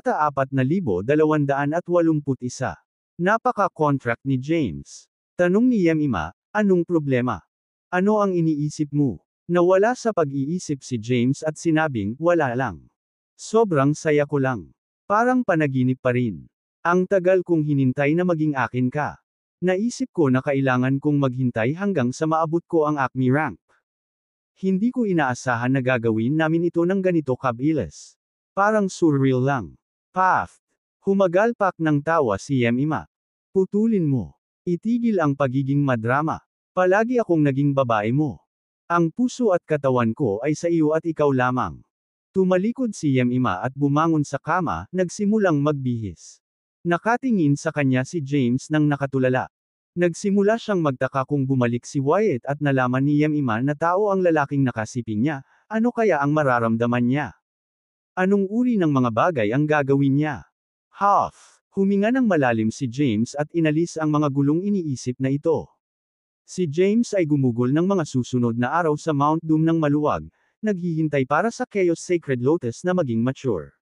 Kabanata 4281. Napaka-contract ni James. Tanong ni Yemima, anong problema? Ano ang iniisip mo? Nawala sa pag-iisip si James at sinabing, wala lang. Sobrang saya ko lang. Parang panaginip pa rin. Ang tagal kong hinintay na maging akin ka. Naisip ko na kailangan kong maghintay hanggang sa maabot ko ang Acme rank. Hindi ko inaasahan na gagawin namin ito ng ganito kabilis. Parang surreal lang. Path. Humagalpak ng tawa si Yemima. Putulin mo. Itigil ang pagiging madrama. Palagi akong naging babae mo. Ang puso at katawan ko ay sa iyo at ikaw lamang. Tumalikod si Yemima at bumangon sa kama, nagsimulang magbihis. Nakatingin sa kanya si James nang nakatulala. Nagsimula siyang magtaka kung bumalik si Wyatt at nalaman ni Yemima na tao ang lalaking nakasiping niya, ano kaya ang mararamdaman niya? Anong uri ng mga bagay ang gagawin niya? Huff! Huminga ng malalim si James at inalis ang mga gulong iniisip na ito. Si James ay gumugol ng mga susunod na araw sa Mount Doom ng maluwag, naghihintay para sa Chaos Sacred Lotus na maging mature.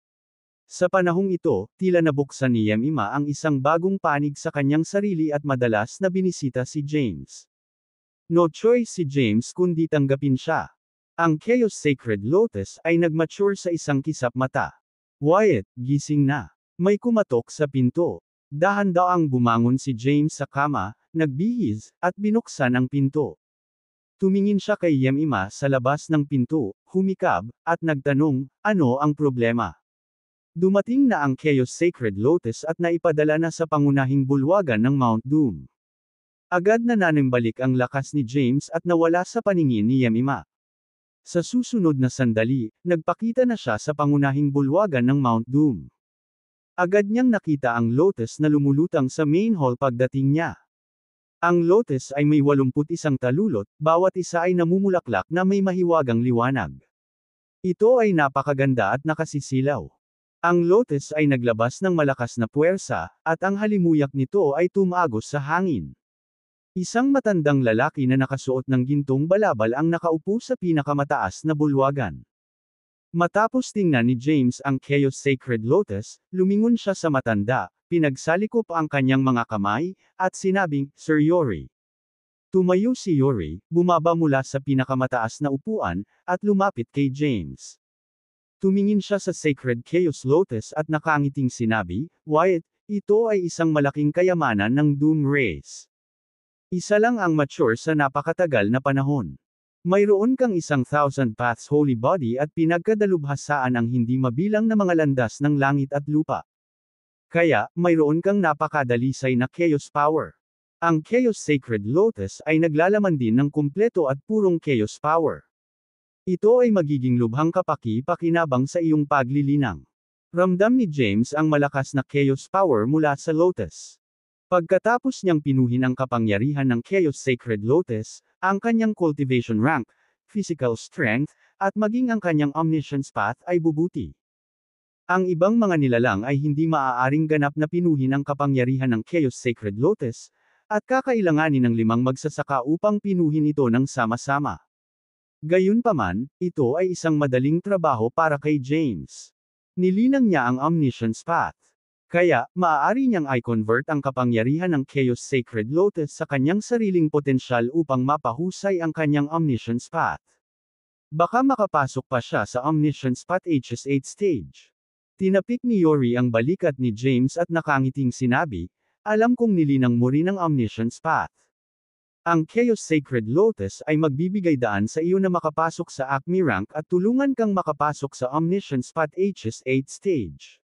Sa panahong ito, tila nabuksan ni Yemima ang isang bagong panig sa kanyang sarili at madalas na binisita si James. No choice si James kundi tanggapin siya. Ang Chaos Sacred Lotus ay nagmature sa isang kisap mata. Wyatt, gising na. May kumatok sa pinto. Dahan-daang bumangon si James sa kama, nagbihis, at binuksan ang pinto. Tumingin siya kay Yemima sa labas ng pinto, humikab, at nagtanong, ano ang problema? Dumating na ang Chaos Sacred Lotus at naipadala na sa pangunahing bulwagan ng Mount Doom. Agad na nanimbalik ang lakas ni James at nawala sa paningin ni Yemima. Sa susunod na sandali, nagpakita na siya sa pangunahing bulwagan ng Mount Doom. Agad niyang nakita ang Lotus na lumulutang sa main hall pagdating niya. Ang Lotus ay may 81 talulot, bawat isa ay namumulaklak na may mahiwagang liwanag. Ito ay napakaganda at nakasisilaw. Ang Lotus ay naglabas ng malakas na puwersa, at ang halimuyak nito ay tumagos sa hangin. Isang matandang lalaki na nakasuot ng gintong balabal ang nakaupo sa pinakamataas na bulwagan. Matapos tingnan ni James ang Chaos Sacred Lotus, lumingon siya sa matanda, pinagsalikop ang kanyang mga kamay, at sinabing, Sir Yori. Tumayo si Yori, bumaba mula sa pinakamataas na upuan, at lumapit kay James. Tumingin siya sa Sacred Chaos Lotus at nakangiting sinabi, Wyatt, ito ay isang malaking kayamanan ng Doom Race. Isa lang ang mature sa napakatagal na panahon. Mayroon kang 1,000 paths holy body at pinagkadalubhasaan ang hindi mabilang na mga landas ng langit at lupa. Kaya, mayroon kang napakadalisay na chaos power. Ang Chaos Sacred Lotus ay naglalaman din ng kumpleto at purong chaos power. Ito ay magiging lubhang kapaki-pakinabang sa iyong paglilinang. Ramdam ni James ang malakas na chaos power mula sa Lotus. Pagkatapos niyang pinuhin ang kapangyarihan ng Chaos Sacred Lotus, ang kanyang cultivation rank, physical strength, at maging ang kanyang omniscience path ay bubuti. Ang ibang mga nilalang ay hindi maaaring ganap na pinuhin ang kapangyarihan ng Chaos Sacred Lotus, at kakailanganin ng 5 magsasaka upang pinuhin ito ng sama-sama. Gayunpaman, ito ay isang madaling trabaho para kay James. Nilinang niya ang omniscience path. Kaya, maaari niyang i-convert ang kapangyarihan ng Chaos Sacred Lotus sa kanyang sariling potensyal upang mapahusay ang kanyang omniscience path. Baka makapasok pa siya sa omniscience path HS8 stage. Tinapik ni Yori ang balikat ni James at nakangiting sinabi, alam kong nilinang mo rin ang omniscience path. Ang Chaos Sacred Lotus ay magbibigay daan sa iyo na makapasok sa Acme rank at tulungan kang makapasok sa omniscience path HS8 stage.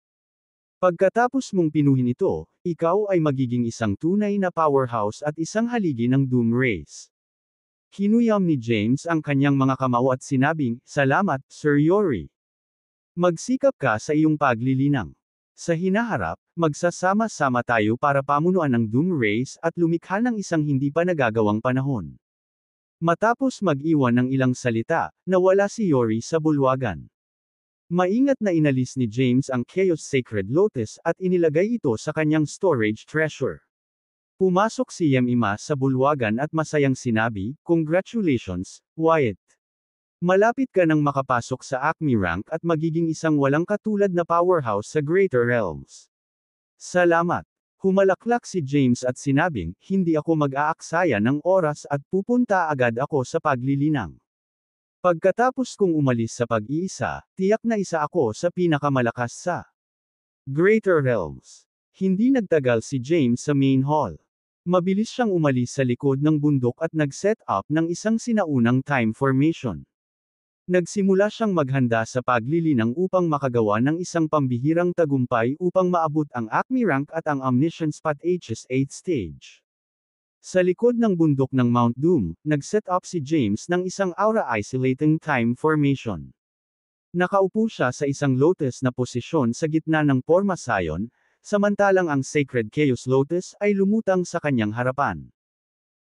Pagkatapos mong pinuhin ito, ikaw ay magiging isang tunay na powerhouse at isang haligi ng Doom Race. Kinuyam ni James ang kanyang mga kamao at sinabing, salamat, Sir Yori. Magsikap ka sa iyong paglilinang. Sa hinaharap, magsasama-sama tayo para pamunuan ang Doom Race at lumikha ng isang hindi pa nagagawang panahon. Matapos mag-iwan ng ilang salita, nawala si Yori sa bulwagan. Maingat na inalis ni James ang Chaos Sacred Lotus at inilagay ito sa kanyang storage treasure. Pumasok si Yemima sa bulwagan at masayang sinabi, Congratulations, Wyatt. Malapit ka nang makapasok sa Acme rank at magiging isang walang katulad na powerhouse sa Greater Realms. Salamat. Humalaklak si James at sinabing, hindi ako mag-aaksaya ng oras at pupunta agad ako sa paglilinang. Pagkatapos kong umalis sa pag-iisa, tiyak na isa ako sa pinakamalakas sa Greater Realms. Hindi nagtagal si James sa main hall. Mabilis siyang umalis sa likod ng bundok at nag-set up ng isang sinaunang time formation. Nagsimula siyang maghanda sa paglilinang upang makagawa ng isang pambihirang tagumpay upang maabot ang Acme rank at ang Omniscience Path H's 8th stage. Sa likod ng bundok ng Mount Doom, nag-set up si James ng isang aura isolating time formation. Nakaupo siya sa isang lotus na posisyon sa gitna ng Porma Sion, samantalang ang Sacred Chaos Lotus ay lumutang sa kanyang harapan.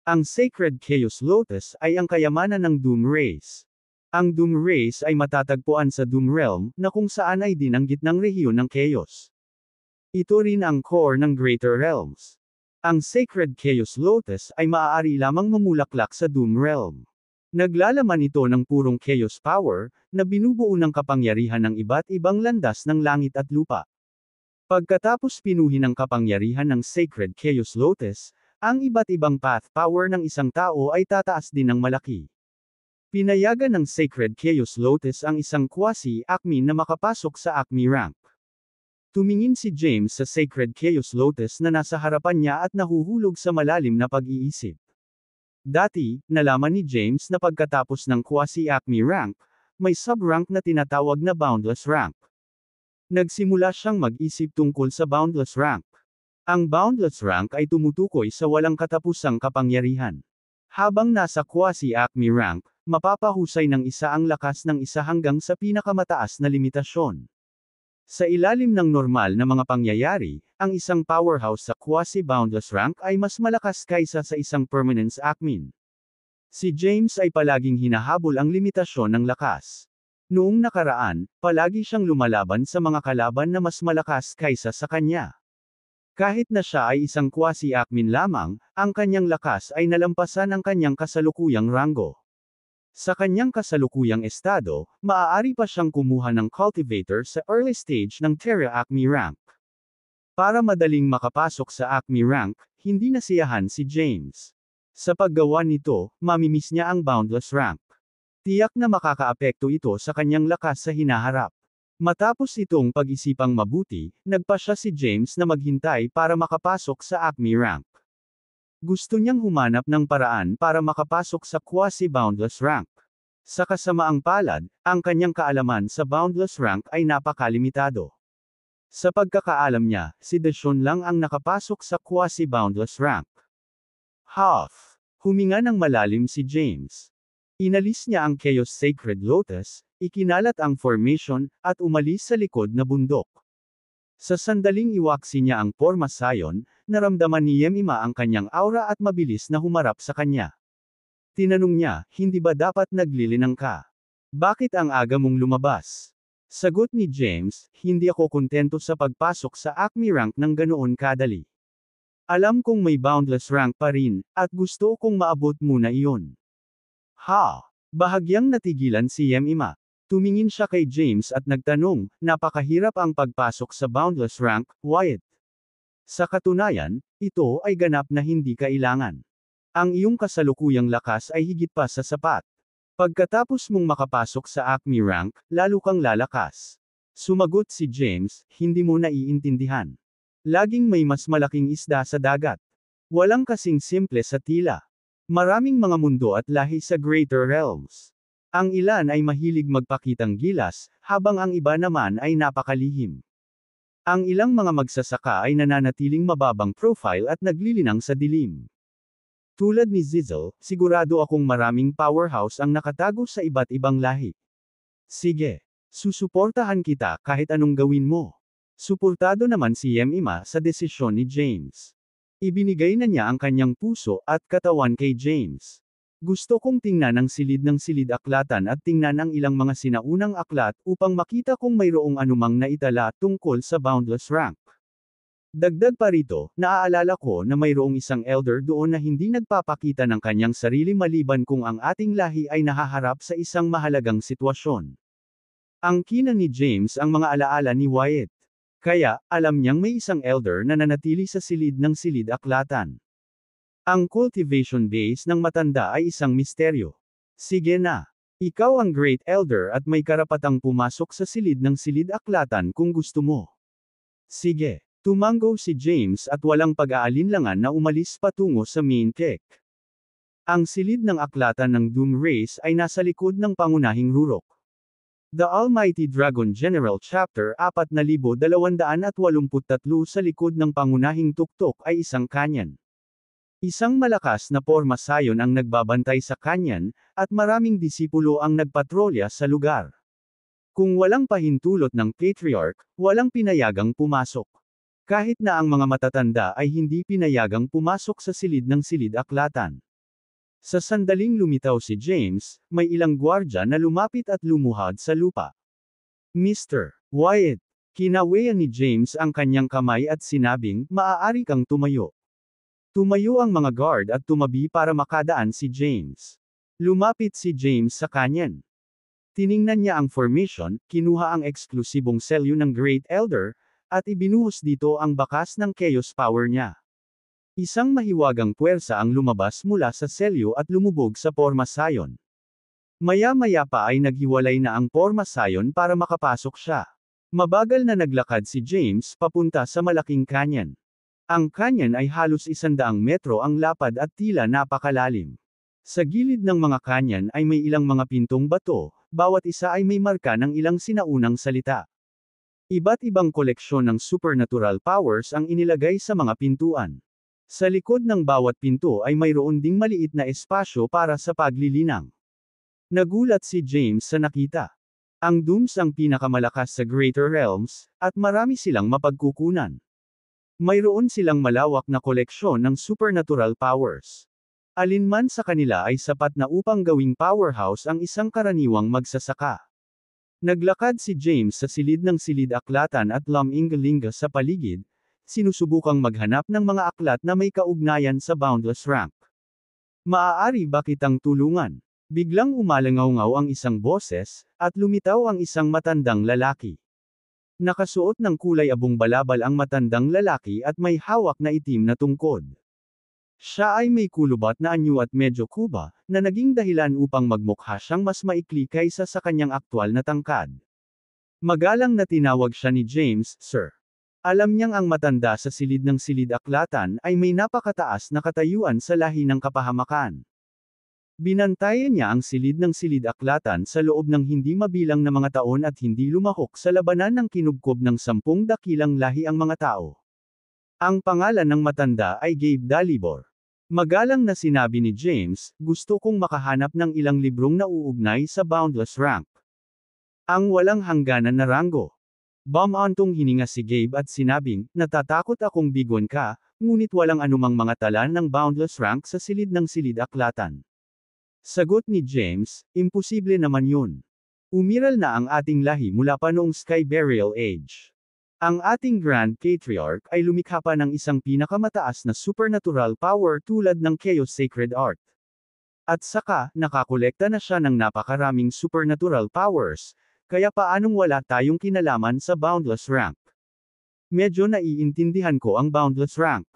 Ang Sacred Chaos Lotus ay ang kayamanan ng Doom Race. Ang Doom Race ay matatagpuan sa Doom Realm, na kung saan ay dinanggit ng rehiyon ng Chaos. Ito rin ang core ng Greater Realms. Ang Sacred Chaos Lotus ay maaari lamang mamulaklak sa Doom Realm. Naglalaman ito ng purong Chaos Power, na binubuo ng kapangyarihan ng iba't ibang landas ng langit at lupa. Pagkatapos pinuhin ang kapangyarihan ng Sacred Chaos Lotus, ang iba't ibang path power ng isang tao ay tataas din ng malaki. Pinayagan ng Sacred Chaos Lotus ang isang quasi-Acme na makapasok sa Acme rank. Tumingin si James sa Sacred Chaos Lotus na nasa harapan niya at nahuhulog sa malalim na pag-iisip. Dati, nalaman ni James na pagkatapos ng quasi-Acme rank, may sub-rank na tinatawag na Boundless rank. Nagsimula siyang mag-isip tungkol sa Boundless rank. Ang Boundless rank ay tumutukoy sa walang katapusang kapangyarihan. Habang nasa quasi-Acme rank, mapapahusay ng isa ang lakas ng isa hanggang sa pinakamataas na limitasyon. Sa ilalim ng normal na mga pangyayari, ang isang powerhouse sa quasi-boundless rank ay mas malakas kaysa sa isang permanence Acme. Si James ay palaging hinahabol ang limitasyon ng lakas. Noong nakaraan, palagi siyang lumalaban sa mga kalaban na mas malakas kaysa sa kanya. Kahit na siya ay isang quasi-Acme lamang, ang kanyang lakas ay nalampasan ang kanyang kasalukuyang ranggo. Sa kanyang kasalukuyang estado, maaari pa siyang kumuha ng cultivator sa early stage ng Terra Acme rank. Para madaling makapasok sa Acme rank, hindi nasiyahan si James. Sa paggawa nito, mamimiss niya ang boundless rank. Tiyak na makakaapekto ito sa kanyang lakas sa hinaharap. Matapos itong pag-isipang mabuti, nagpasya si James na maghintay para makapasok sa Acme rank. Gusto niyang humanap ng paraan para makapasok sa quasi-boundless rank. Sa kasamaang palad, ang kanyang kaalaman sa boundless rank ay napakalimitado. Sa pagkakaalam niya, si Deshawn lang ang nakapasok sa quasi-boundless rank. Huff! Huminga ng malalim si James. Inalis niya ang Chaos Sacred Lotus, ikinalat ang formation, at umalis sa likod na bundok. Sa sandaling iwaksi niya ang Porma Sion, naramdaman ni Yemima ang kanyang aura at mabilis na humarap sa kanya. Tinanong niya, hindi ba dapat naglilinang ka? Bakit ang aga mong lumabas? Sagot ni James, hindi ako kontento sa pagpasok sa Acme rank ng ganoon kadali. Alam kong may boundless rank pa rin, at gusto kong maabot muna iyon. Ha! Bahagyang natigilan si Yemima. Tumingin siya kay James at nagtanong, napakahirap ang pagpasok sa boundless rank, Wyatt. Sa katunayan, ito ay ganap na hindi kailangan. Ang iyong kasalukuyang lakas ay higit pa sa sapat. Pagkatapos mong makapasok sa Acme rank, lalo kang lalakas. Sumagot si James, hindi mo naiintindihan. Laging may mas malaking isda sa dagat. Walang kasing simple sa tila. Maraming mga mundo at lahi sa Greater Realms. Ang ilan ay mahilig magpakitang gilas, habang ang iba naman ay napakalihim. Ang ilang mga magsasaka ay nananatiling mababang profile at naglilinang sa dilim. Tulad ni Zizzle, sigurado akong maraming powerhouse ang nakatago sa iba't ibang lahi. Sige. Susuportahan kita kahit anong gawin mo. Suportado naman si Yemima sa desisyon ni James. Ibinigay na niya ang kanyang puso at katawan kay James. Gusto kong tingnan ang silid ng silid aklatan at tingnan ang ilang mga sinaunang aklat upang makita kung mayroong anumang naitala tungkol sa boundless rank. Dagdag pa rito, naaalala ko na mayroong isang elder doon na hindi nagpapakita ng kanyang sarili maliban kung ang ating lahi ay nahaharap sa isang mahalagang sitwasyon. Angkina ni James ang mga alaala ni Wyatt. Kaya, alam niyang may isang elder na nanatili sa silid ng silid aklatan. Ang cultivation base ng matanda ay isang misteryo. Sige na. Ikaw ang Great Elder at may karapatang pumasok sa silid ng silid aklatan kung gusto mo. Sige. Tumango si James at walang pag-aalinlangan na umalis patungo sa main deck. Ang silid ng aklatan ng Doom Race ay nasa likod ng pangunahing rurok. The Almighty Dragon General Chapter 4283 sa likod ng pangunahing tuktok ay isang kanyan. Isang malakas na pormasayon ang nagbabantay sa kanyan, at maraming disipulo ang nagpatrolya sa lugar. Kung walang pahintulot ng Patriarch, walang pinayagang pumasok. Kahit na ang mga matatanda ay hindi pinayagang pumasok sa silid ng silid aklatan. Sa sandaling lumitaw si James, may ilang gwardya na lumapit at lumuhad sa lupa. Mr. Wyatt, kinaweyan ni James ang kanyang kamay at sinabing, maaari kang tumayo. Tumayo ang mga guard at tumabi para makadaan si James. Lumapit si James sa kanyan. Tiningnan niya ang formation, kinuha ang eksklusibong selyo ng Great Elder, at ibinuhos dito ang bakas ng chaos power niya. Isang mahiwagang puwersa ang lumabas mula sa selyo at lumubog sa pormasayon. Maya-maya pa ay naghiwalay na ang pormasayon para makapasok siya. Mabagal na naglakad si James papunta sa malaking kanyan. Ang kanyan ay halos 100 metro ang lapad at tila napakalalim. Sa gilid ng mga kanyan ay may ilang mga pintong bato, bawat isa ay may marka ng ilang sinaunang salita. Iba't ibang koleksyon ng supernatural powers ang inilagay sa mga pintuan. Sa likod ng bawat pinto ay mayroon ding maliit na espasyo para sa paglilinang. Nagulat si James sa nakita. Ang Dooms ang pinakamalakas sa Greater Realms, at marami silang mapagkukunan. Mayroon silang malawak na koleksyon ng supernatural powers. Alinman sa kanila ay sapat na upang gawing powerhouse ang isang karaniwang magsasaka. Naglakad si James sa silid ng silid aklatan at lumingalinga sa paligid, sinusubukang maghanap ng mga aklat na may kaugnayan sa Boundless Rank. Maaari ba kitang tulungan? Biglang umalangaw-ngaw ang isang boses, at lumitaw ang isang matandang lalaki. Nakasuot ng kulay abong balabal ang matandang lalaki at may hawak na itim na tungkod. Siya ay may kulubat na anyo at medyo kuba, na naging dahilan upang magmukha siyang mas maikli kaysa sa kanyang aktwal na tangkad. Magalang na tinawag siya ni James, Sir. Alam niyang ang matanda sa silid ng silid aklatan ay may napakataas na katayuan sa lahi ng kapahamakan. Binantayan niya ang silid ng silid aklatan sa loob ng hindi mabilang na mga taon at hindi lumahok sa labanan ng kinubkob ng 10 dakilang lahi ang mga tao. Ang pangalan ng matanda ay Gabe Dalibor. Magalang na sinabi ni James, gusto kong makahanap ng ilang librong nauugnay sa Boundless Rank. Ang walang hangganan na ranggo. Bumantong hininga si Gabe at sinabing, natatakot akong bigon ka, ngunit walang anumang mga tala ng Boundless Rank sa silid ng silid aklatan. Sagot ni James, imposible naman yun. Umiral na ang ating lahi mula pa noong Sky Burial Age. Ang ating Grand Patriarch ay lumikha pa ng isang pinakamataas na supernatural power tulad ng Chaos Sacred Art. At saka, nakakolekta na siya ng napakaraming supernatural powers, kaya paanong wala tayong kinalaman sa Boundless Rank? Medyo naiintindihan ko ang Boundless Rank.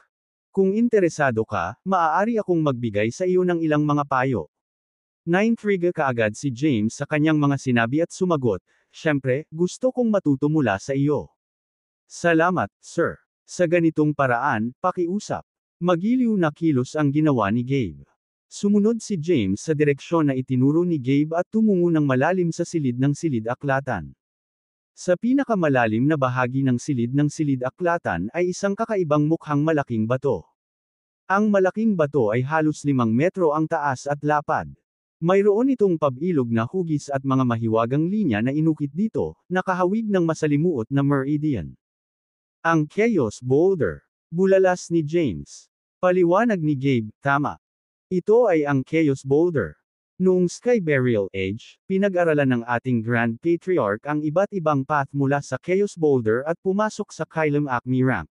Kung interesado ka, maaari akong magbigay sa iyo ng ilang mga payo. Naintriga kaagad si James sa kanyang mga sinabi at sumagot, syempre, gusto kong matuto mula sa iyo. Salamat, sir. Sa ganitong paraan, pakiusap. Magiliw na kilos ang ginawa ni Gabe. Sumunod si James sa direksyon na itinuro ni Gabe at tumungo ng malalim sa silid ng silid aklatan. Sa pinakamalalim na bahagi ng silid aklatan ay isang kakaibang mukhang malaking bato. Ang malaking bato ay halos 5 metro ang taas at lapad. Mayroon itong pabilog na hugis at mga mahiwagang linya na inukit dito, nakahawig ng masalimuot na meridian. Ang Chaos Boulder. Bulalas ni James. Paliwanag ni Gabe, tama. Ito ay ang Chaos Boulder. Noong Sky Burial Age, pinag-aralan ng ating Grand Patriarch ang iba't ibang path mula sa Chaos Boulder at pumasok sa Kylem Acme Ramp.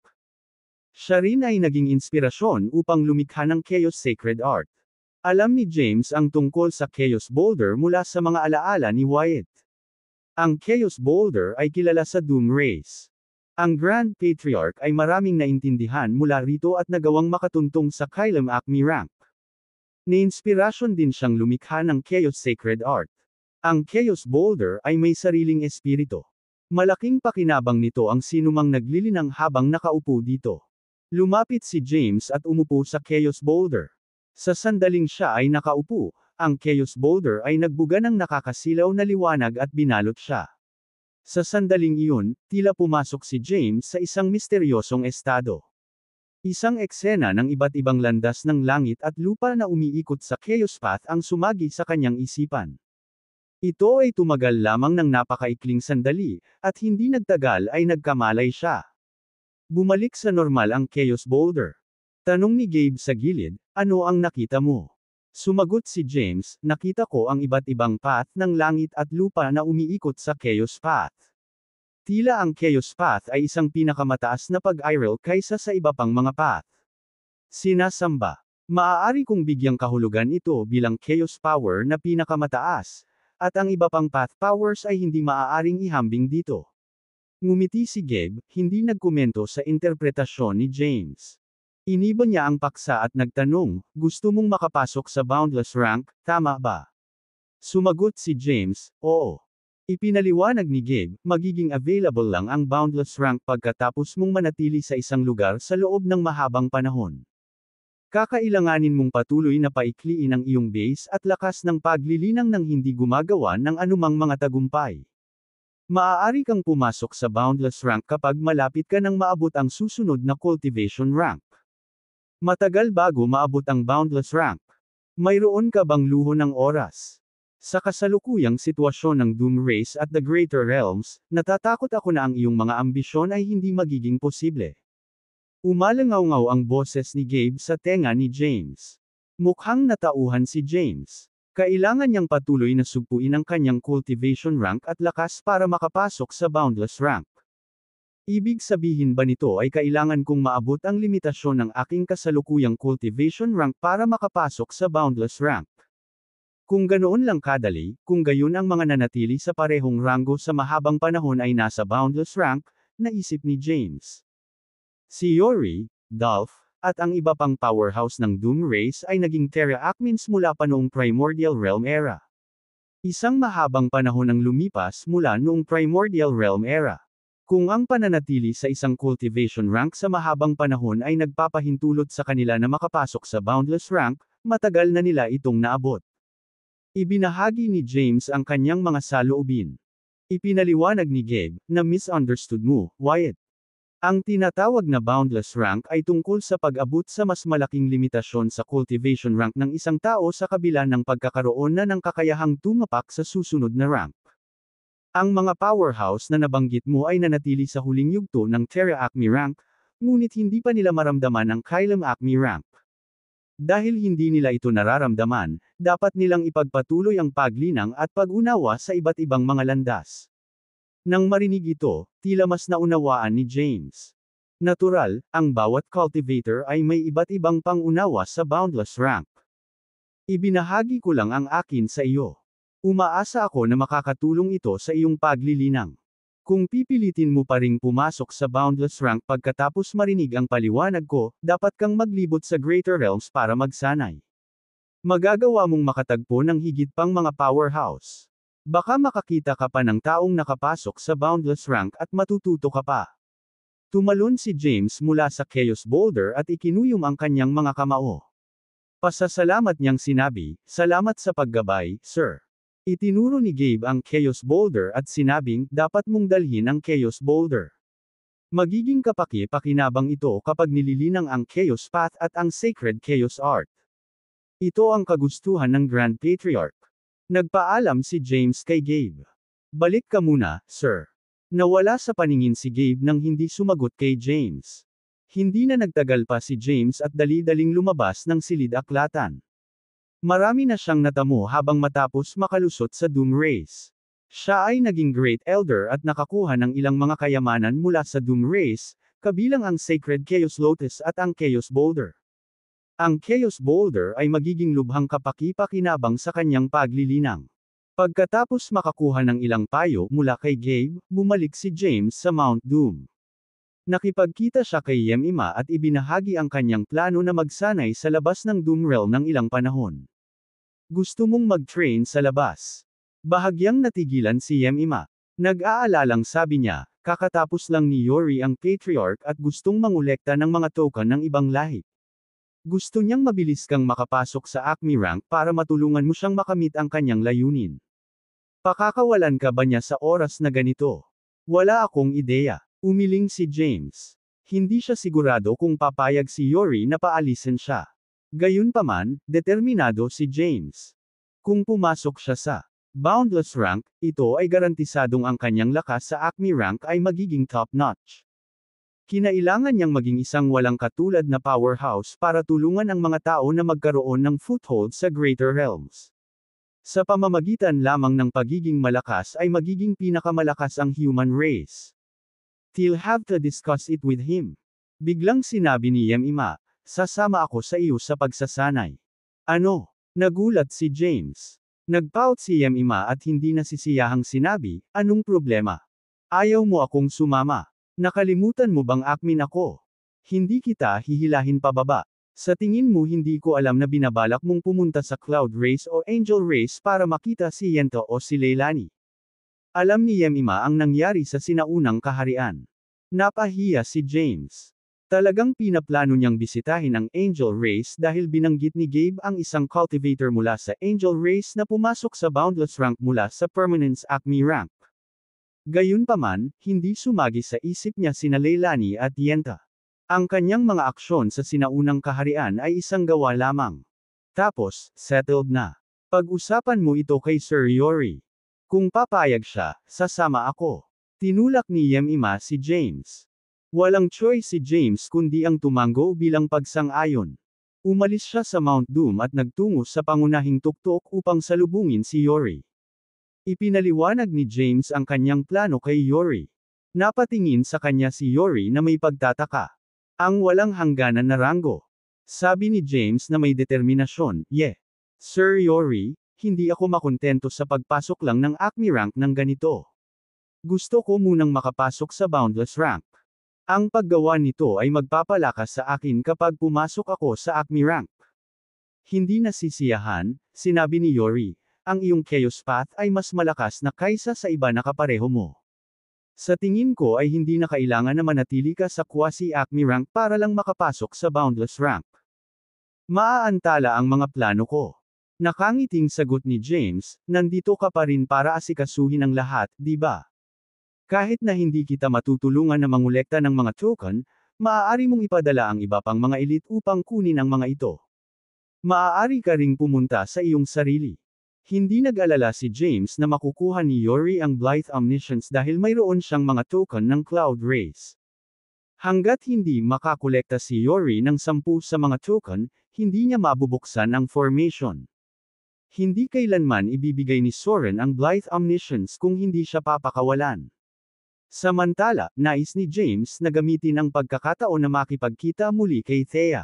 Siya rin ay naging inspirasyon upang lumikha ng Chaos Sacred Art. Alam ni James ang tungkol sa Chaos Boulder mula sa mga alaala ni Wyatt. Ang Chaos Boulder ay kilala sa Doom Race. Ang Grand Patriarch ay maraming naintindihan mula rito at nagawang makatuntong sa Kylem Acme rank. Ni-inspirasyon din siyang lumikha ng Chaos Sacred Art. Ang Chaos Boulder ay may sariling espiritu. Malaking pakinabang nito ang sinumang naglilinang habang nakaupo dito. Lumapit si James at umupo sa Chaos Boulder. Sa sandaling siya ay nakaupo, ang Chaos Boulder ay nagbuga ng nakakasilaw na liwanag at binalot siya. Sa sandaling iyon, tila pumasok si James sa isang misteryosong estado. Isang eksena ng iba't ibang landas ng langit at lupa na umiikot sa Chaos Path ang sumagi sa kanyang isipan. Ito ay tumagal lamang ng napakaikling sandali, at hindi nagtagal ay nagkamalay siya. Bumalik sa normal ang Chaos Boulder. Tanong ni Gabe sa gilid, ano ang nakita mo? Sumagot si James, nakita ko ang iba't ibang path ng langit at lupa na umiikot sa Chaos Path. Tila ang Chaos Path ay isang pinakamataas na pag-iral kaysa sa iba pang mga path. Sinasamba. Maaari kong bigyang kahulugan ito bilang Chaos Power na pinakamataas, at ang iba pang path powers ay hindi maaaring ihambing dito. Ngumiti si Gabe, hindi nagkomento sa interpretasyon ni James. Iniba niya ang paksa at nagtanong, gusto mong makapasok sa Boundless rank, tama ba? Sumagot si James, oo. Ipinaliwanag ni Gabe, magiging available lang ang Boundless rank pagkatapos mong manatili sa isang lugar sa loob ng mahabang panahon. Kakailanganin mong patuloy na paikliin ang iyong base at lakas ng paglilinang nang hindi gumagawa ng anumang mga tagumpay. Maaari kang pumasok sa Boundless rank kapag malapit ka nang maabot ang susunod na Cultivation rank. Matagal bago maabot ang Boundless rank. Mayroon ka bang luho ng oras? Sa kasalukuyang sitwasyon ng Doom Race at the Greater Realms, natatakot ako na ang iyong mga ambisyon ay hindi magiging posible. Umalangaw-ngaw ang boses ni Gabe sa tenga ni James. Mukhang natauhan si James. Kailangan niyang patuloy na sugpuin ang kanyang cultivation rank at lakas para makapasok sa Boundless rank. Ibig sabihin ba nito ay kailangan kong maabot ang limitasyon ng aking kasalukuyang cultivation rank para makapasok sa Boundless rank? Kung ganoon lang kadali, kung gayon ang mga nanatili sa parehong ranggo sa mahabang panahon ay nasa Boundless rank, naisip ni James. Si Yori, Dolph, at ang iba pang powerhouse ng Doom Race ay naging Terra Acmins mula pa noong Primordial Realm era. Isang mahabang panahon ang lumipas mula noong Primordial Realm era. Kung ang pananatili sa isang cultivation rank sa mahabang panahon ay nagpapahintulot sa kanila na makapasok sa Boundless rank, matagal na nila itong naabot. Ibinahagi ni James ang kanyang mga saloobin. Ipinaliwanag ni Gabe, na misunderstood mo, Wyatt. Ang tinatawag na Boundless rank ay tungkol sa pag-abot sa mas malaking limitasyon sa cultivation rank ng isang tao sa kabila ng pagkakaroon na ng kakayahang tumapak sa susunod na rank. Ang mga powerhouse na nabanggit mo ay nanatili sa huling yugto ng Terra Acme rank, ngunit hindi pa nila maramdaman ang Kylem Acme rank. Dahil hindi nila ito nararamdaman, dapat nilang ipagpatuloy ang paglinang at pag-unawa sa iba't ibang mga landas. Nang marinig ito, tila mas naunawaan ni James. Natural, ang bawat cultivator ay may iba't ibang pangunawa sa Boundless rank. Ibinahagi ko lang ang akin sa iyo. Umaasa ako na makakatulong ito sa iyong paglilinang. Kung pipilitin mo pa ring pumasok sa Boundless rank pagkatapos marinig ang paliwanag ko, dapat kang maglibot sa Greater Realms para magsanay. Magagawa mong makatagpo ng higit pang mga powerhouse. Baka makakita ka pa ng taong nakapasok sa Boundless rank at matututo ka pa. Tumalon si James mula sa Chaos Boulder at ikinuyom ang kanyang mga kamao. Pasasalamat niyang sinabi, salamat sa paggabay, sir. Itinuro ni Gabe ang Chaos Boulder at sinabing, dapat mong dalhin ang Chaos Boulder. Magiging kapaki-pakinabang ito kapag nililinang ang Chaos Path at ang Sacred Chaos Art. Ito ang kagustuhan ng Grand Patriarch. Nagpaalam si James kay Gabe. Balik ka muna, sir. Nawala sa paningin si Gabe nang hindi sumagot kay James. Hindi na nagtagal pa si James at dali-daling lumabas ng silid-aklatan. Marami na siyang natamo habang matapos makalusot sa Doom Race. Siya ay naging Great Elder at nakakuha ng ilang mga kayamanan mula sa Doom Race, kabilang ang Sacred Chaos Lotus at ang Chaos Boulder. Ang Chaos Boulder ay magiging lubhang kapaki-pakinabang sa kanyang paglilinang. Pagkatapos makakuha ng ilang payo mula kay Gabe, bumalik si James sa Mount Doom. Nakipagkita siya kay Yemima at ibinahagi ang kanyang plano na magsanay sa labas ng Doom Realm ng ilang panahon. Gusto mong mag-train sa labas? Bahagyang natigilan si Yemima. Nag-aalalang sabi niya, kakatapos lang ni Yori ang Patriarch at gustong mangolekta ng mga token ng ibang lahi. Gusto niyang mabilis kang makapasok sa Acme rank para matulungan mo siyang makamit ang kanyang layunin. Pakakawalan ka ba niya sa oras na ganito? Wala akong ideya. Umiling si James. Hindi siya sigurado kung papayag si Yori na paalisin siya. Gayunpaman, determinado si James. Kung pumasok siya sa Boundless rank, ito ay garantisadong ang kanyang lakas sa Acme rank ay magiging top-notch. Kinailangan niyang maging isang walang katulad na powerhouse para tulungan ang mga tao na magkaroon ng foothold sa Greater Realms. Sa pamamagitan lamang ng pagiging malakas ay magiging pinakamalakas ang human race. You'll have to discuss it with him. Biglang sinabi ni Yemima, sasama ako sa iyo sa pagsasanay. Ano? Nagulat si James. Nagpout si Yemima at hindi nasisiyahang sinabi, anong problema? Ayaw mo akong sumama. Nakalimutan mo bang Acmin ako? Hindi kita hihilahin pababa. Sa tingin mo hindi ko alam na binabalak mong pumunta sa Cloud Race o Angel Race para makita si Yento o si Leilani. Alam ni Yemima ang nangyari sa sinaunang kaharian. Napahiya si James. Talagang pinaplano niyang bisitahin ang Angel Race dahil binanggit ni Gabe ang isang cultivator mula sa Angel Race na pumasok sa Boundless rank mula sa Permanence Acme rank. Gayunpaman, hindi sumagi sa isip niya sina Leilani at Yenta. Ang kanyang mga aksyon sa sinaunang kaharian ay isang gawa lamang. Tapos, settled na. Pag-usapan mo ito kay Sir Yori. Kung papayag siya, sasama ako. Tinulak ni Yemima si James. Walang choice si James kundi ang tumango bilang pagsang-ayon. Umalis siya sa Mount Doom at nagtungo sa pangunahing tuktok upang salubungin si Yori. Ipinaliwanag ni James ang kanyang plano kay Yori. Napatingin sa kanya si Yori na may pagtataka. Ang walang hangganan na ranggo. Sabi ni James na may determinasyon, Sir Yori, hindi ako makontento sa pagpasok lang ng Acme rank ng ganito. Gusto ko munang makapasok sa Boundless rank. Ang paggawa nito ay magpapalakas sa akin kapag pumasok ako sa Acme rank. Hindi nasisiyahan, sinabi ni Yori, ang iyong Chaos Path ay mas malakas na kaysa sa iba na kapareho mo. Sa tingin ko ay hindi na kailangan na manatili ka sa quasi-Acme rank para lang makapasok sa Boundless rank. Maaantala ang mga plano ko. Nakangiting sagot ni James, nandito ka pa rin para asikasuhin ang lahat, di ba? Kahit na hindi kita matutulungan na mangolekta ng mga token, maaari mong ipadala ang iba pang mga elite upang kunin ang mga ito. Maaari ka ring pumunta sa iyong sarili. Hindi nag-alala si James na makukuha ni Yori ang Blithe Omniscience dahil mayroon siyang mga token ng Cloud Race. Hanggat hindi makakolekta si Yori ng 10 sa mga token, hindi niya mabubuksan ang formation. Hindi kailanman ibibigay ni Soren ang Blithe Omniscience kung hindi siya papakawalan. Samantala, nais ni James na gamitin ang pagkakataon na makipagkita muli kay Thea.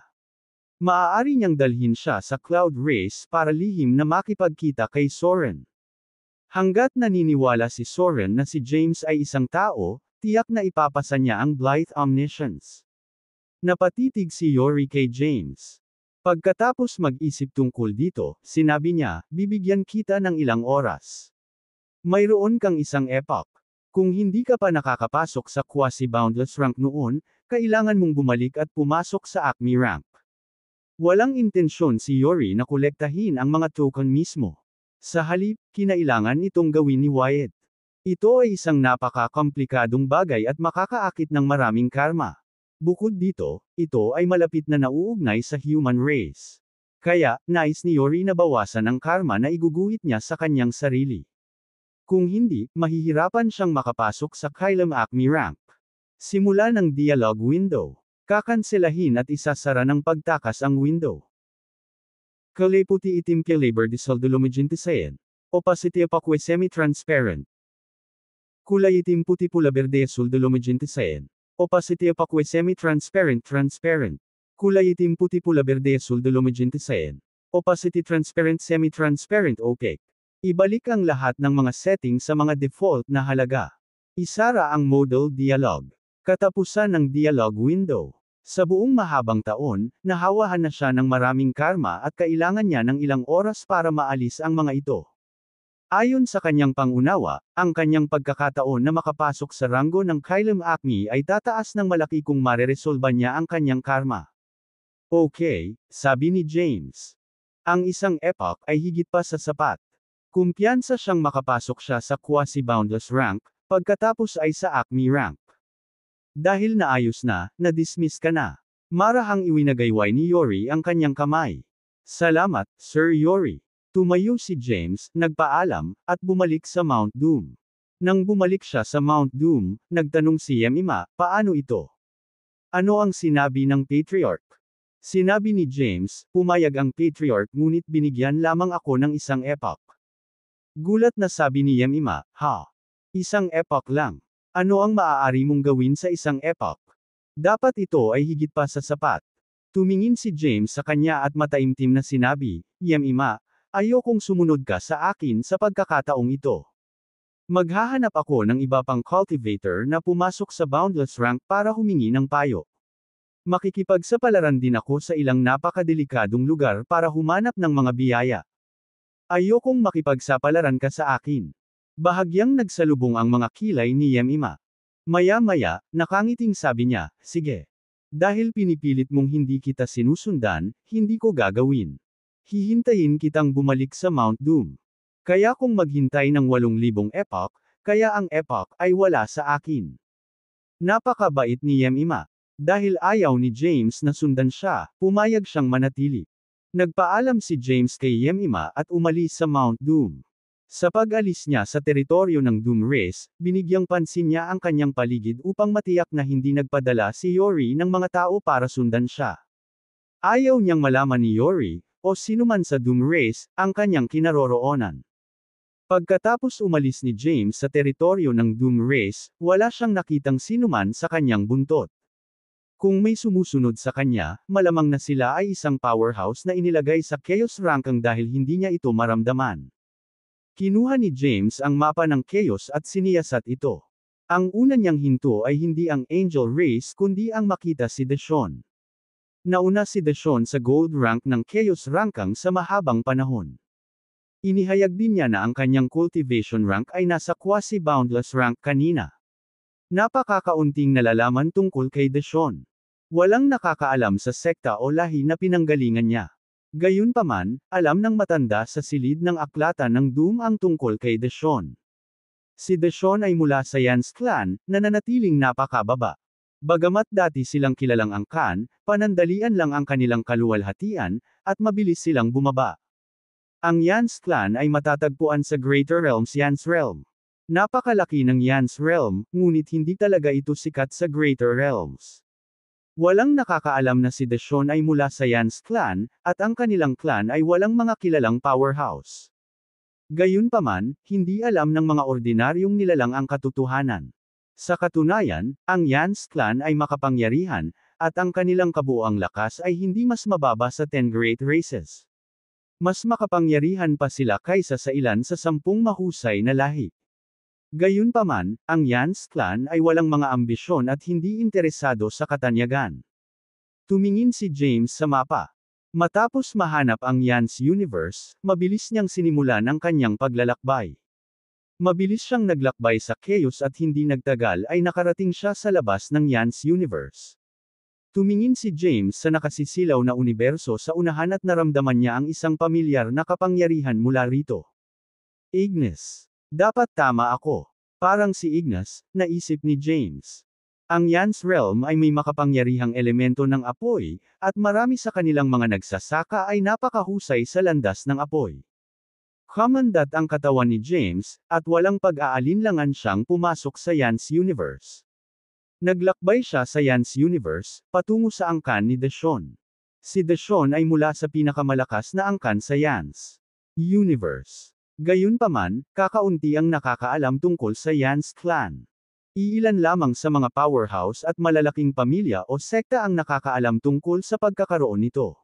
Maaari niyang dalhin siya sa Cloud Race para lihim na makipagkita kay Soren. Hanggat naniniwala si Soren na si James ay isang tao, tiyak na ipapasa niya ang Blithe Omniscience. Napatitig si Yori kay James. Pagkatapos mag-isip tungkol dito, sinabi niya, bibigyan kita ng ilang oras. Mayroon kang isang epoch. Kung hindi ka pa nakakapasok sa quasi-boundless rank noon, kailangan mong bumalik at pumasok sa Acme rank. Walang intensyon si Yori na kolektahin ang mga token mismo. Sa halip, kinailangan itong gawin ni Wyatt. Ito ay isang napaka-komplikadong bagay at makakaakit ng maraming karma. Bukod dito, ito ay malapit na nauugnay sa human race. Kaya, nais ni Yori na bawasan ang karma na iguguhit niya sa kanyang sarili. Kung hindi, mahihirapan siyang makapasok sa Kylem Acme rank. Simula ng dialogue window. Kakanselahin at isasara ng pagtakas ang window. Kulay puti itim caliber dissolved lumigintisayan. Opacity opaque semi-transparent. Kulay itim puti pula berde azul lumigintisayan. Opacity opaque semi-transparent transparent. Kulay itim puti pula berde azul de lumigentisayan. Opacity transparent semi-transparent opaque. Ibalik ang lahat ng mga setting sa mga default na halaga. Isara ang modal dialog. Katapusan ng dialog window. Sa buong mahabang taon, nahawahan na siya ng maraming karma at kailangan niya ng ilang oras para maalis ang mga ito. Ayon sa kanyang pangunawa, ang kanyang pagkakataon na makapasok sa ranggo ng Kylem Acme ay tataas ng malaki kung mareresolba niya ang kanyang karma. Okay, sabi ni James. Ang isang epoch ay higit pa sa sapat. Kumpiyansa siyang makapasok siya sa quasi-boundless rank, pagkatapos ay sa Acme rank. Dahil naayos na, na-dismiss ka na. Marahang iwinagayway ni Yori ang kanyang kamay. Salamat, Sir Yori. Tumayo si James, nagpaalam, at bumalik sa Mount Doom. Nang bumalik siya sa Mount Doom, nagtanong si Yemima, paano ito? Ano ang sinabi ng Patriarch? Sinabi ni James, pumayag ang Patriarch ngunit binigyan lamang ako ng isang epoch. Gulat na sabi ni Yemima, ha? Isang epoch lang. Ano ang maaari mong gawin sa isang epoch? Dapat ito ay higit pa sa sapat. Tumingin si James sa kanya at mataimtim na sinabi, Yemima, ayokong sumunod ka sa akin sa pagkakataong ito. Maghahanap ako ng iba pang cultivator na pumasok sa boundless rank para humingi ng payo. Makikipagsapalaran din ako sa ilang napakadelikadong lugar para humanap ng mga biyaya. Ayokong makipagsapalaran ka sa akin. Bahagyang nagsalubong ang mga kilay ni Yemima. Maya-maya, nakangiting sabi niya, sige. Dahil pinipilit mong hindi kita sinusundan, hindi ko gagawin. Hihintayin kitang bumalik sa Mount Doom. Kaya kung maghintay ng 8,000 epoch, kaya ang epoch ay wala sa akin. Napakabait ni Yemima. Dahil ayaw ni James na sundan siya, pumayag siyang manatili. Nagpaalam si James kay Yemima at umalis sa Mount Doom. Sa pag-alis niya sa teritoryo ng Doom Race, binigyang pansin niya ang kanyang paligid upang matiyak na hindi nagpadala si Yori ng mga tao para sundan siya. Ayaw niyang malaman ni Yori, o sinuman sa Doom Race, ang kanyang kinaroroonan. Pagkatapos umalis ni James sa teritoryo ng Doom Race, wala siyang nakitang sinuman sa kanyang buntot. Kung may sumusunod sa kanya, malamang na sila ay isang powerhouse na inilagay sa Chaos Rankang dahil hindi niya ito maramdaman. Kinuha ni James ang mapa ng Chaos at siniyasat ito. Ang una niyang hinto ay hindi ang Angel Race kundi ang makita si Deshawn. Nauna si Deshawn sa gold rank ng Chaos Rankang sa mahabang panahon. Inihayag din niya na ang kanyang cultivation rank ay nasa quasi-boundless rank kanina. Napakakaunting nalalaman tungkol kay Deshawn. Walang nakakaalam sa sekta o lahi na pinanggalingan niya. Gayunpaman, alam ng matanda sa silid ng aklatan ng Doom ang tungkol kay Deshawn. Si Deshawn ay mula sa Yans clan, na nanatiling napakababa. Bagamat dati silang kilalang angkan, panandalian lang ang kanilang kaluwalhatian, at mabilis silang bumaba. Ang Yans clan ay matatagpuan sa Greater Realms Yans Realm. Napakalaki ng Yans Realm, ngunit hindi talaga ito sikat sa Greater Realms. Walang nakakaalam na si Deshawn ay mula sa Yans clan, at ang kanilang clan ay walang mga kilalang powerhouse. Gayunpaman, hindi alam ng mga ordinaryong nilalang ang katotohanan. Sa katunayan, ang Yans clan ay makapangyarihan, at ang kanilang kabuoang lakas ay hindi mas mababa sa 10 great races. Mas makapangyarihan pa sila kaysa sa ilan sa 10 mahusay na lahi. Gayunpaman, ang Yans clan ay walang mga ambisyon at hindi interesado sa katanyagan. Tumingin si James sa mapa. Matapos mahanap ang Yans universe, mabilis niyang sinimulan ang kanyang paglalakbay. Mabilis siyang naglakbay sa Chaos at hindi nagtagal ay nakarating siya sa labas ng Yans universe. Tumingin si James sa nakasisilaw na universo sa unahan at naramdaman niya ang isang pamilyar na kapangyarihan mula rito. Ignis. Dapat tama ako. Parang si Ignis, naisip ni James. Ang Yans Realm ay may makapangyarihang elemento ng apoy, at marami sa kanilang mga nagsasaka ay napakahusay sa landas ng apoy. Kamandat ang katawan ni James, at walang pag-aalinlangan siyang pumasok sa Yans universe. Naglakbay siya sa Yans universe, patungo sa angkan ni Deshawn. Si Deshawn ay mula sa pinakamalakas na angkan sa Yans universe. Gayunpaman, kakaunti ang nakakaalam tungkol sa Yans clan. Iilan lamang sa mga powerhouse at malalaking pamilya o sekta ang nakakaalam tungkol sa pagkakaroon nito.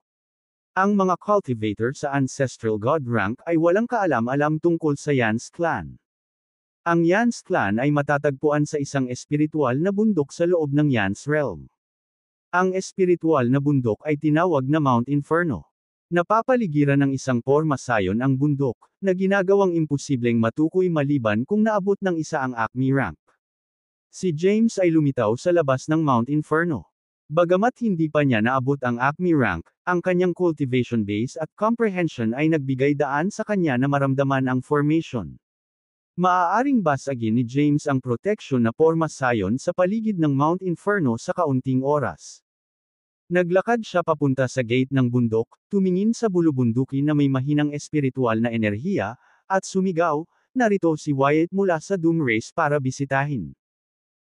Ang mga cultivator sa ancestral god rank ay walang kaalam-alam tungkol sa Yans clan. Ang Yans clan ay matatagpuan sa isang espiritual na bundok sa loob ng Yans realm. Ang espiritual na bundok ay tinawag na Mount Inferno. Napapaligiran ng isang pormasayon ang bundok, na ginagawang imposibleng matukoy maliban kung naabot ng isa ang Acme rank. Si James ay lumitaw sa labas ng Mount Inferno. Bagamat hindi pa niya naabot ang Acme rank, ang kanyang cultivation base at comprehension ay nagbigay daan sa kanya na maramdaman ang formation. Maaaring basagin ni James ang protection na pormasayon sa paligid ng Mount Inferno sa kaunting oras. Naglakad siya papunta sa gate ng bundok, tumingin sa bulubunduki na may mahinang espiritual na enerhiya, at sumigaw, narito si Wyatt mula sa Doom Race para bisitahin.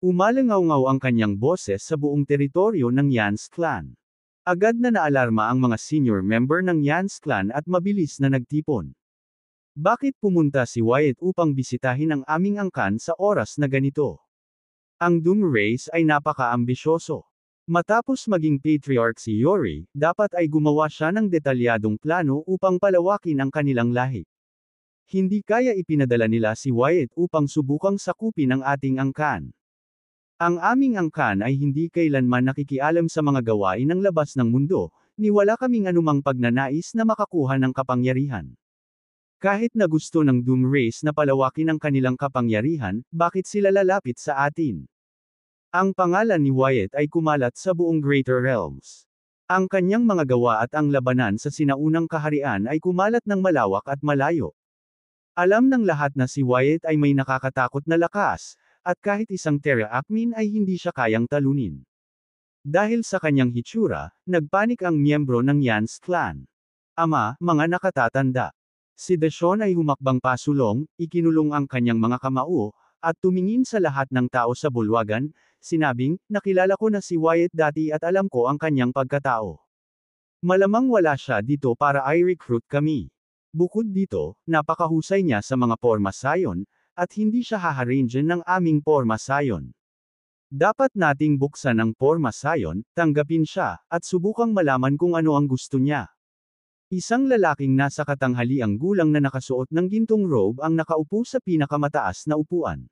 Umalangaw-ngaw ang kanyang boses sa buong teritoryo ng Yans clan. Agad na naalarma ang mga senior member ng Yans clan at mabilis na nagtipon. Bakit pumunta si Wyatt upang bisitahin ang aming angkan sa oras na ganito? Ang Doom Race ay napaka-ambisyoso. Matapos maging patriarch si Yori, dapat ay gumawa siya ng detalyadong plano upang palawakin ang kanilang lahi. Hindi kaya ipinadala nila si Wyatt upang subukang sakupin ang ating angkan. Ang aming angkan ay hindi kailanman nakikialam sa mga gawain ng labas ng mundo, ni wala kaming anumang pagnanais na makakuha ng kapangyarihan. Kahit na gusto ng Doom Race na palawakin ang kanilang kapangyarihan, bakit sila lalapit sa atin? Ang pangalan ni Wyatt ay kumalat sa buong Greater Realms. Ang kanyang mga gawa at ang labanan sa sinaunang kaharian ay kumalat ng malawak at malayo. Alam ng lahat na si Wyatt ay may nakakatakot na lakas, at kahit isang Terra Acmin ay hindi siya kayang talunin. Dahil sa kanyang hitsura, nagpanik ang miyembro ng Yans clan. Ama, mga nakatatanda. Si Deshawn ay humakbang pasulong, ikinulong ang kanyang mga kamao, at tumingin sa lahat ng tao sa bulwagan, sinabing, nakilala ko na si Wyatt dati at alam ko ang kanyang pagkatao. Malamang wala siya dito para i-recruit kami. Bukod dito, napakahusay niya sa mga pormasayon, at hindi siya haharangan ng aming pormasayon. Dapat nating buksan ang pormasayon, tanggapin siya, at subukang malaman kung ano ang gusto niya. Isang lalaking nasa katanghaliang gulang na nakasuot ng gintong robe ang nakaupo sa pinakamataas na upuan.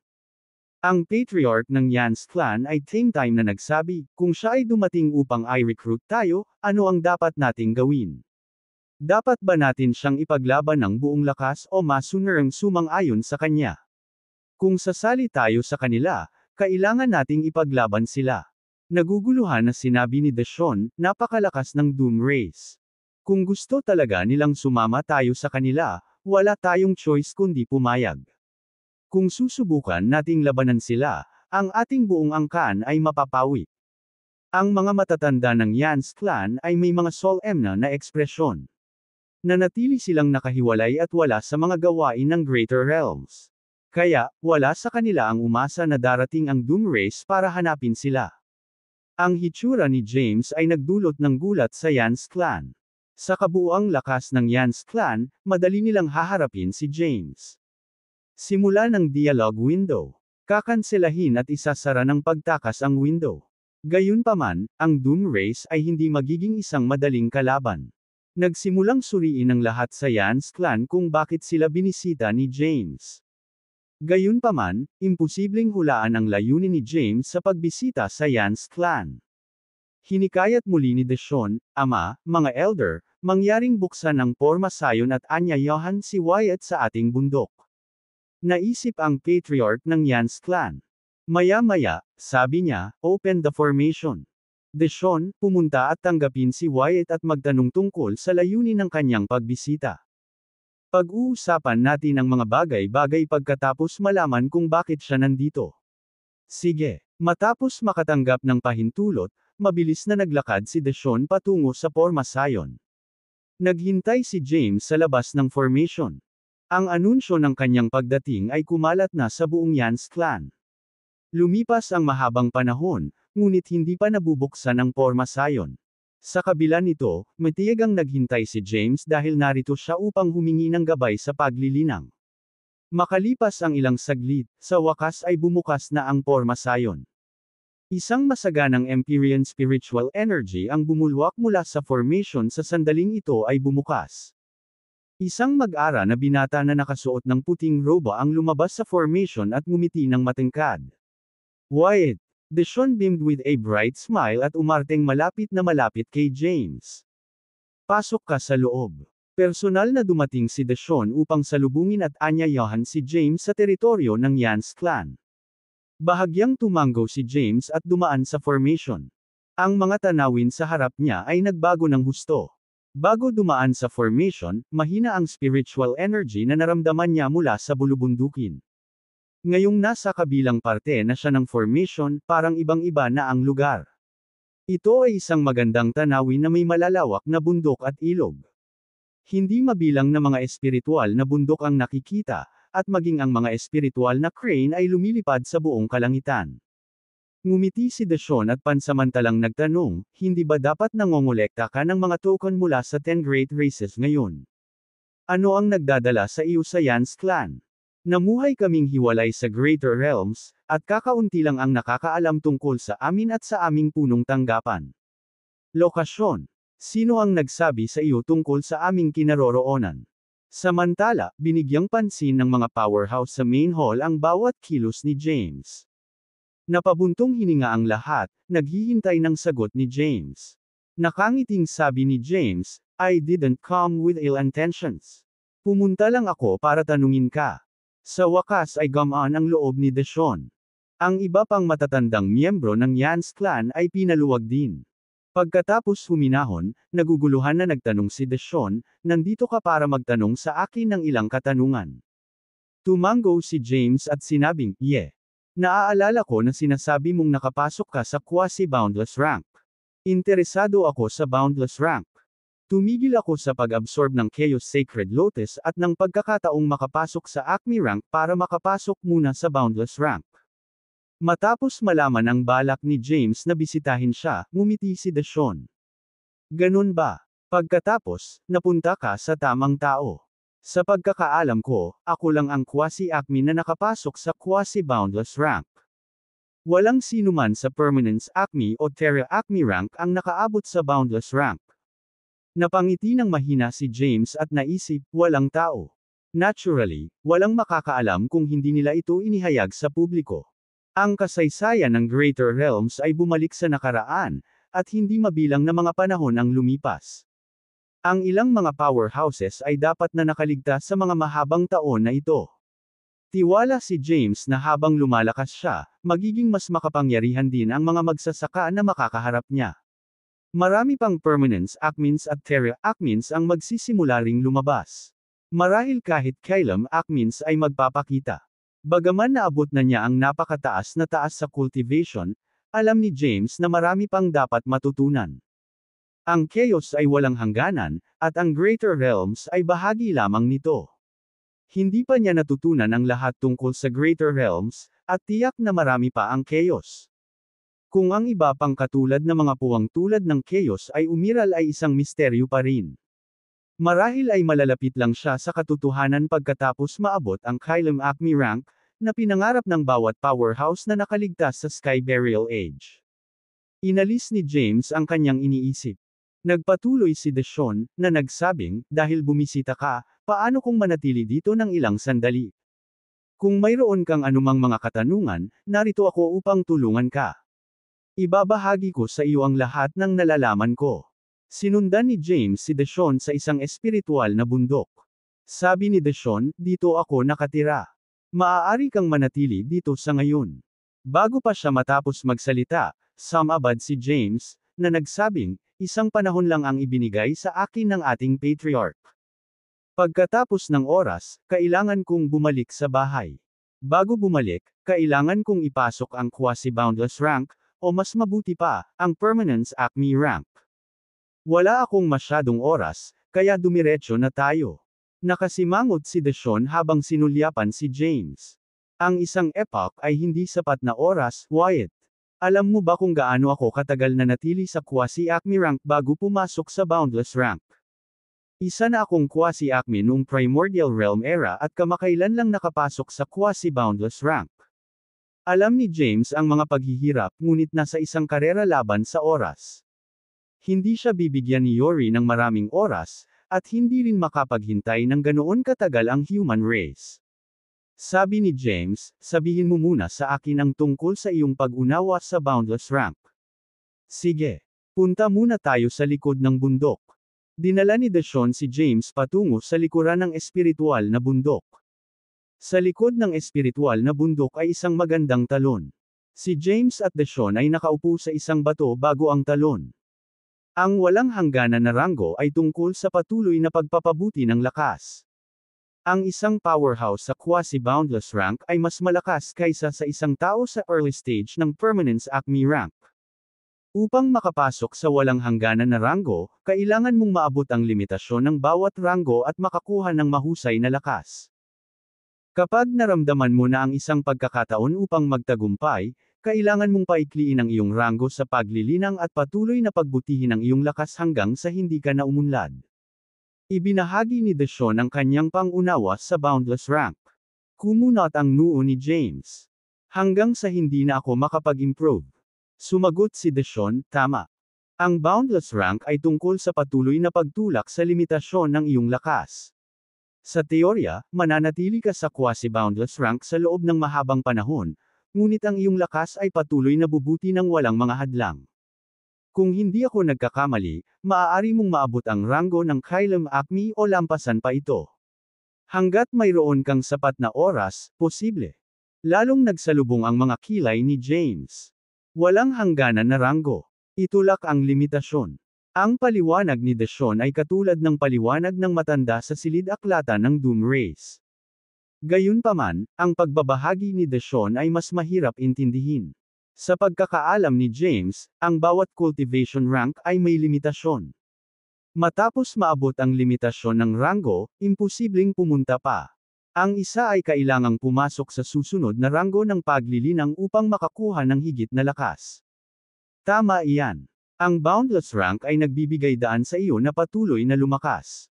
Ang patriarch ng Yans clan ay same time na nagsabi, kung siya ay dumating upang i-recruit tayo, ano ang dapat nating gawin? Dapat ba natin siyang ipaglaban ng buong lakas o masunarang sumang-ayon sa kanya? Kung sasali tayo sa kanila, kailangan nating ipaglaban sila. Naguguluhan na sinabi ni Deshawn, napakalakas ng Doom Race. Kung gusto talaga nilang sumama tayo sa kanila, wala tayong choice kundi pumayag. Kung susubukan nating labanan sila, ang ating buong angkan ay mapapawi. Ang mga matatanda ng Yans clan ay may mga solemn na ekspresyon. Nanatili silang nakahiwalay at wala sa mga gawain ng Greater Realms. Kaya, wala sa kanila ang umasa na darating ang Doom Race para hanapin sila. Ang hitsura ni James ay nagdulot ng gulat sa Yans clan. Sa kabuuang lakas ng Yans clan, madali nilang haharapin si James. Simula ng dialogue window. Kakanselahin at isasara ng pagtakas ang window. Gayunpaman, ang Doom Race ay hindi magiging isang madaling kalaban. Nagsimulang suriin ng lahat sa Yans clan kung bakit sila binisita ni James. Gayunpaman, imposibleng hulaan ang layunin ni James sa pagbisita sa Yans clan. Hinikayat muli ni Deshawn, ama, mga elder, mangyaring buksan ang pormasayon at anyayahan si Wyatt sa ating bundok. Naisip ang patriarch ng Yans clan. Maya-maya, sabi niya, open the formation. Deshawn, pumunta at tanggapin si Wyatt at magtanong tungkol sa layunin ng kanyang pagbisita. Pag-uusapan natin ang mga bagay-bagay pagkatapos malaman kung bakit siya nandito. Sige. Matapos makatanggap ng pahintulot, mabilis na naglakad si Deshawn patungo sa pormasayon. Naghintay si James sa labas ng formation. Ang anunsyo ng kanyang pagdating ay kumalat na sa buong Yans clan. Lumipas ang mahabang panahon, ngunit hindi pa nabubuksan ang pormasayon. Sa kabila nito, matiyag ang naghintay si James dahil narito siya upang humingi ng gabay sa paglilinang. Makalipas ang ilang saglit, sa wakas ay bumukas na ang Porma Sion. Isang masaganang Empyrean spiritual energy ang bumulwak mula sa formation sa sandaling ito ay bumukas. Isang mag-ara na binata na nakasuot ng puting roba ang lumabas sa formation at ngumiti ng matangkad. Wyatt. Deshawn beamed with a bright smile at umarteng malapit na malapit kay James. Pasok ka sa loob. Personal na dumating si Deshawn upang salubungin at anyayahan si James sa teritoryo ng Yance clan. Bahagyang tumango si James at dumaan sa formation. Ang mga tanawin sa harap niya ay nagbago ng husto. Bago dumaan sa formation, mahina ang spiritual energy na naramdaman niya mula sa bulubundukin. Ngayong nasa kabilang parte na siya ng formation, parang ibang-iba na ang lugar. Ito ay isang magandang tanawin na may malalawak na bundok at ilog. Hindi mabilang na mga espiritual na bundok ang nakikita, at maging ang mga espiritual na crane ay lumilipad sa buong kalangitan. Ngumiti si Deshawn at pansamantalang nagtanong, hindi ba dapat nangongolekta ka ng mga token mula sa 10 Great Races ngayon? Ano ang nagdadala sa iyo sa Yance clan? Namuhay kaming hiwalay sa Greater Realms, at kakaunti lang ang nakakaalam tungkol sa amin at sa aming punong tanggapan. Lokasyon. Sino ang nagsabi sa iyo tungkol sa aming kinaroroonan? Samantala, binigyang pansin ng mga powerhouse sa main hall ang bawat kilos ni James. Napabuntong hininga ang lahat, naghihintay ng sagot ni James. Nakangiting sabi ni James, I didn't come with ill intentions. Pumunta lang ako para tanungin ka. Sa wakas ay gamaan ang loob ni Deshawn. Ang iba pang matatandang miyembro ng Yance clan ay pinaluwag din. Pagkatapos huminahon, naguguluhan na nagtanong si Deshawn, nandito ka para magtanong sa akin ng ilang katanungan. Tumango si James at sinabing, yeah. Naaalala ko na sinasabi mong nakapasok ka sa quasi-boundless rank. Interesado ako sa boundless rank. Tumigil ako sa pag-absorb ng Chaos Sacred Lotus at ng pagkakataong makapasok sa Acme rank para makapasok muna sa boundless rank. Matapos malaman ang balak ni James na bisitahin siya, ngumiti si Deshawn. Ganun ba? Pagkatapos, napunta ka sa tamang tao. Sa pagkakaalam ko, ako lang ang quasi-acme na nakapasok sa quasi-boundless rank. Walang sinuman sa Permanence Acme o Terra Acme rank ang nakaabot sa boundless rank. Napangiti ng mahina si James at naisip, walang tao. Naturally, walang makakaalam kung hindi nila ito inihayag sa publiko. Ang kasaysayan ng Greater Realms ay bumalik sa nakaraan, at hindi mabilang na mga panahon ang lumipas. Ang ilang mga powerhouses ay dapat na nakaligtas sa mga mahabang taon na ito. Tiwala si James na habang lumalakas siya, magiging mas makapangyarihan din ang mga magsasaka na makakaharap niya. Marami pang Permanence Acmens at Terra Acmens ang magsisimula ring lumabas. Marahil kahit kailan Acmens ay magpapakita. Bagaman naabot na niya ang napakataas na taas sa cultivation, alam ni James na marami pang dapat matutunan. Ang chaos ay walang hangganan, at ang Greater Realms ay bahagi lamang nito. Hindi pa niya natutunan ang lahat tungkol sa Greater Realms, at tiyak na marami pa ang chaos. Kung ang iba pang katulad na mga puwang tulad ng chaos ay umiral ay isang misteryo pa rin. Marahil ay malalapit lang siya sa katotohanan pagkatapos maabot ang Kylem Acme rank, na pinangarap ng bawat powerhouse na nakaligtas sa Sky Burial Age. Inalis ni James ang kanyang iniisip. Nagpatuloy si Deshawn, na nagsabing, dahil bumisita ka, paano kung manatili dito ng ilang sandali? Kung mayroon kang anumang mga katanungan, narito ako upang tulungan ka. Ibabahagi ko sa iyo ang lahat ng nalalaman ko. Sinundan ni James si Deshawn sa isang espiritual na bundok. Sabi ni Deshawn, dito ako nakatira. Maaari kang manatili dito sa ngayon. Bago pa siya matapos magsalita, sumabad si James, na nagsabing, isang panahon lang ang ibinigay sa akin ng ating patriarch. Pagkatapos ng oras, kailangan kong bumalik sa bahay. Bago bumalik, kailangan kong ipasok ang quasi-boundless rank, o mas mabuti pa, ang Permanence Acme rank. Wala akong masyadong oras, kaya dumiretso na tayo. Nakasimangot si Deshawn habang sinulyapan si James. Ang isang epoch ay hindi sapat na oras, Wyatt. Alam mo ba kung gaano ako katagal na natili sa quasi-acme rank bago pumasok sa boundless rank? Isa na akong quasi-acme noong Primordial Realm era at kamakailan lang nakapasok sa quasi-boundless rank. Alam ni James ang mga paghihirap ngunit nasa isang karera laban sa oras. Hindi siya bibigyan ni Yori ng maraming oras, at hindi rin makapaghintay ng ganoon katagal ang human race. Sabi ni James, sabihin mo muna sa akin ang tungkol sa iyong pag-unawa sa boundless rank. Sige. Punta muna tayo sa likod ng bundok. Dinala ni Deshawn si James patungo sa likuran ng espiritual na bundok. Sa likod ng espiritual na bundok ay isang magandang talon. Si James at Deshawn ay nakaupo sa isang bato bago ang talon. Ang walang hangganan na ranggo ay tungkol sa patuloy na pagpapabuti ng lakas. Ang isang powerhouse sa quasi-boundless rank ay mas malakas kaysa sa isang tao sa early stage ng permanence acme rank. Upang makapasok sa walang hangganan na ranggo, kailangan mong maabot ang limitasyon ng bawat ranggo at makakuha ng mahusay na lakas. Kapag naramdaman mo na ang isang pagkakataon upang magtagumpay, kailangan mong paikliin ang iyong ranggo sa paglilinang at patuloy na pagbutihin ang iyong lakas hanggang sa hindi ka na umunlad. Ibinahagi ni Deshawn ang kanyang pang-unawa sa boundless rank. Kumunot ang noo ni James. Hanggang sa hindi na ako makapag-improve. Sumagot si Deshawn, tama. Ang boundless rank ay tungkol sa patuloy na pagtulak sa limitasyon ng iyong lakas. Sa teorya, mananatili ka sa quasi-boundless rank sa loob ng mahabang panahon, ngunit ang iyong lakas ay patuloy na bubuti ng walang mga hadlang. Kung hindi ako nagkakamali, maaari mong maabot ang ranggo ng Kylem Acme o lampasan pa ito. Hanggat mayroon kang sapat na oras, posible. Lalong nagsalubong ang mga kilay ni James. Walang hangganan na ranggo. Itulak ang limitasyon. Ang paliwanag ni Deshawn ay katulad ng paliwanag ng matanda sa silid-aklatan ng Doom Race. Gayunpaman, ang pagbabahagi ni Deshawn ay mas mahirap intindihin. Sa pagkakaalam ni James, ang bawat cultivation rank ay may limitasyon. Matapos maabot ang limitasyon ng ranggo, imposibleng pumunta pa. Ang isa ay kailangang pumasok sa susunod na ranggo ng paglilinang upang makakuha ng higit na lakas. Tama iyan. Ang boundless rank ay nagbibigay daan sa iyo na patuloy na lumakas.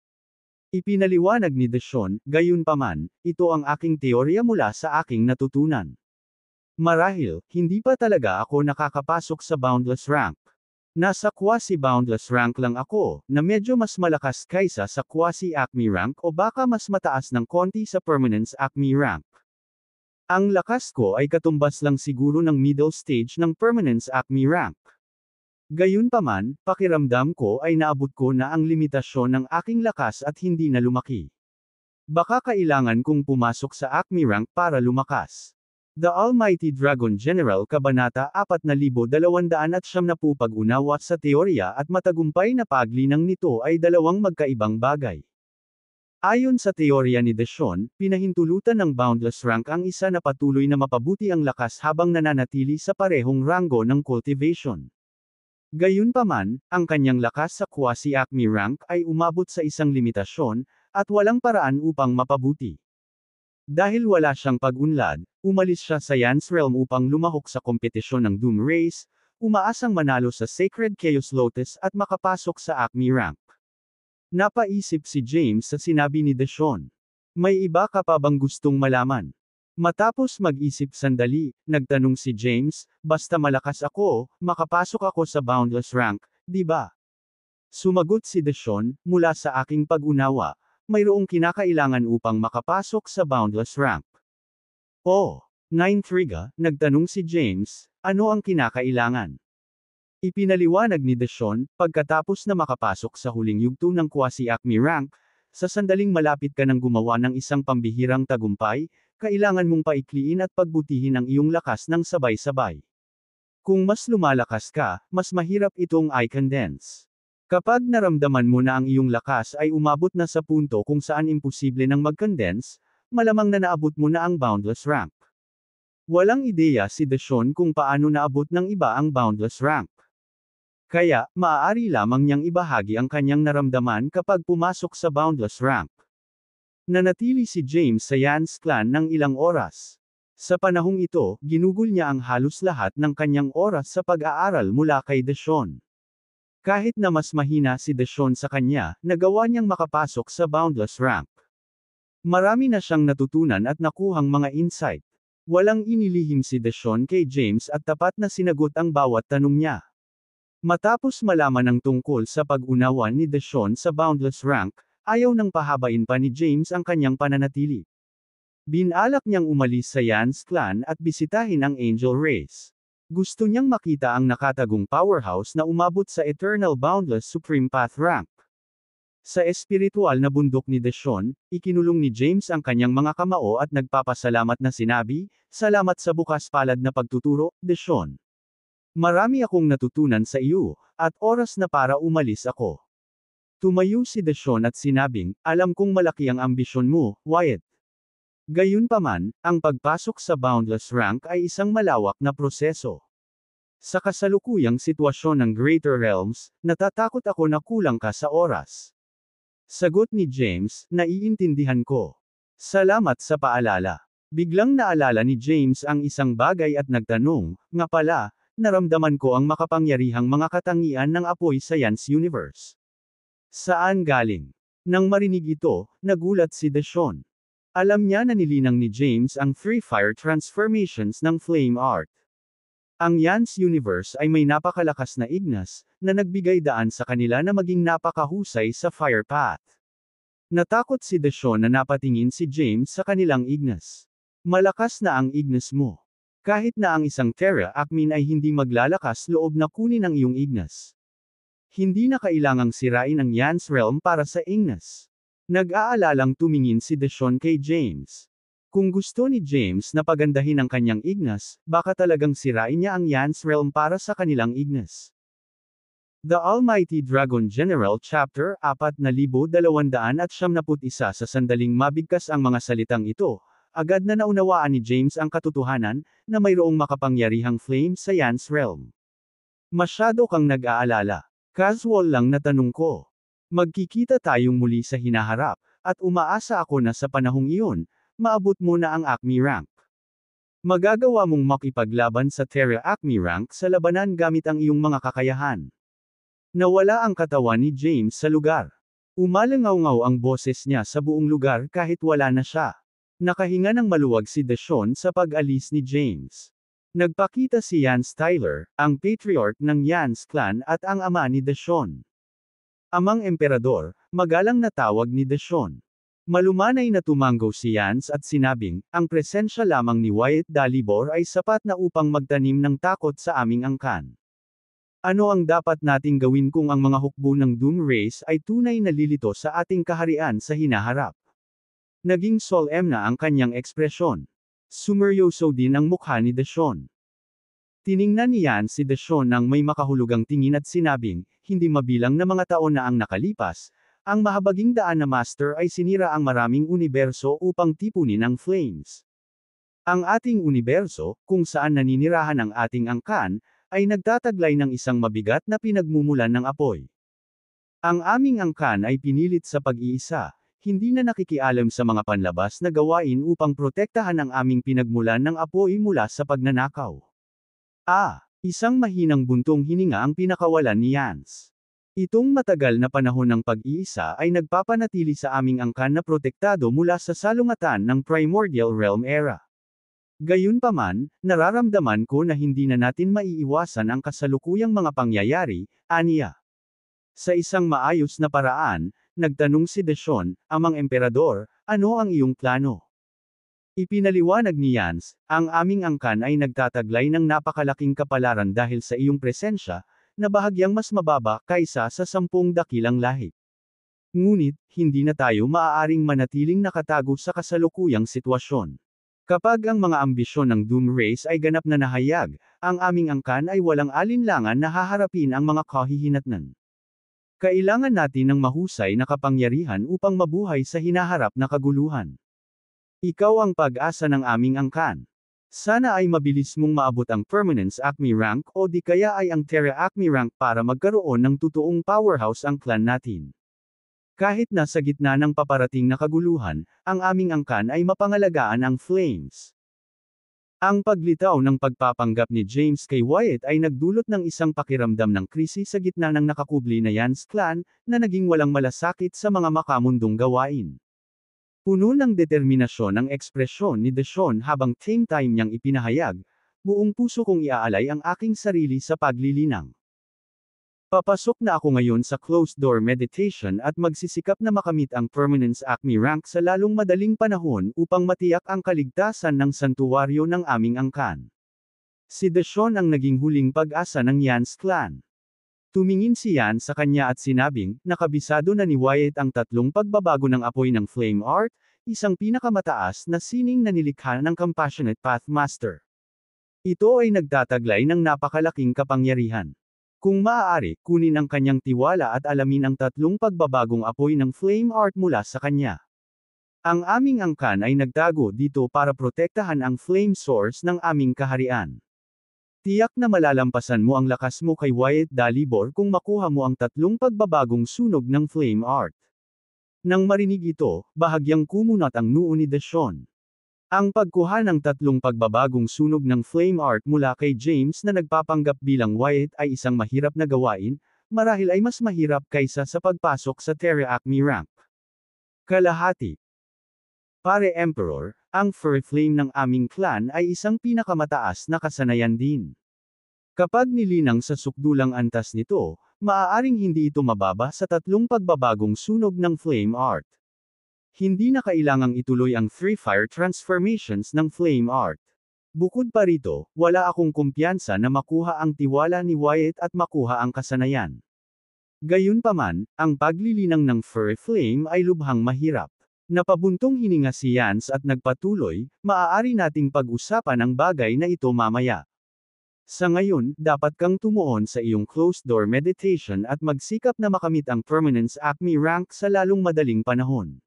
Ipinaliwanag ni Deshawn, gayunpaman, ito ang aking teorya mula sa aking natutunan. Marahil, hindi pa talaga ako nakakapasok sa boundless rank. Nasa quasi-boundless rank lang ako, na medyo mas malakas kaysa sa quasi-acme rank o baka mas mataas ng konti sa permanence acme rank. Ang lakas ko ay katumbas lang siguro ng middle stage ng permanence acme rank. Gayunpaman, pakiramdam ko ay naabot ko na ang limitasyon ng aking lakas at hindi na lumaki. Baka kailangan kong pumasok sa acme rank para lumakas. The Almighty Dragon General Kabanata 4270 pag-unawa sa teorya at matagumpay na paglinang nito ay dalawang magkaibang bagay. Ayon sa teorya ni Deshawn, pinahintulutan ng boundless rank ang isa na patuloy na mapabuti ang lakas habang nananatili sa parehong ranggo ng cultivation. Gayunpaman, ang kanyang lakas sa quasi-acme rank ay umabot sa isang limitasyon, at walang paraan upang mapabuti. Dahil wala siyang pag-unlad, umalis siya sa Yan's Realm upang lumahok sa kompetisyon ng Doom Race, umaasang manalo sa Sacred Chaos Lotus at makapasok sa Acme rank. Napaisip si James sa sinabi ni Deshawn. May iba ka pa bang gustong malaman? Matapos mag-isip sandali, nagtanong si James, basta malakas ako, makapasok ako sa boundless rank, di ba? Sumagot si Deshawn, mula sa aking pag-unawa, mayroong kinakailangan upang makapasok sa boundless rank. Oh, naintriga, nagtanong si James, ano ang kinakailangan? Ipinaliwanag ni Deshawn, pagkatapos na makapasok sa huling yugto ng quasi-acme rank, sa sandaling malapit ka ng gumawa ng isang pambihirang tagumpay, kailangan mong paikliin at pagbutihin ang iyong lakas ng sabay-sabay. Kung mas lumalakas ka, mas mahirap itong i-condense. Kapag naramdaman mo na ang iyong lakas ay umabot na sa punto kung saan imposible nang mag-condense, malamang na naabot mo na ang boundless rank. Walang ideya si Deshawn kung paano naabot ng iba ang boundless rank. Kaya, maaari lamang niyang ibahagi ang kanyang naramdaman kapag pumasok sa boundless rank. Nanatili si James sa Yan's clan ng ilang oras. Sa panahong ito, ginugol niya ang halos lahat ng kanyang oras sa pag-aaral mula kay Deshawn. Kahit na mas mahina si Deshawn sa kanya, nagawa niyang makapasok sa Boundless rank. Marami na siyang natutunan at nakuhang mga insight. Walang inilihim si Deshawn kay James at tapat na sinagot ang bawat tanong niya. Matapos malaman ang tungkol sa pag-unawa ni Deshawn sa Boundless rank, ayaw nang pahabain pa ni James ang kanyang pananatili. Binalak niyang umalis sa Yans clan at bisitahin ang Angel Race. Gusto niyang makita ang nakatagong powerhouse na umabot sa Eternal Boundless Supreme Path rank. Sa espiritual na bundok ni Deshawn, ikinulong ni James ang kanyang mga kamao at nagpapasalamat na sinabi, "Salamat sa bukas palad na pagtuturo, Deshawn. Marami akong natutunan sa iyo, at oras na para umalis ako." Tumayo si Deshawn at sinabing, "Alam kong malaki ang ambisyon mo, Wyatt. Gayunpaman, ang pagpasok sa Boundless rank ay isang malawak na proseso. Sa kasalukuyang sitwasyon ng Greater Realms, natatakot ako na kulang ka sa oras." Sagot ni James, "Naiintindihan ko. Salamat sa paalala." Biglang naalala ni James ang isang bagay at nagtanong, "Nga pala, naramdaman ko ang makapangyarihang mga katangian ng apoy sa Yans Universe. Saan galing?" Nang marinig ito, nagulat si Deshawn. Alam niya na nilinang ni James ang three fire transformations ng Flame Art. Ang Yans Universe ay may napakalakas na Ignas, na nagbigay daan sa kanila na maging napakahusay sa Fire Path. Natakot si Deshawn na napatingin si James sa kanilang Ignas. "Malakas na ang Ignas mo. Kahit na ang isang Terra Akmin ay hindi maglalakas loob na kunin ang iyong Ignas. Hindi na kailangang sirain ang Yans Realm para sa Ignas." Nag-aalalang tumingin si Deshawn kay James. Kung gusto ni James na pagandahin ang kanyang Ignas, baka talagang sirain niya ang Yans Realm para sa kanilang Ignas. The Almighty Dragon General Chapter 4291. Sa sandaling mabigkas ang mga salitang ito, agad na naunawaan ni James ang katotohanan, na mayroong makapangyarihang flame sa Yans Realm. "Masyado kang nag-aalala. Casual lang na tanong ko. Magkikita tayong muli sa hinaharap, at umaasa ako na sa panahong iyon, maabot mo na ang Acme rank. Magagawa mong makipaglaban sa Terra Acme rank sa labanan gamit ang iyong mga kakayahan." Nawala ang katawan ni James sa lugar. Umalangaw-ngaw ang boses niya sa buong lugar kahit wala na siya. Nakahinga ng maluwag si Deshawn sa pag-alis ni James. Nagpakita si Yans Tyler, ang patriarch ng Yans clan at ang ama ni Deshawn. "Amang Emperador," magalang na tawag ni Deshawn. Malumanay na tumanggaw si Yans at sinabing, "Ang presensya lamang ni Wyatt Dalibor ay sapat na upang magtanim ng takot sa aming angkan. Ano ang dapat nating gawin kung ang mga hukbo ng Doom Race ay tunay na lilito sa ating kaharian sa hinaharap?" Naging solemn na ang kanyang ekspresyon. Sumeryoso din ang mukha ni Deshawn. Tiningnan ni Yans si Deshawn nang may makahulugang tingin at sinabing, "Hindi mabilang na mga taon na ang nakalipas, ang mahabaging daan na Master ay sinira ang maraming universo upang tipunin ang flames. Ang ating universo, kung saan naninirahan ang ating angkan, ay nagtataglay ng isang mabigat na pinagmumulan ng apoy. Ang aming angkan ay pinilit sa pag-iisa, hindi na nakikialam sa mga panlabas na gawain upang protektahan ang aming pinagmulan ng apoy mula sa pagnanakaw." Isang mahinang buntong hininga ang pinakawalan ni Yans. Itong matagal na panahon ng pag-iisa ay nagpapanatili sa aming angkan na protektado mula sa salungatan ng Primordial Realm Era. Gayunpaman, nararamdaman ko na hindi na natin maiiwasan ang kasalukuyang mga pangyayari, aniya. Sa isang maayos na paraan, nagtanong si Deshawn, "Amang Emperador, ano ang iyong plano?" Ipinaliwanag ni Yans, "Ang aming angkan ay nagtataglay ng napakalaking kapalaran dahil sa iyong presensya, na bahagyang mas mababa kaysa sa 10 dakilang lahi. Ngunit, hindi na tayo maaaring manatiling nakatago sa kasalukuyang sitwasyon. Kapag ang mga ambisyon ng Doom Race ay ganap na nahayag, ang aming angkan ay walang alinlangan na haharapin ang mga kahihinatnan. Kailangan natin ng mahusay na kapangyarihan upang mabuhay sa hinaharap na kaguluhan. Ikaw ang pag-asa ng aming angkan. Sana ay mabilis mong maabot ang Permanence Acme rank o di kaya ay ang Terra Acme rank para magkaroon ng totoong powerhouse ang clan natin. Kahit na sa gitna ng paparating na kaguluhan, ang aming angkan ay mapangalagaan ang flames. Ang paglitaw ng pagpapanggap ni James kay Wyatt ay nagdulot ng isang pakiramdam ng krisis sa gitna ng nakakubli na Yance clan, na naging walang malasakit sa mga makamundong gawain. Puno ng determinasyon ang ekspresyon ni Deshawn habang same time niyang ipinahayag, "Buong puso kong iaalay ang aking sarili sa paglilinang. Papasok na ako ngayon sa closed-door meditation at magsisikap na makamit ang Permanence Acme rank sa lalong madaling panahon upang matiyak ang kaligtasan ng santuwaryo ng aming angkan." Si Deshawn ang naging huling pag-asa ng Yance clan. Tumingin si Yan sa kanya at sinabing, nakabisado na ni Wyatt ang 3 pagbabago ng apoy ng Flame Art, isang pinakamataas na sining na nilikha ng Compassionate Pathmaster. Ito ay nagtataglay ng napakalaking kapangyarihan. Kung maaari, kunin ang kanyang tiwala at alamin ang 3 pagbabagong apoy ng Flame Art mula sa kanya. Ang aming angkan ay nagtago dito para protektahan ang flame source ng aming kaharian. Tiyak na malalampasan mo ang lakas mo kay Wyatt Dalibor kung makuha mo ang 3 pagbabagong sunog ng Flame Art. Nang marinig ito, bahagyang kumunat ang noo ni Deshawn. Ang pagkuha ng 3 pagbabagong sunog ng Flame Art mula kay James na nagpapanggap bilang Wyatt ay isang mahirap na gawain, marahil ay mas mahirap kaysa sa pagpasok sa Terra Acme rank. Kalahati. Pare Emperor, ang Fire Flame ng aming clan ay isang pinakamataas na kasanayan din. Kapag nilinang sa sukdulang antas nito, maaaring hindi ito mababa sa 3 pagbabagong sunog ng Flame Art. Hindi na kailangang ituloy ang 3 fire transformations ng Flame Art. Bukod pa rito, wala akong kumpiyansa na makuha ang tiwala ni Wyatt at makuha ang kasanayan. Gayunpaman, ang paglilinang ng Fire Flame ay lubhang mahirap. Napabuntong hininga si Yance at nagpatuloy, maaari nating pag-usapan ang bagay na ito mamaya. Sa ngayon, dapat kang tumuon sa iyong closed-door meditation at magsikap na makamit ang Permanence Acme rank sa lalong madaling panahon.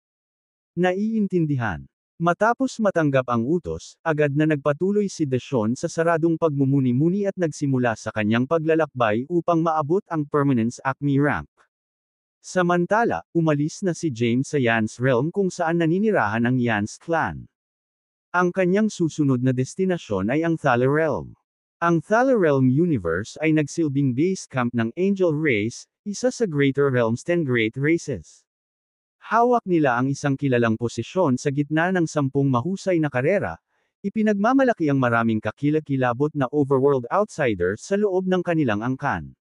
Naiintindihan. Matapos matanggap ang utos, agad na nagpatuloy si Deshawn sa saradong pagmumuni-muni at nagsimula sa kanyang paglalakbay upang maabot ang Permanence Acme rank. Samantala, umalis na si James sa Yance realm kung saan naninirahan ang Yance clan. Ang kanyang susunod na destinasyon ay ang Thaler realm. Ang Thaler realm universe ay nagsilbing base camp ng Angel Race, isa sa Greater Realms 10 Great Races. Hawak nila ang isang kilalang posisyon sa gitna ng 10 mahusay na karera, ipinagmamalaki ang maraming kakilakilabot na overworld outsiders sa loob ng kanilang angkan.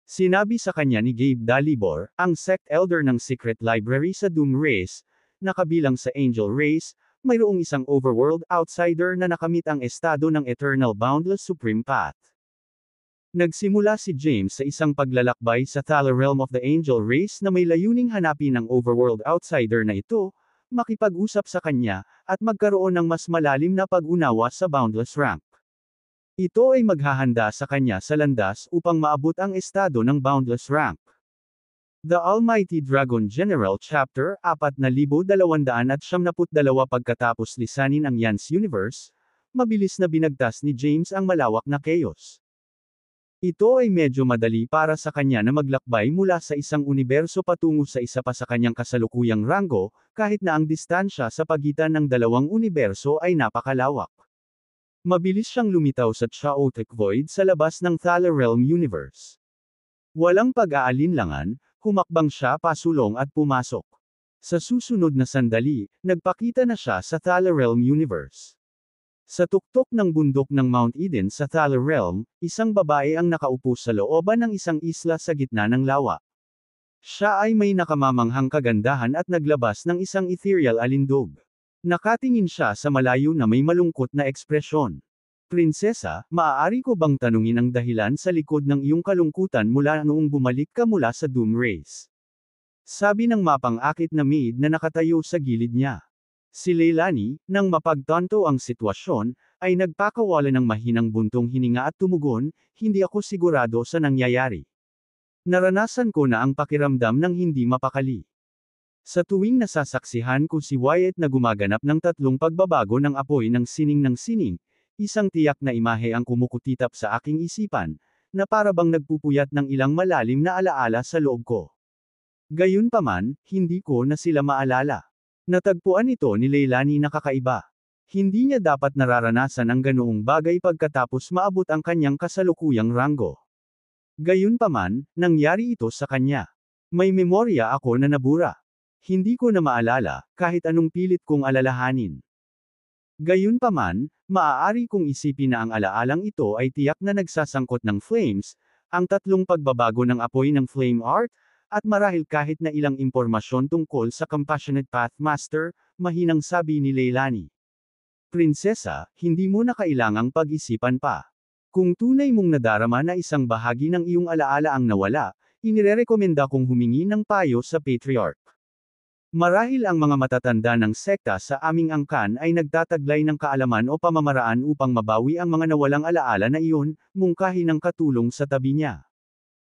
Sinabi sa kanya ni Gabe Dalibor, ang sect elder ng Secret Library sa Doom Race, na kabilang sa Angel Race, mayroong isang overworld outsider na nakamit ang estado ng Eternal Boundless Supreme Path. Nagsimula si James sa isang paglalakbay sa Thaler realm of the Angel Race na may layuning hanapin ang overworld outsider na ito, makipag-usap sa kanya, at magkaroon ng mas malalim na pag-unawa sa Boundless rank. Ito ay maghahanda sa kanya sa landas upang maabot ang estado ng Boundless rank. The Almighty Dragon General Chapter 4272 pagkatapos lisanin ang Yance Universe, mabilis na binagtas ni James ang malawak na chaos. Ito ay medyo madali para sa kanya na maglakbay mula sa isang universo patungo sa isa pa sa kanyang kasalukuyang ranggo, kahit na ang distansya sa pagitan ng 2 universo ay napakalawak. Mabilis siyang lumitaw sa chaotic void sa labas ng Thaler Realm Universe. Walang pag-aalinlangan, humakbang siya pasulong at pumasok. Sa susunod na sandali, nagpakita na siya sa Thaler Realm Universe. Sa tuktok ng bundok ng Mount Eden sa Thaler Realm, isang babae ang nakaupo sa looban ng isang isla sa gitna ng lawa. Siya ay may nakamamanghang kagandahan at naglabas ng isang ethereal alindog. Nakatingin siya sa malayo na may malungkot na ekspresyon. Prinsesa, maaari ko bang tanungin ang dahilan sa likod ng iyong kalungkutan mula noong bumalik ka mula sa Doom Race? Sabi ng mapang-akit na maid na nakatayo sa gilid niya. Si Leilani, nang mapagtanto ang sitwasyon, ay nagpakawala ng mahinang buntong hininga at tumugon, hindi ako sigurado sa nangyayari. Naranasan ko na ang pakiramdam ng hindi mapakali. Sa tuwing nasasaksihan ko si Wyatt na gumaganap ng 3 pagbabago ng apoy ng sining, isang tiyak na imahe ang kumukutitap sa aking isipan, na para bang nagpupuyat ng ilang malalim na alaala sa loob ko. Gayunpaman, hindi ko na sila maalala. Natagpuan ito ni Leilani na kakaiba. Hindi niya dapat nararanasan ang ganoong bagay pagkatapos maabot ang kanyang kasalukuyang ranggo. Gayunpaman, nangyari ito sa kanya. May memorya ako na nabura. Hindi ko na maalala, kahit anong pilit kong alalahanin. Gayunpaman, maaari kong isipin na ang alaalang ito ay tiyak na nagsasangkot ng flames, ang tatlong pagbabago ng apoy ng flame art, at marahil kahit na ilang impormasyon tungkol sa Compassionate Path Master, mahinang sabi ni Leilani. Prinsesa, hindi mo na kailangang pag-isipan pa. Kung tunay mong nadarama na isang bahagi ng iyong alaala ang nawala, inirerekomenda kong humingi ng payo sa Patriarch. Marahil ang mga matatanda ng sekta sa aming angkan ay nagtataglay ng kaalaman o pamamaraan upang mabawi ang mga nawalang alaala na iyon, mungkahi ng katulong sa tabi niya.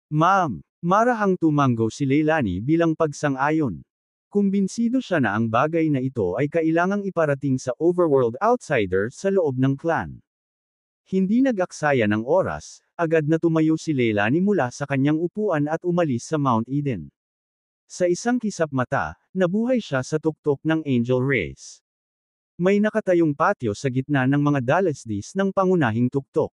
Ma'am, marahang tumanggo si Leilani bilang pagsang-ayon. Kumbinsido siya na ang bagay na ito ay kailangang iparating sa overworld outsider sa loob ng clan. Hindi nag-aksaya ng oras, agad na tumayo si Leilani mula sa kanyang upuan at umalis sa Mount Eden. Sa isang kisap mata, nabuhay siya sa tuktok ng Angel Rays. May nakatayong patio sa gitna ng mga dalasdis ng pangunahing tuktok.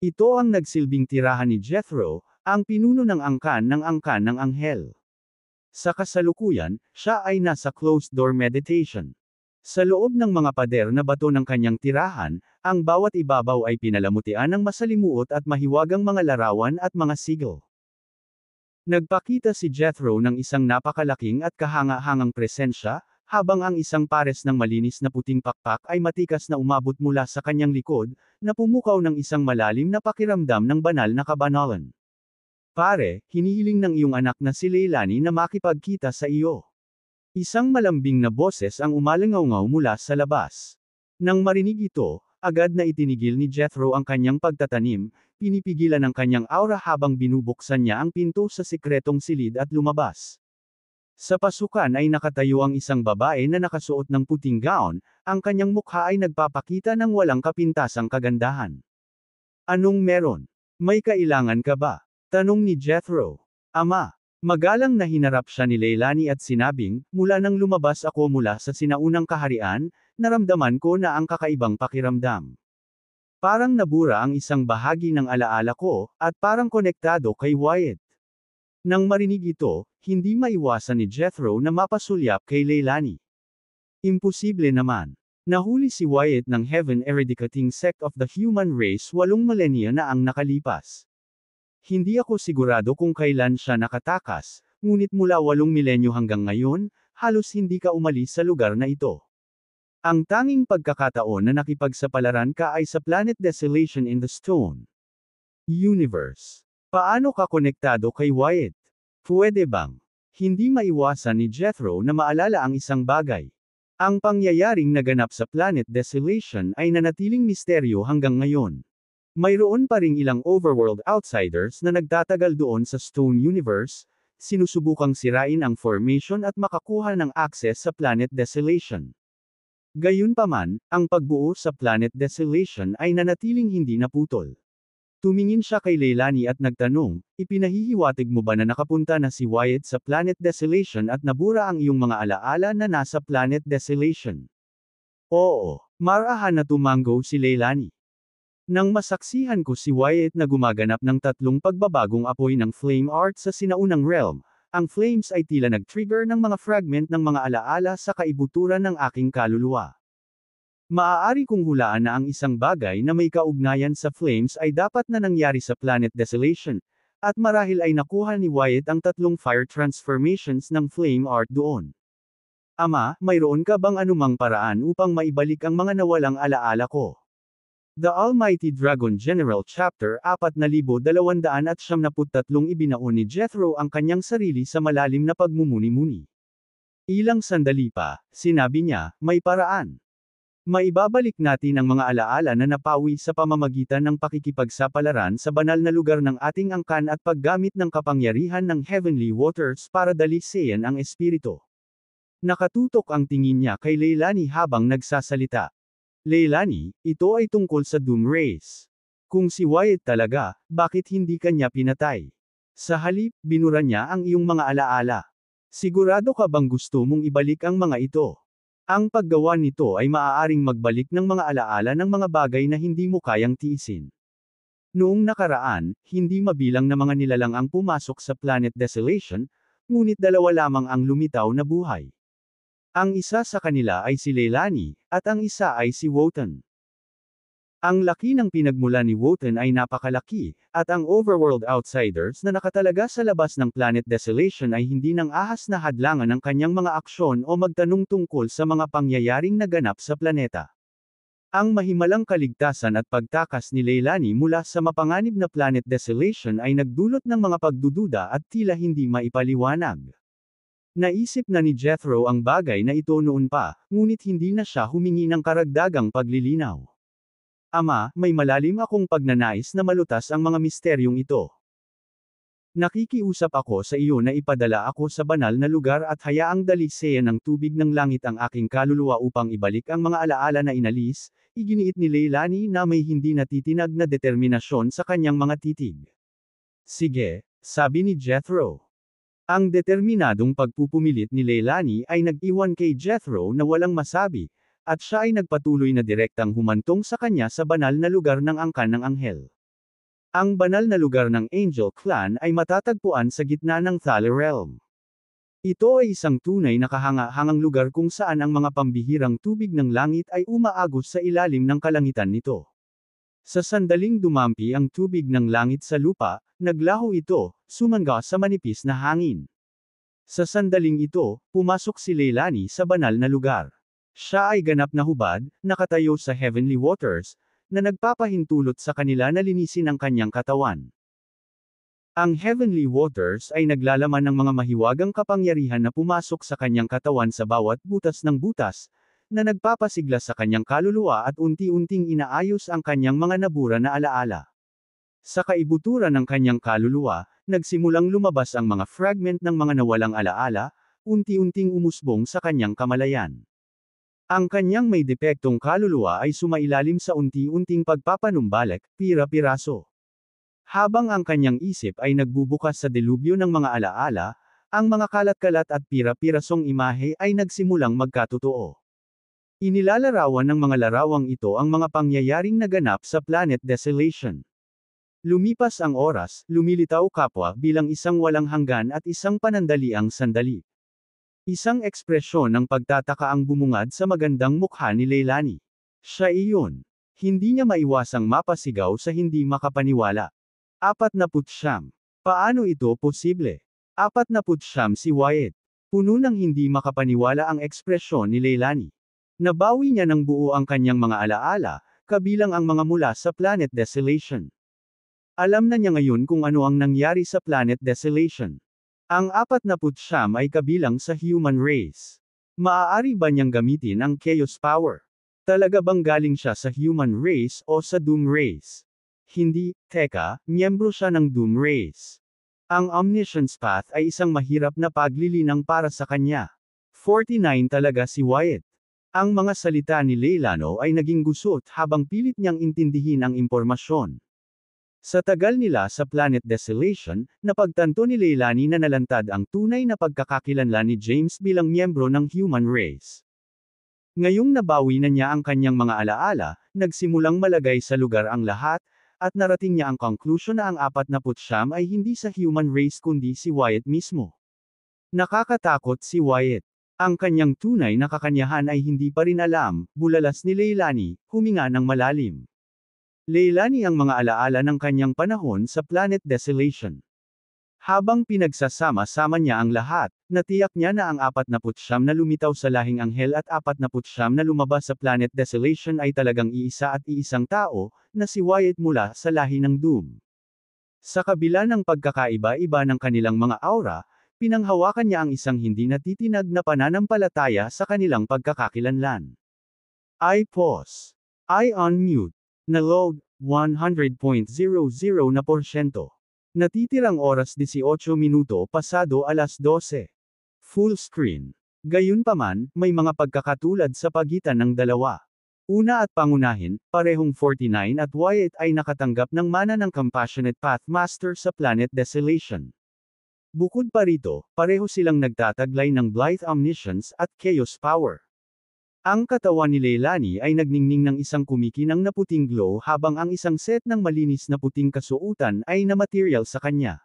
Ito ang nagsilbing tirahan ni Jethro, ang pinuno ng angkan ng anghel. Sa kasalukuyan, siya ay nasa closed-door meditation. Sa loob ng mga pader na bato ng kanyang tirahan, ang bawat ibabaw ay pinalamutian ng masalimuot at mahiwagang mga larawan at mga sigil. Nagpakita si Jethro ng isang napakalaking at kahanga-hangang presensya, habang ang isang pares ng malinis na puting pakpak ay matikas na umabot mula sa kanyang likod, na pumukaw ng isang malalim na pakiramdam ng banal na kabanalan. Pare, hinihiling ng iyong anak na si Leilani na makipagkita sa iyo. Isang malambing na boses ang umalangaw-ngaw mula sa labas. Nang marinig ito, agad na itinigil ni Jethro ang kanyang pagtatanim, pinipigilan ang kanyang aura habang binubuksan niya ang pinto sa sikretong silid at lumabas. Sa pasukan ay nakatayo ang isang babae na nakasuot ng puting gown, ang kanyang mukha ay nagpapakita ng walang kapintasang kagandahan. Anong meron? May kailangan ka ba? Tanong ni Jethro. Ama. Magalang na hinarap siya ni Leilani at sinabing, mula nang lumabas ako mula sa sinaunang kaharian, naramdaman ko na ang kakaibang pakiramdam. Parang nabura ang isang bahagi ng alaala ko, at parang konektado kay Wyatt. Nang marinig ito, hindi maiwasan ni Jethro na mapasulyap kay Leilani. Imposible naman. Nahuli si Wyatt ng Heaven Eradicating Sect of the Human Race 8 milenya na ang nakalipas. Hindi ako sigurado kung kailan siya nakatakas, ngunit mula 8 milenyo hanggang ngayon, halos hindi ka umalis sa lugar na ito. Ang tanging pagkakataon na nakipagsapalaran ka ay sa Planet Desolation in the Stone Universe. Paano ka konektado kay Wyatt? Pwede bang? Hindi maiwasan ni Jethro na maalala ang isang bagay. Ang pangyayaring naganap sa Planet Desolation ay nanatiling misteryo hanggang ngayon. Mayroon pa ring ilang overworld outsiders na nagtatagal doon sa Stone Universe, sinusubukang sirain ang formation at makakuha ng access sa Planet Desolation. Gayunpaman, ang pagbuo sa Planet Desolation ay nanatiling hindi naputol. Tumingin siya kay Leilani at nagtanong, ipinahihiwatig mo ba na nakapunta na si Wyatt sa Planet Desolation at nabura ang iyong mga alaala na nasa Planet Desolation? Oo, marahan na tumanggo si Leilani. Nang masaksihan ko si Wyatt na gumaganap ng 3 pagbabagong apoy ng flame art sa sinaunang realm, ang flames ay tila nag-trigger ng mga fragment ng mga alaala sa kaibuturan ng aking kaluluwa. Maaari kong hulaan na ang isang bagay na may kaugnayan sa flames ay dapat na nangyari sa Planet Desolation, at marahil ay nakuha ni Wyatt ang 3 fire transformations ng flame art doon. Ama, mayroon ka bang anumang paraan upang maibalik ang mga nawalang alaala ko? The Almighty Dragon General Chapter 4273 ibinao ni Jethro ang kanyang sarili sa malalim na pagmumuni-muni. Ilang sandali pa, sinabi niya, may paraan. Maibabalik natin ang mga alaala na napawi sa pamamagitan ng pakikipagsapalaran sa banal na lugar ng ating angkan at paggamit ng kapangyarihan ng Heavenly Waters para dalisayan ang espiritu. Nakatutok ang tingin niya kay Leilani habang nagsasalita. Leilani, ito ay tungkol sa Doom Race. Kung si Wyatt talaga, bakit hindi kanya pinatay? Sa halip, binura niya ang iyong mga alaala. Sigurado ka bang gusto mong ibalik ang mga ito? Ang paggawa nito ay maaaring magbalik ng mga alaala ng mga bagay na hindi mo kayang tiisin. Noong nakaraan, hindi mabilang na mga nilalang ang pumasok sa Planet Desolation, ngunit dalawa lamang ang lumitaw na buhay. Ang isa sa kanila ay si Leilani, at ang isa ay si Wotan. Ang laki ng pinagmula ni Wotan ay napakalaki, at ang overworld outsiders na nakatalaga sa labas ng Planet Desolation ay hindi nang ahas na hadlangan ng kanyang mga aksyon o magtanong tungkol sa mga pangyayaring naganap sa planeta. Ang mahimalang kaligtasan at pagtakas ni Leilani mula sa mapanganib na Planet Desolation ay nagdulot ng mga pagdududa at tila hindi maipaliwanag. Naisip na ni Jethro ang bagay na ito noon pa, ngunit hindi na siya humingi ng karagdagang paglilinaw. Ama, may malalim akong pagnanais na malutas ang mga misteryong ito. Nakikiusap ako sa iyo na ipadala ako sa banal na lugar at hayaang daliseyan ng tubig ng langit ang aking kaluluwa upang ibalik ang mga alaala na inalis, iginiit ni Leilani na may hindi natitinag na determinasyon sa kanyang mga titig. Sige, sabi ni Jethro. Ang determinadong pagpupumilit ni Leilani ay nag-iwan kay Jethro na walang masabi, at siya ay nagpatuloy na direktang humantong sa kanya sa banal na lugar ng angkan ng anghel. Ang banal na lugar ng Angel Clan ay matatagpuan sa gitna ng Thaler Realm. Ito ay isang tunay na kahanga-hangang lugar kung saan ang mga pambihirang tubig ng langit ay umaagos sa ilalim ng kalangitan nito. Sa sandaling dumampi ang tubig ng langit sa lupa, naglaho ito, sumangga sa manipis na hangin. Sa sandaling ito, pumasok si Leilani sa banal na lugar. Siya ay ganap na hubad, nakatayo sa heavenly waters, na nagpapahintulot sa kanila na linisin ang kanyang katawan. Ang heavenly waters ay naglalaman ng mga mahiwagang kapangyarihan na pumasok sa kanyang katawan sa bawat butas ng butas, na nagpapasigla sa kanyang kaluluwa at unti-unting inaayos ang kanyang mga nabura na alaala. Sa kaibuturan ng kanyang kaluluwa, nagsimulang lumabas ang mga fragment ng mga nawalang alaala, unti-unting umusbong sa kanyang kamalayan. Ang kanyang may depektong kaluluwa ay sumailalim sa unti-unting pagpapanumbalik, pira-piraso. Habang ang kanyang isip ay nagbubukas sa delubyo ng mga alaala, ang mga kalat-kalat at pira-pirasong imahe ay nagsimulang magkatotoo. Inilalarawan ng mga larawang ito ang mga pangyayaring naganap sa Planet Desolation. Lumipas ang oras, lumilitaw kapwa bilang isang walang hanggan at isang panandaliang sandali. Isang ekspresyon ng pagtataka ang bumungad sa magandang mukha ni Leilani. Siya iyon. Hindi niya maiwasang mapasigaw sa hindi makapaniwala. 49. Paano ito posible? 49 si Wyatt. Puno ng hindi makapaniwala ang ekspresyon ni Leilani. Nabawi niya ng buo ang kanyang mga alaala, kabilang ang mga mula sa Planet Desolation. Alam na niya ngayon kung ano ang nangyari sa Planet Desolation. Ang 49 ay kabilang sa human race. Maaari ba niyang gamitin ang Chaos Power? Talaga bang galing siya sa human race o sa Doom race? Hindi, teka, miyembro siya ng Doom race. Ang Omniscience Path ay isang mahirap na paglilinang para sa kanya. 49 talaga si Wyatt. Ang mga salita ni Leilani ay naging gusot habang pilit niyang intindihin ang impormasyon. Sa tagal nila sa Planet Desolation, napagtanto ni Leilani na nalantad ang tunay na pagkakakilanlan ni James bilang miyembro ng human race. Ngayong nabawi na niya ang kanyang mga alaala, nagsimulang malagay sa lugar ang lahat, at narating niya ang conclusion na ang 49 ay hindi sa human race kundi si Wyatt mismo. Nakakatakot si Wyatt. Ang kanyang tunay na kakanyahan ay hindi pa rin alam, bulalas ni Leilani, huminga ng malalim. Leilani ang mga alaala ng kanyang panahon sa Planet Desolation. Habang pinagsasama-sama niya ang lahat, natiyak niya na ang 49 na lumitaw sa lahing anghel at 49 na lumabas sa Planet Desolation ay talagang iisa at iisang tao, na si Wyatt mula sa lahi ng Doom. Sa kabila ng pagkakaiba-iba ng kanilang mga aura, pinanghawakan niya ang isang hindi natitinag na pananampalataya sa kanilang pagkakakilanlan. I pause. I unmute. Nalog, 100.00%. Natitirang oras 18 minuto pasado alas 12. Full screen. Gayunpaman, may mga pagkakatulad sa pagitan ng dalawa. Una at pangunahin, parehong 49 at Wyatt ay nakatanggap ng mana ng Compassionate Pathmaster sa Planet Desolation. Bukod pa rito, pareho silang nagtataglay ng Blithe Omniscience at Chaos Power. Ang katawan ni Leilani ay nagningning ng isang kumikinang na puting glow habang ang isang set ng malinis na puting kasuotan ay na-material sa kanya.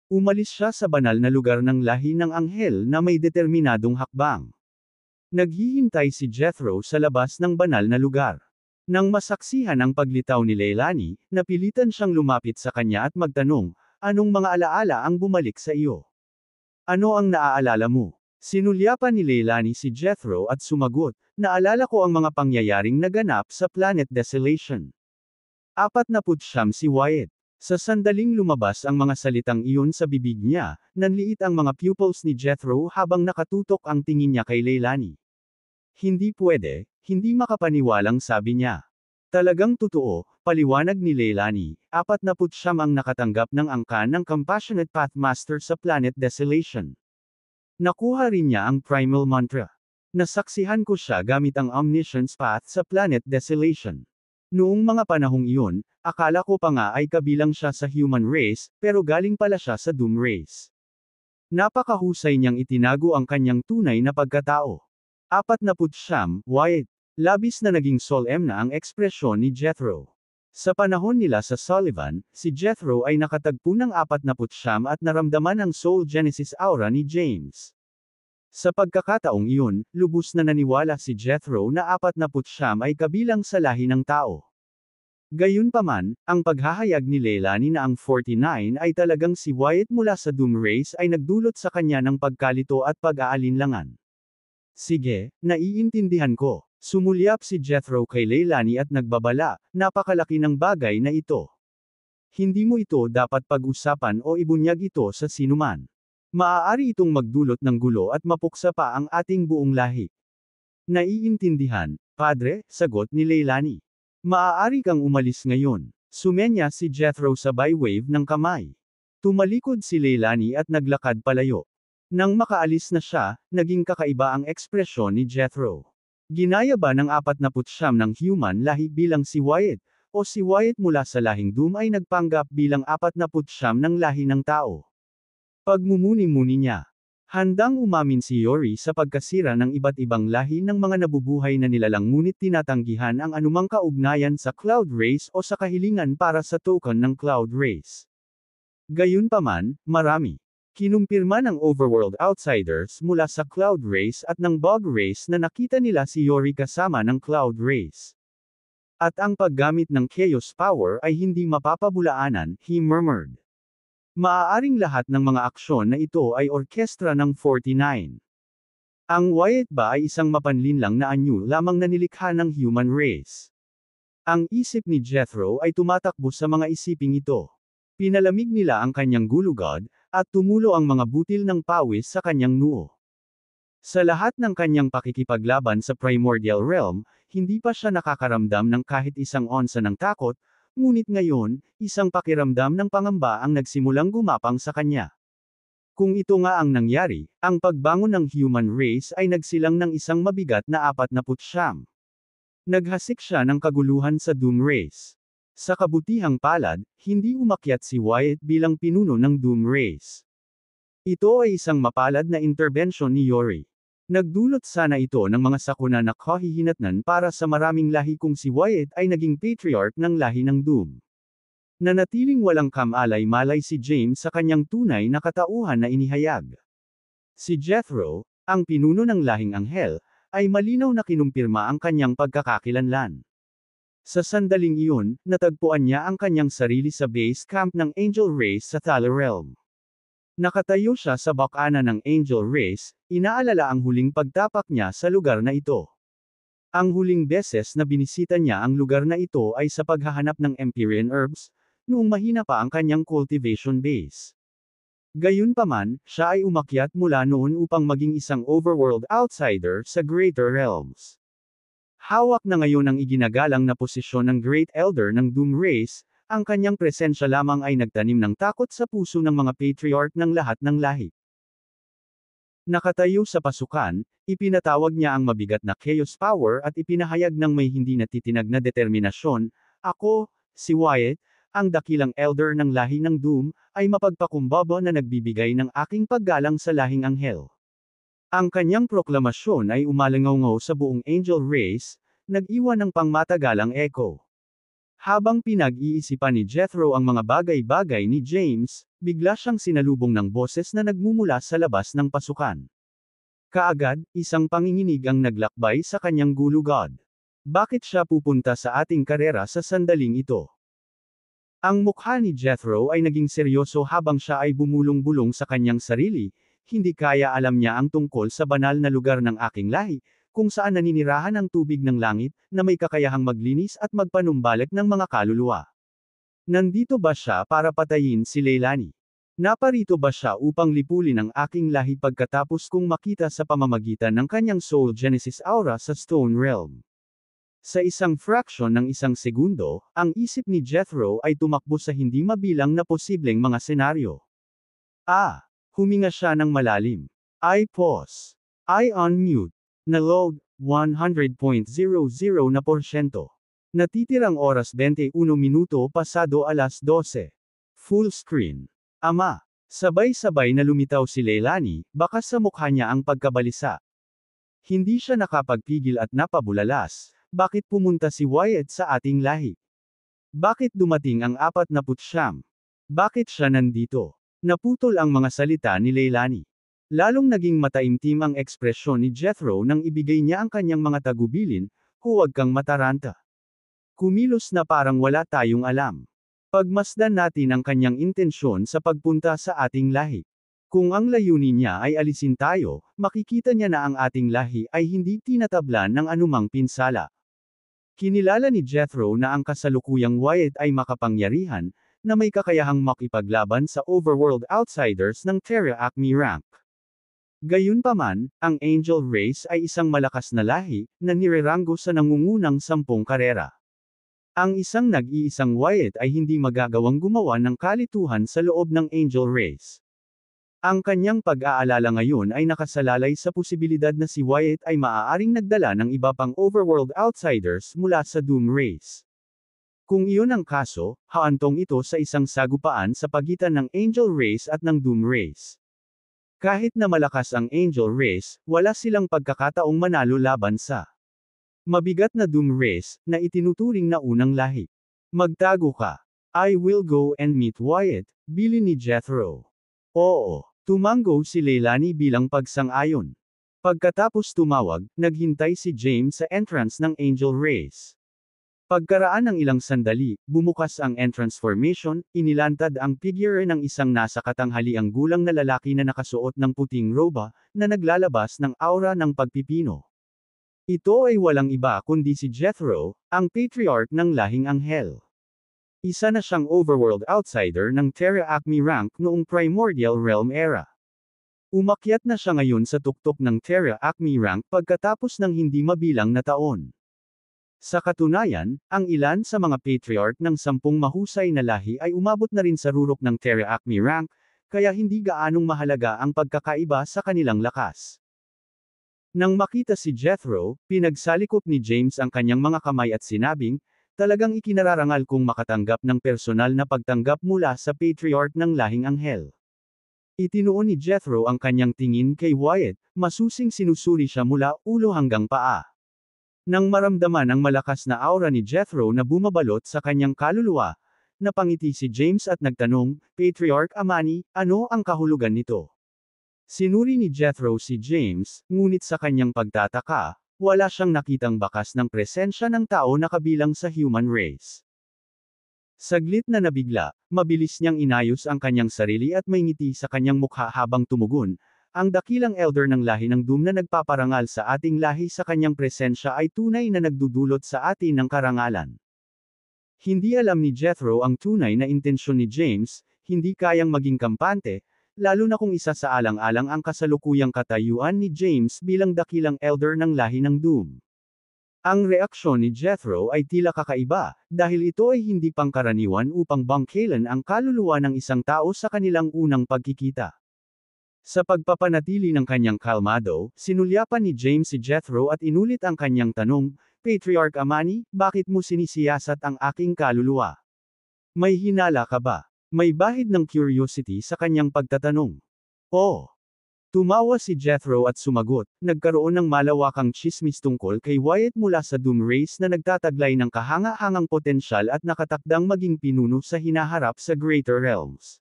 Umalis siya sa banal na lugar ng lahi ng anghel na may determinadong hakbang. Naghihintay si Jethro sa labas ng banal na lugar. Nang masaksihan ang paglitaw ni Leilani, napilitan siyang lumapit sa kanya at magtanong, "Anong mga alaala ang bumalik sa iyo? Ano ang naaalala mo?" Sinulyapan ni Leilani si Jethro at sumagot, "Naalala ko ang mga pangyayaring naganap sa Planet Desolation." 49 si Wyatt. Sa sandaling lumabas ang mga salitang iyon sa bibig niya, nanliit ang mga pupils ni Jethro habang nakatutok ang tingin niya kay Leilani. "Hindi pwede," hindi makapaniwalang sabi niya. "Talagang totoo," paliwanag ni Leilani, 49 ang nakatanggap ng angkan ng Compassionate Pathmaster sa Planet Desolation. Nakuha rin niya ang Primal Mantra. "Nasaksihan ko siya gamit ang Omniscience Path sa Planet Desolation. Noong mga panahong iyon, akala ko pa nga ay kabilang siya sa human race, pero galing pala siya sa Doom race." Napakahusay niyang itinago ang kanyang tunay na pagkatao. 49 Wyatt. Labis na naging solemn na ang ekspresyon ni Jethro. Sa panahon nila sa Sullivan, si Jethro ay nakatagpo ng 49 at naramdaman ang Soul Genesis aura ni James. Sa pagkakataong iyon, lubos na naniwala si Jethro na 49 ay kabilang sa lahi ng tao. Gayunpaman, ang paghahayag ni Leilani na ang 49 ay talagang si Wyatt mula sa Doom race ay nagdulot sa kanya ng pagkalito at pag-aalinlangan. "Sige, naiintindihan ko." Sumulyap si Jethro kay Leilani at nagbabala, "Napakalaki ng bagay na ito. Hindi mo ito dapat pag-usapan o ibunyag ito sa sinuman. Maaari itong magdulot ng gulo at mapuksa pa ang ating buong lahi." "Naiintindihan, Padre," sagot ni Leilani. "Maaari kang umalis ngayon." Sumenya si Jethro sabay wave ng kamay. Tumalikod si Leilani at naglakad palayo. Nang makaalis na siya, naging kakaiba ang ekspresyon ni Jethro. Ginaya ba ng 49 ng human lahi bilang si Wyatt, o si Wyatt mula sa lahing Doom ay nagpanggap bilang 49 ng lahi ng tao? Pagmumuni-muni niya. Handang umamin si Yori sa pagkasira ng iba't ibang lahi ng mga nabubuhay na nilalang ngunit tinatanggihan ang anumang kaugnayan sa Cloud Race o sa kahilingan para sa token ng Cloud Race. Gayunpaman, marami. Kinumpirma ng Overworld Outsiders mula sa Cloud Race at ng Bog Race na nakita nila si Yori kasama ng Cloud Race. At ang paggamit ng Chaos Power ay hindi mapapabulaanan, he murmured. Maaaring lahat ng mga aksyon na ito ay orkestra ng 49. Ang Wyatt ba ay isang mapanlinlang na anyo lamang na nilikha ng human race? Ang isip ni Jethro ay tumatakbo sa mga isiping ito. Pinalamig nila ang kanyang gulugod, at tumulo ang mga butil ng pawis sa kanyang noo. Sa lahat ng kanyang pakikipaglaban sa primordial realm, hindi pa siya nakakaramdam ng kahit isang onsa ng takot, ngunit ngayon, isang pakiramdam ng pangamba ang nagsimulang gumapang sa kanya. Kung ito nga ang nangyari, ang pagbangon ng human race ay nagsilang ng isang mabigat na 49. Naghasik siya ng kaguluhan sa Doom race. Sa kabutihang palad, hindi umakyat si Wyatt bilang pinuno ng Doom race. Ito ay isang mapalad na interbensyon ni Yori. Nagdulot sana ito ng mga sakuna na kahihinatnan para sa maraming lahi kung si Wyatt ay naging patriarch ng lahi ng Doom. Nanatiling walang kamalay-malay si James sa kanyang tunay na katauhan na inihayag. Si Jethro, ang pinuno ng lahing anghel, ay malinaw na kinumpirma ang kanyang pagkakakilanlan. Sa sandaling iyon, natagpuan niya ang kanyang sarili sa base camp ng Angel Race sa Thaler Realm. Nakatayo siya sa bakana ng Angel Race, inaalala ang huling pagtapak niya sa lugar na ito. Ang huling beses na binisita niya ang lugar na ito ay sa paghahanap ng Empyrean Herbs, noong mahina pa ang kanyang cultivation base. Gayunpaman, siya ay umakyat mula noon upang maging isang overworld outsider sa Greater Realms. Hawak na ngayon ang iginagalang na posisyon ng Great Elder ng Doom Race, ang kanyang presensya lamang ay nagtanim ng takot sa puso ng mga patriarch ng lahat ng lahi. Nakatayo sa pasukan, ipinatawag niya ang mabigat na Chaos Power at ipinahayag ng may hindi natitinag na determinasyon, "Ako, si Wyatt, ang dakilang elder ng lahi ng Doom, ay mapagpakumbaba na nagbibigay ng aking paggalang sa lahing anghel." Ang kanyang proklamasyon ay umalingaw sa buong angel race, nag-iwan ng pangmatagalang echo. Habang pinag-iisipan ni Jethro ang mga bagay-bagay ni James, bigla siyang sinalubong ng boses na nagmumula sa labas ng pasukan. Kaagad, isang panginginig ang naglakbay sa kanyang gulugod. Bakit siya pupunta sa ating karera sa sandaling ito? Ang mukha ni Jethro ay naging seryoso habang siya ay bumulong-bulong sa kanyang sarili, hindi kaya alam niya ang tungkol sa banal na lugar ng aking lahi, kung saan naninirahan ang tubig ng langit, na may kakayahang maglinis at magpanumbalik ng mga kaluluwa. Nandito ba siya para patayin si Leilani? Naparito ba siya upang lipulin ang aking lahi pagkatapos kong makita sa pamamagitan ng kanyang Soul Genesis aura sa Stone Realm? Sa isang fraction ng isang segundo, ang isip ni Jethro ay tumakbo sa hindi mabilang na posibleng mga senaryo. Huminga siya ng malalim. Pause. Unmute. Na-load, 100.00%. Natitirang oras 21 minuto pasado alas 12. Full screen. Ama. Sabay-sabay na lumitaw si Leilani, baka sa mukha niya ang pagkabalisa. Hindi siya nakapagpigil at napabulalas. Bakit pumunta si Wyatt sa ating lahi? Bakit dumating ang 49? Bakit siya nandito? Naputol ang mga salita ni Leilani. Lalong naging mataimtim ang ekspresyon ni Jethro nang ibigay niya ang kanyang mga tagubilin, huwag kang mataranta. Kumilos na parang wala tayong alam. Pagmasdan natin ang kanyang intensyon sa pagpunta sa ating lahi. Kung ang layunin niya ay alisin tayo, makikita niya na ang ating lahi ay hindi tinatablan ng anumang pinsala. Kinilala ni Jethro na ang kasalukuyang Wyatt ay makapangyarihan, na may kakayahang makipaglaban sa overworld outsiders ng Terra Acme rank. Gayunpaman, ang Angel Race ay isang malakas na lahi, na nireranggo sa nangungunang 10 karera. Ang isang nag-iisang Wyatt ay hindi magagawang gumawa ng kalituhan sa loob ng Angel Race. Ang kanyang pag-aalala ngayon ay nakasalalay sa posibilidad na si Wyatt ay maaaring nagdala ng iba pang overworld outsiders mula sa Doom Race. Kung iyon ang kaso, haantong ito sa isang sagupaan sa pagitan ng Angel Race at ng Doom Race. Kahit na malakas ang Angel Race, wala silang pagkakataong manalo laban sa mabigat na Doom Race, na itinuturing na unang lahi. Magtago ka. I will go and meet Wyatt, bilin ni Jethro. Oo, tumango si Leilani bilang pagsang-ayon. Pagkatapos tumawag, naghintay si James sa entrance ng Angel Race. Pagkaraan ng ilang sandali, bumukas ang entrance formation, inilantad ang figure ng isang nasa katanghaliang gulang na lalaki na nakasuot ng puting roba, na naglalabas ng aura ng pagpipino. Ito ay walang iba kundi si Jethro, ang patriarch ng lahing anghel. Isa na siyang overworld outsider ng Terra Acme rank noong Primordial Realm era. Umakyat na siya ngayon sa tuktok ng Terra Acme rank pagkatapos ng hindi mabilang na taon. Sa katunayan, ang ilan sa mga patriarch ng 10 mahusay na lahi ay umabot na rin sa rurok ng Terra Acme rank, kaya hindi gaanong mahalaga ang pagkakaiba sa kanilang lakas. Nang makita si Jethro, pinagsalikop ni James ang kanyang mga kamay at sinabing, talagang ikinararangal kong makatanggap ng personal na pagtanggap mula sa patriarch ng lahing anghel. Itinuon ni Jethro ang kanyang tingin kay Wyatt, masusing sinusuri siya mula ulo hanggang paa. Nang maramdaman ang malakas na aura ni Jethro na bumabalot sa kanyang kaluluwa, napangiti si James at nagtanong, Patriarch Amani, ano ang kahulugan nito? Sinuri ni Jethro si James, ngunit sa kanyang pagtataka, wala siyang nakitang bakas ng presensya ng tao na kabilang sa human race. Saglit na nabigla, mabilis niyang inayos ang kanyang sarili at may ngiti sa kanyang mukha habang tumugon, ang dakilang elder ng lahi ng Doom na nagpaparangal sa ating lahi sa kanyang presensya ay tunay na nagdudulot sa atin ng karangalan. Hindi alam ni Jethro ang tunay na intensyon ni James, hindi kayang maging kampante, lalo na kung isa sa alang-alang ang kasalukuyang katayuan ni James bilang dakilang elder ng lahi ng Doom. Ang reaksyon ni Jethro ay tila kakaiba, dahil ito ay hindi pangkaraniwan upang bangkailan ang kaluluwa ng isang tao sa kanilang unang pagkikita. Sa pagpapanatili ng kanyang kalmado, sinulyapan ni James si Jethro at inulit ang kanyang tanong, Patriarch Amani, bakit mo sinisiyasat ang aking kaluluwa? May hinala ka ba? May bahid ng curiosity sa kanyang pagtatanong. Oo. Tumawa si Jethro at sumagot, nagkaroon ng malawakang tsismis tungkol kay Wyatt mula sa Doom Race na nagtataglay ng kahanga-hangang potensyal at nakatakdang maging pinuno sa hinaharap sa Greater Realms.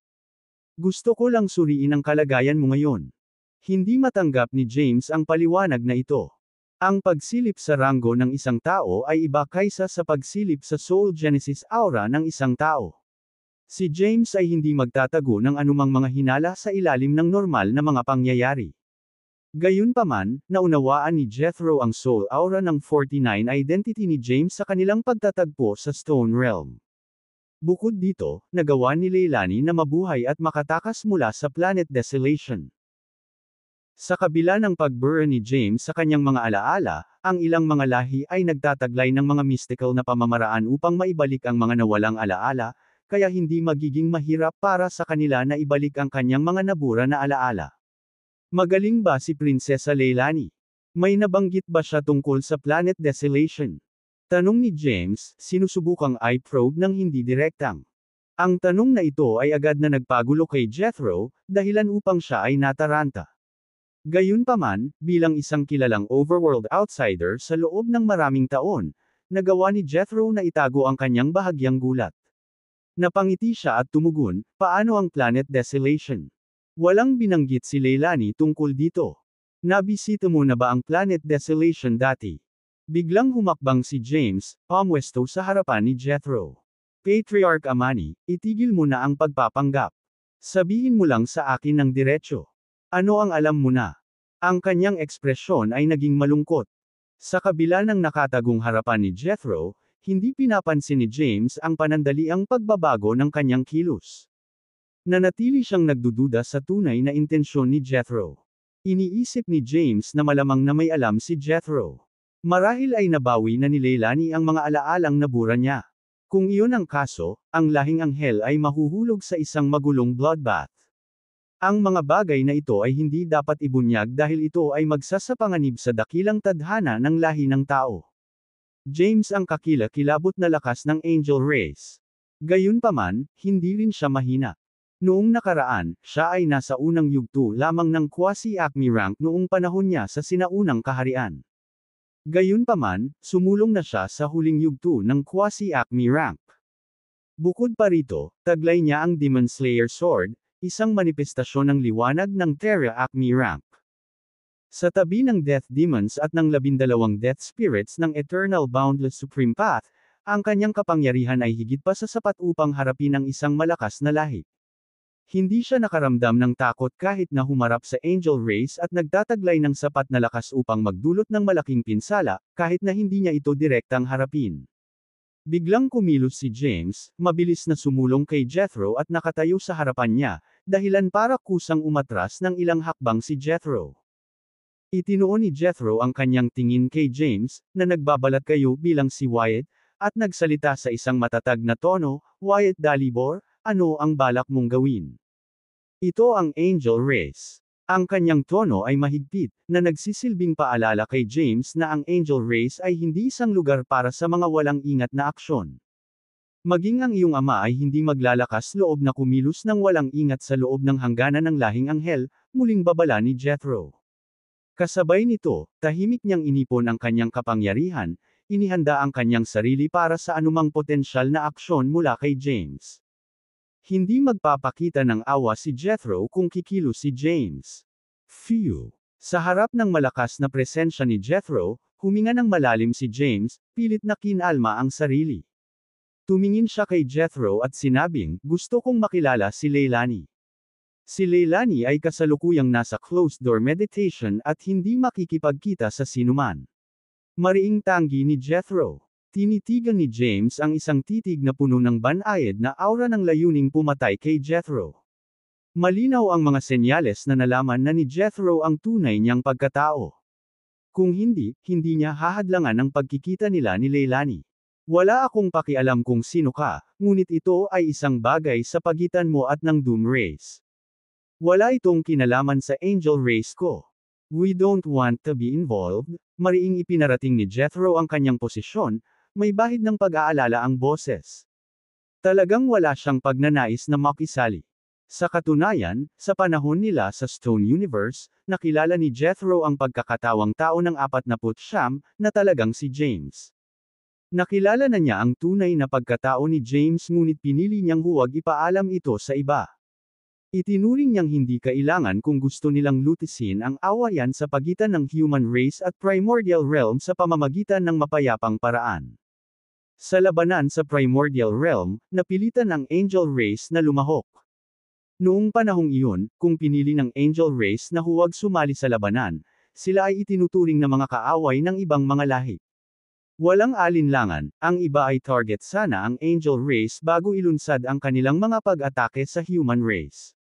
Gusto ko lang suriin ang kalagayan mo ngayon. Hindi matanggap ni James ang paliwanag na ito. Ang pagsilip sa ranggo ng isang tao ay iba kaysa sa pagsilip sa Soul Genesis aura ng isang tao. Si James ay hindi magtatago ng anumang mga hinala sa ilalim ng normal na mga pangyayari. Gayunpaman, naunawaan ni Jethro ang soul aura ng 49 identity ni James sa kanilang pagtatagpo sa Stone Realm. Bukod dito, nagawa ni Leilani na mabuhay at makatakas mula sa Planet Desolation. Sa kabila ng pagbura ni James sa kanyang mga alaala, ang ilang mga lahi ay nagtataglay ng mga mystical na pamamaraan upang maibalik ang mga nawalang alaala, kaya hindi magiging mahirap para sa kanila na ibalik ang kanyang mga nabura na alaala. Magaling ba si Prinsesa Leilani? May nabanggit ba siya tungkol sa Planet Desolation? Tanong ni James, sinusubukang i-probe ng hindi direktang. Ang tanong na ito ay agad na nagpagulo kay Jethro, dahilan upang siya ay nataranta. Gayunpaman, bilang isang kilalang overworld outsider sa loob ng maraming taon, nagawa ni Jethro na itago ang kanyang bahagyang gulat. Napangiti siya at tumugon, paano ang Planet Desolation? Walang binanggit si Leilani tungkol dito. Nabisita mo na ba ang Planet Desolation dati? Biglang humakbang si James, pamwesto sa harapan ni Jethro. Patriarch Amani, itigil mo na ang pagpapanggap. Sabihin mo lang sa akin ng diretsyo. Ano ang alam mo na? Ang kanyang ekspresyon ay naging malungkot. Sa kabila ng nakatagong harapan ni Jethro, hindi pinapansin ni James ang panandaliang pagbabago ng kanyang kilos. Nanatili siyang nagdududa sa tunay na intensyon ni Jethro. Iniisip ni James na malamang na may alam si Jethro. Marahil ay nabawi na ni Leilani ang mga alaalang nabura niya. Kung iyon ang kaso, ang lahing anghel ay mahuhulog sa isang magulong bloodbath. Ang mga bagay na ito ay hindi dapat ibunyag dahil ito ay magsasapanganib sa dakilang tadhana ng lahi ng tao. James ang kakila-kilabot na lakas ng angel race. Gayunpaman, hindi rin siya mahina. Noong nakaraan, siya ay nasa unang yugto lamang ng quasi-acme rank noong panahon niya sa sinaunang kaharian. Gayunpaman, sumulong na siya sa huling yugto ng quasi-acme rank. Bukod pa rito, taglay niya ang Demon Slayer Sword, isang manifestasyon ng liwanag ng Terra Acme rank. Sa tabi ng Death Demons at ng 12 Death Spirits ng Eternal Boundless Supreme Path, ang kanyang kapangyarihan ay higit pa sa sapat upang harapin ang isang malakas na lahi. Hindi siya nakaramdam ng takot kahit na humarap sa Angel Race at nagtataglay ng sapat na lakas upang magdulot ng malaking pinsala, kahit na hindi niya ito direktang harapin. Biglang kumilos si James, mabilis na sumulong kay Jethro at nakatayo sa harapan niya, dahilan para kusang umatras ng ilang hakbang si Jethro. Itinuon ni Jethro ang kanyang tingin kay James, na nagbabalat kayo bilang si Wyatt, at nagsalita sa isang matatag na tono, Wyatt Dalibor, ano ang balak mong gawin? Ito ang Angel Race. Ang kanyang tono ay mahigpit, na nagsisilbing paalala kay James na ang Angel Race ay hindi isang lugar para sa mga walang ingat na aksyon. Maging ang iyong ama ay hindi maglalakas loob na kumilos ng walang ingat sa loob ng hangganan ng lahing anghel, muling babala ni Jethro. Kasabay nito, tahimik niyang inipon ang kanyang kapangyarihan, inihanda ang kanyang sarili para sa anumang potensyal na aksyon mula kay James. Hindi magpapakita ng awa si Jethro kung kikilos si James. Phew! Sa harap ng malakas na presensya ni Jethro, huminga ng malalim si James, pilit na kinalma ang sarili. Tumingin siya kay Jethro at sinabing, gusto kong makilala si Leilani. Si Leilani ay kasalukuyang nasa closed-door meditation at hindi makikipagkita sa sinuman. Mariing tanggi ni Jethro. Tinitigan ni James ang isang titig na puno ng banayad na aura ng layuning pumatay kay Jethro. Malinaw ang mga senyales na nalaman na ni Jethro ang tunay niyang pagkatao. Kung hindi, hindi niya hahadlangan ang pagkikita nila ni Leilani. Wala akong pakialam kung sino ka, ngunit ito ay isang bagay sa pagitan mo at ng Doom Race. Wala itong kinalaman sa Angel Race ko. We don't want to be involved. Mariing ipinarating ni Jethro ang kanyang posisyon, may bahid ng pag-aalala ang boses. Talagang wala siyang pagnanais na makisali. Sa katunayan, sa panahon nila sa Stone Universe, nakilala ni Jethro ang pagkakatawang tao ng 49 na talagang si James. Nakilala na niya ang tunay na pagkatao ni James ngunit pinili niyang huwag ipaalam ito sa iba. Itinuring niyang hindi kailangan kung gusto nilang lutisin ang awayan sa pagitan ng human race at primordial realm sa pamamagitan ng mapayapang paraan. Sa labanan sa primordial realm, napilitan ang angel race na lumahok. Noong panahong iyon, kung pinili ng angel race na huwag sumali sa labanan, sila ay itinuturing na mga kaaway ng ibang mga lahi. Walang alinlangan, ang iba ay target sana ang angel race bago ilunsad ang kanilang mga pag-atake sa human race.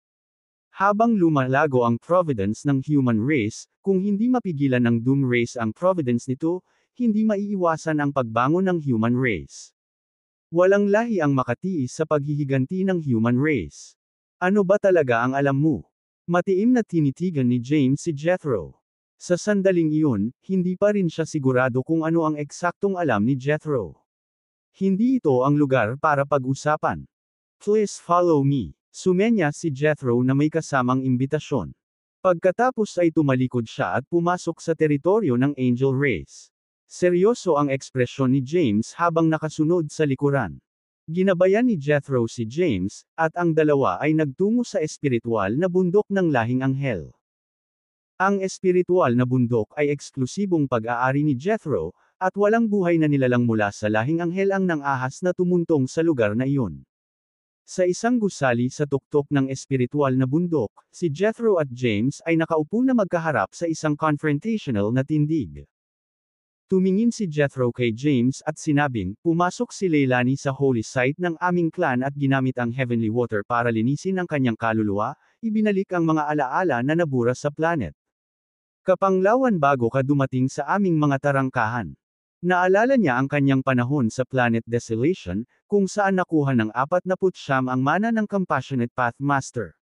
Habang lumalago ang providence ng human race, kung hindi mapigilan ng doom race ang providence nito, hindi maiiwasan ang pagbangon ng human race. Walang lahi ang makatiis sa paghihiganti ng human race. Ano ba talaga ang alam mo? Matiim na tinitigan ni James si Jethro. Sa sandaling iyon, hindi pa rin siya sigurado kung ano ang eksaktong alam ni Jethro. Hindi ito ang lugar para pag-usapan. Please follow me. Sumenya si Jethro na may kasamang imbitasyon. Pagkatapos ay tumalikod siya at pumasok sa teritoryo ng angel race. Seryoso ang ekspresyon ni James habang nakasunod sa likuran. Ginabayan ni Jethro si James, at ang dalawa ay nagtungo sa espiritual na bundok ng lahing anghel. Ang espiritual na bundok ay eksklusibong pag-aari ni Jethro, at walang buhay na nilalang mula sa lahing anghel ang nang-ahas na tumuntong sa lugar na iyon. Sa isang gusali sa tuktok ng espiritual na bundok, si Jethro at James ay nakaupo na magkaharap sa isang confrontational na tindig. Tumingin si Jethro kay James at sinabing, "Pumasok si Leilani sa holy site ng aming clan at ginamit ang heavenly water para linisin ang kanyang kaluluwa, ibinalik ang mga alaala na nabura sa planet. Kapanglawan bago ka dumating sa aming mga tarangkahan." Naalala niya ang kanyang panahon sa Planet Desolation, kung saan nakuha ng 49 ang mana ng Compassionate Pathmaster.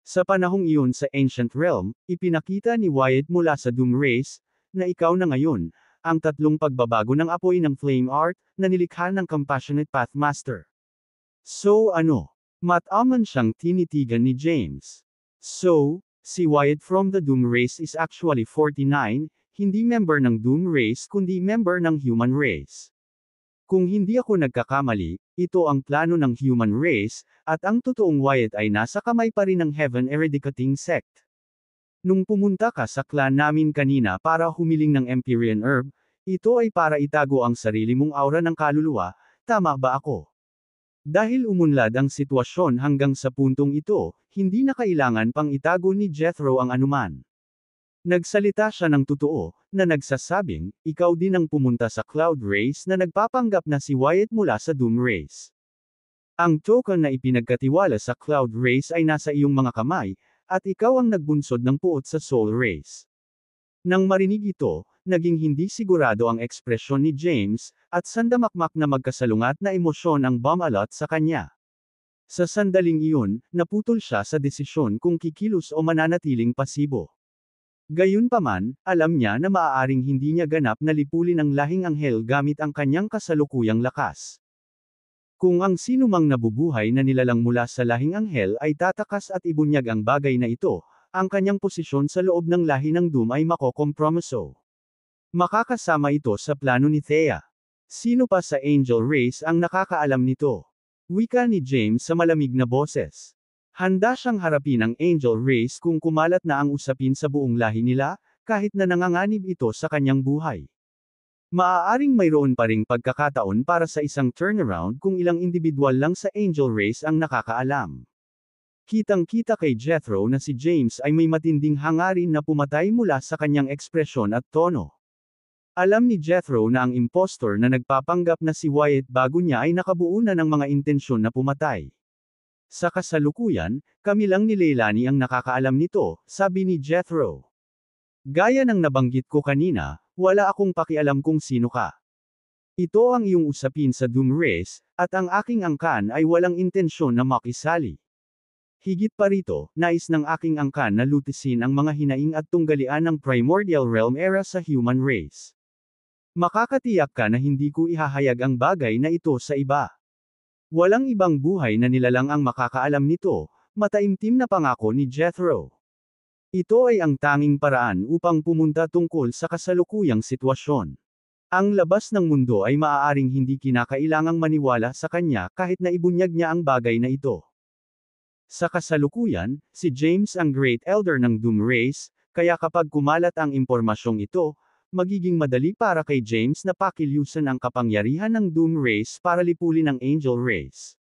Sa panahong iyon sa Ancient Realm, ipinakita ni Wyatt mula sa Doom Race, na ikaw na ngayon, ang tatlong pagbabago ng apoy ng Flame Art, na nilikha ng Compassionate Pathmaster. So ano? Mataman siyang tinitigan ni James. So, si Wyatt from the Doom Race is actually 49, hindi member ng Doom Race kundi member ng Human Race. Kung hindi ako nagkakamali, ito ang plano ng Human Race, at ang totoong Wyatt ay nasa kamay pa rin ng Heaven Eradicating Sect. Nung pumunta ka sa clan namin kanina para humiling ng Empyrean Herb, ito ay para itago ang sarili mong aura ng kaluluwa, tama ba ako? Dahil umunlad ang sitwasyon hanggang sa puntong ito, hindi na kailangan pang itago ni Jethro ang anuman. Nagsalita siya ng totoo, na nagsasabing, ikaw din ang pumunta sa Cloud Race na nagpapanggap na si Wyatt mula sa Doom Race. Ang token na ipinagkatiwala sa Cloud Race ay nasa iyong mga kamay, at ikaw ang nagbunsod ng puot sa Soul Race. Nang marinig ito, naging hindi sigurado ang ekspresyon ni James, at sandamakmak na magkasalungat na emosyon ang bumalot sa kanya. Sa sandaling iyon, naputol siya sa desisyon kung kikilos o mananatiling pasibo. Gayunpaman, alam niya na maaaring hindi niya ganap na lipulin ang lahing anghel gamit ang kanyang kasalukuyang lakas. Kung ang sinumang nabubuhay na nilalang mula sa lahing anghel ay tatakas at ibunyag ang bagay na ito, ang kanyang posisyon sa loob ng lahi ng Doom ay makokompromiso. Makakasama ito sa plano ni Thea. Sino pa sa Angel Race ang nakakaalam nito? Wika ni James sa malamig na boses. Handa siyang harapin ang Angel Race kung kumalat na ang usapin sa buong lahi nila, kahit na nanganganib ito sa kanyang buhay. Maaaring mayroon pa ring pagkakataon para sa isang turnaround kung ilang individual lang sa Angel Race ang nakakaalam. Kitang-kita kay Jethro na si James ay may matinding hangarin na pumatay mula sa kanyang ekspresyon at tono. Alam ni Jethro na ang impostor na nagpapanggap na si Wyatt bago niya ay nakabuo na ng mga intensyon na pumatay. Sa kasalukuyan, kami lang ni Leilani ang nakakaalam nito, sabi ni Jethro. Gaya ng nabanggit ko kanina, wala akong pakialam kung sino ka. Ito ang iyong usapin sa Doom Race, at ang aking angkan ay walang intensyon na makisali. Higit pa rito, nais ng aking angkan na lutisin ang mga hinaing at tunggalian ng Primordial Realm era sa human race. Makakatiyak ka na hindi ko ihahayag ang bagay na ito sa iba. Walang ibang buhay na nilalang ang makakaalam nito, Mataimtim na pangako ni Jethro. Ito ay ang tanging paraan upang pumunta tungkol sa kasalukuyang sitwasyon. Ang labas ng mundo ay maaaring hindi kinakailangang maniwala sa kanya kahit na ibunyag niya ang bagay na ito. Sa kasalukuyan, si James ang Great Elder ng Doom Race, kaya kapag kumalat ang impormasyong ito, magiging madali para kay James na pakilusan ang kapangyarihan ng Doom Race para lipulin ang Angel Race.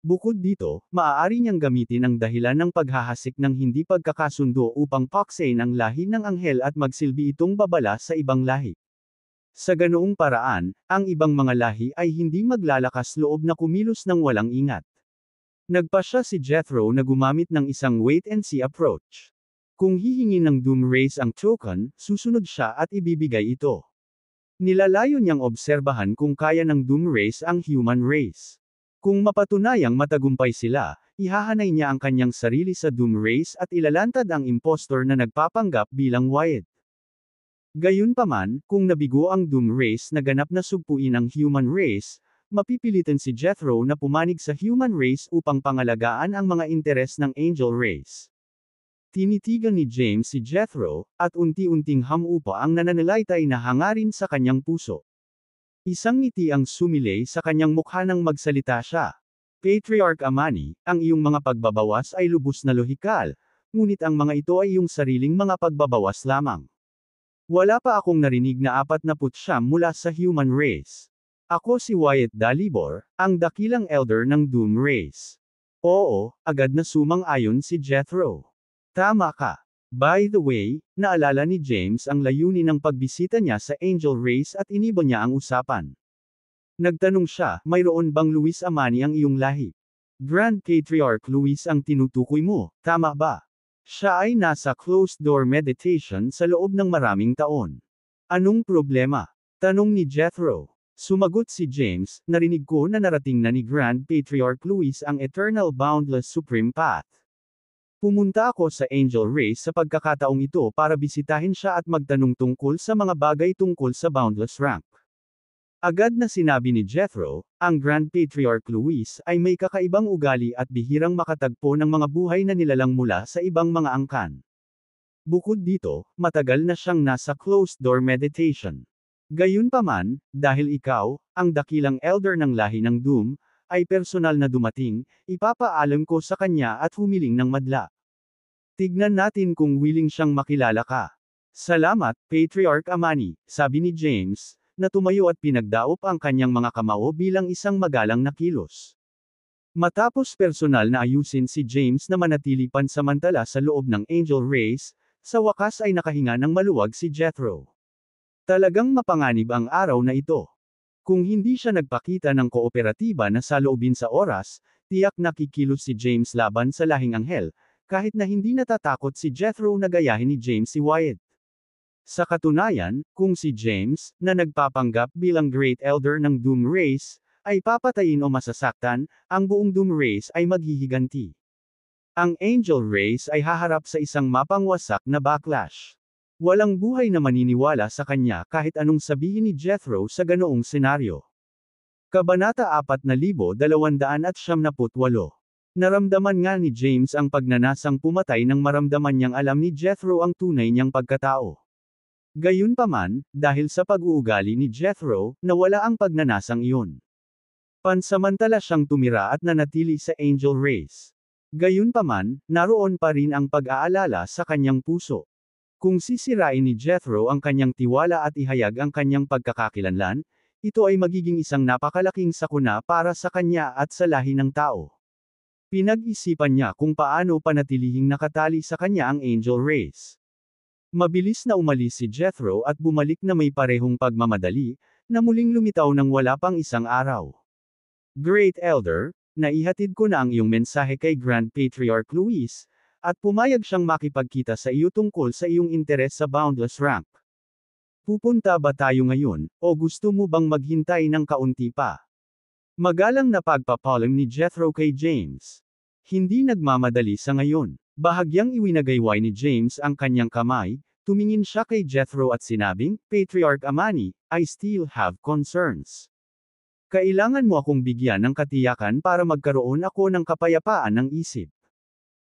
Bukod dito, maaari niyang gamitin ang dahilan ng paghahasik ng hindi pagkakasundo upang paksain ang lahi ng anghel at magsilbi itong babala sa ibang lahi. Sa ganoong paraan, ang ibang mga lahi ay hindi maglalakas loob na kumilos ng walang ingat. Nagpasya si Jethro na gumamit ng isang wait-and-see approach. Kung hihingi ng Doom Race ang token, susunod siya at ibibigay ito. Nilalayo niyang obserbahan kung kaya ng Doom Race ang human race. Kung mapatunayang matagumpay sila, ihahanay niya ang kanyang sarili sa Doom Race at ilalantad ang impostor na nagpapanggap bilang Wyatt. Gayunpaman, kung nabigo ang Doom Race na ganap na sugpuin ang human race, mapipilitan si Jethro na pumanig sa human race upang pangalagaan ang mga interes ng Angel Race. Tinitigan ni James si Jethro, at unti-unting hamupa ang nananalaytay na hangarin sa kanyang puso. Isang ngiti ang sumilay sa kanyang mukha nang magsalita siya. Patriarch Amani, ang iyong mga pagbabawas ay lubos na lohikal, ngunit ang mga ito ay iyong sariling mga pagbabawas lamang. Wala pa akong narinig na 49 mula sa human race. Ako si Wyatt Dalibor, ang dakilang elder ng Doom Race. Oo, agad na sumang-ayon si Jethro. Tama ka. By the way, naalala ni James ang layunin ng pagbisita niya sa Angel Race at iniba niya ang usapan. Nagtanong siya, mayroon bang Luis Amani ang iyong lahi? Grand Patriarch Luis ang tinutukoy mo, tama ba? Siya ay nasa closed-door meditation sa loob ng maraming taon. Anong problema? Tanong ni Jethro. Sumagot si James, narinig ko na narating na ni Grand Patriarch Luis ang Eternal Boundless Supreme Path. Pumunta ako sa Angel Race sa pagkakataong ito para bisitahin siya at magtanong tungkol sa mga bagay tungkol sa Boundless Rank. Agad na sinabi ni Jethro, ang Grand Patriarch Luis ay may kakaibang ugali at bihirang makatagpo ng mga buhay na nilalang mula sa ibang mga angkan. Bukod dito, matagal na siyang nasa closed-door meditation. Gayunpaman, dahil ikaw, ang dakilang elder ng lahi ng Doom, ay personal na dumating, ipapaalam ko sa kanya at humiling ng madla. Tignan natin kung willing siyang makilala ka. Salamat, Patriarch Amani, sabi ni James, na tumayo at pinagdaop ang kanyang mga kamao bilang isang magalang na kilos. Matapos personal na ayusin si James na manatili pansamantala sa loob ng Angel Race, sa wakas ay nakahinga ng maluwag si Jethro. Talagang mapanganib ang araw na ito. Kung hindi siya nagpakita ng kooperatiba na saloobin sa oras, tiyak na kikilos si James laban sa lahing anghel, kahit na hindi natatakot si Jethro na gayahin ni James si Wyatt. Sa katunayan, kung si James, na nagpapanggap bilang Great Elder ng Doom Race, ay papatayin o masasaktan, ang buong Doom Race ay maghihiganti. Ang Angel Race ay haharap sa isang mapangwasak na backlash. Walang buhay na maniniwala sa kanya kahit anong sabihin ni Jethro sa ganoong senaryo. Kabanata 4278. Naramdaman nga ni James ang pagnanasang pumatay nang maramdaman niyang alam ni Jethro ang tunay niyang pagkatao. Gayunpaman, dahil sa pag-uugali ni Jethro, nawala ang pagnanasang iyon. Pansamantala siyang tumira at nanatili sa Angel Race. Gayunpaman, naroon pa rin ang pag-aalala sa kanyang puso. Kung sisirain ni Jethro ang kanyang tiwala at ihayag ang kanyang pagkakakilanlan, ito ay magiging isang napakalaking sakuna para sa kanya at sa lahi ng tao. Pinag-isipan niya kung paano panatilihing nakatali sa kanya ang Angel Race. Mabilis na umalis si Jethro at bumalik na may parehong pagmamadali, na muling lumitaw nang wala pang isang araw. Great Elder, naihatid ko na ang iyong mensahe kay Grand Patriarch Luis, at pumayag siyang makipagkita sa iyo tungkol sa iyong interes sa Boundless Rank. Pupunta ba tayo ngayon, o gusto mo bang maghintay ng kaunti pa? Magalang na pagpapalam ni Jethro kay James. Hindi nagmamadali sa ngayon. Bahagyang iwinagayway ni James ang kanyang kamay, tumingin siya kay Jethro at sinabing, Patriarch Amani, I still have concerns. Kailangan mo akong bigyan ng katiyakan para magkaroon ako ng kapayapaan ng isip.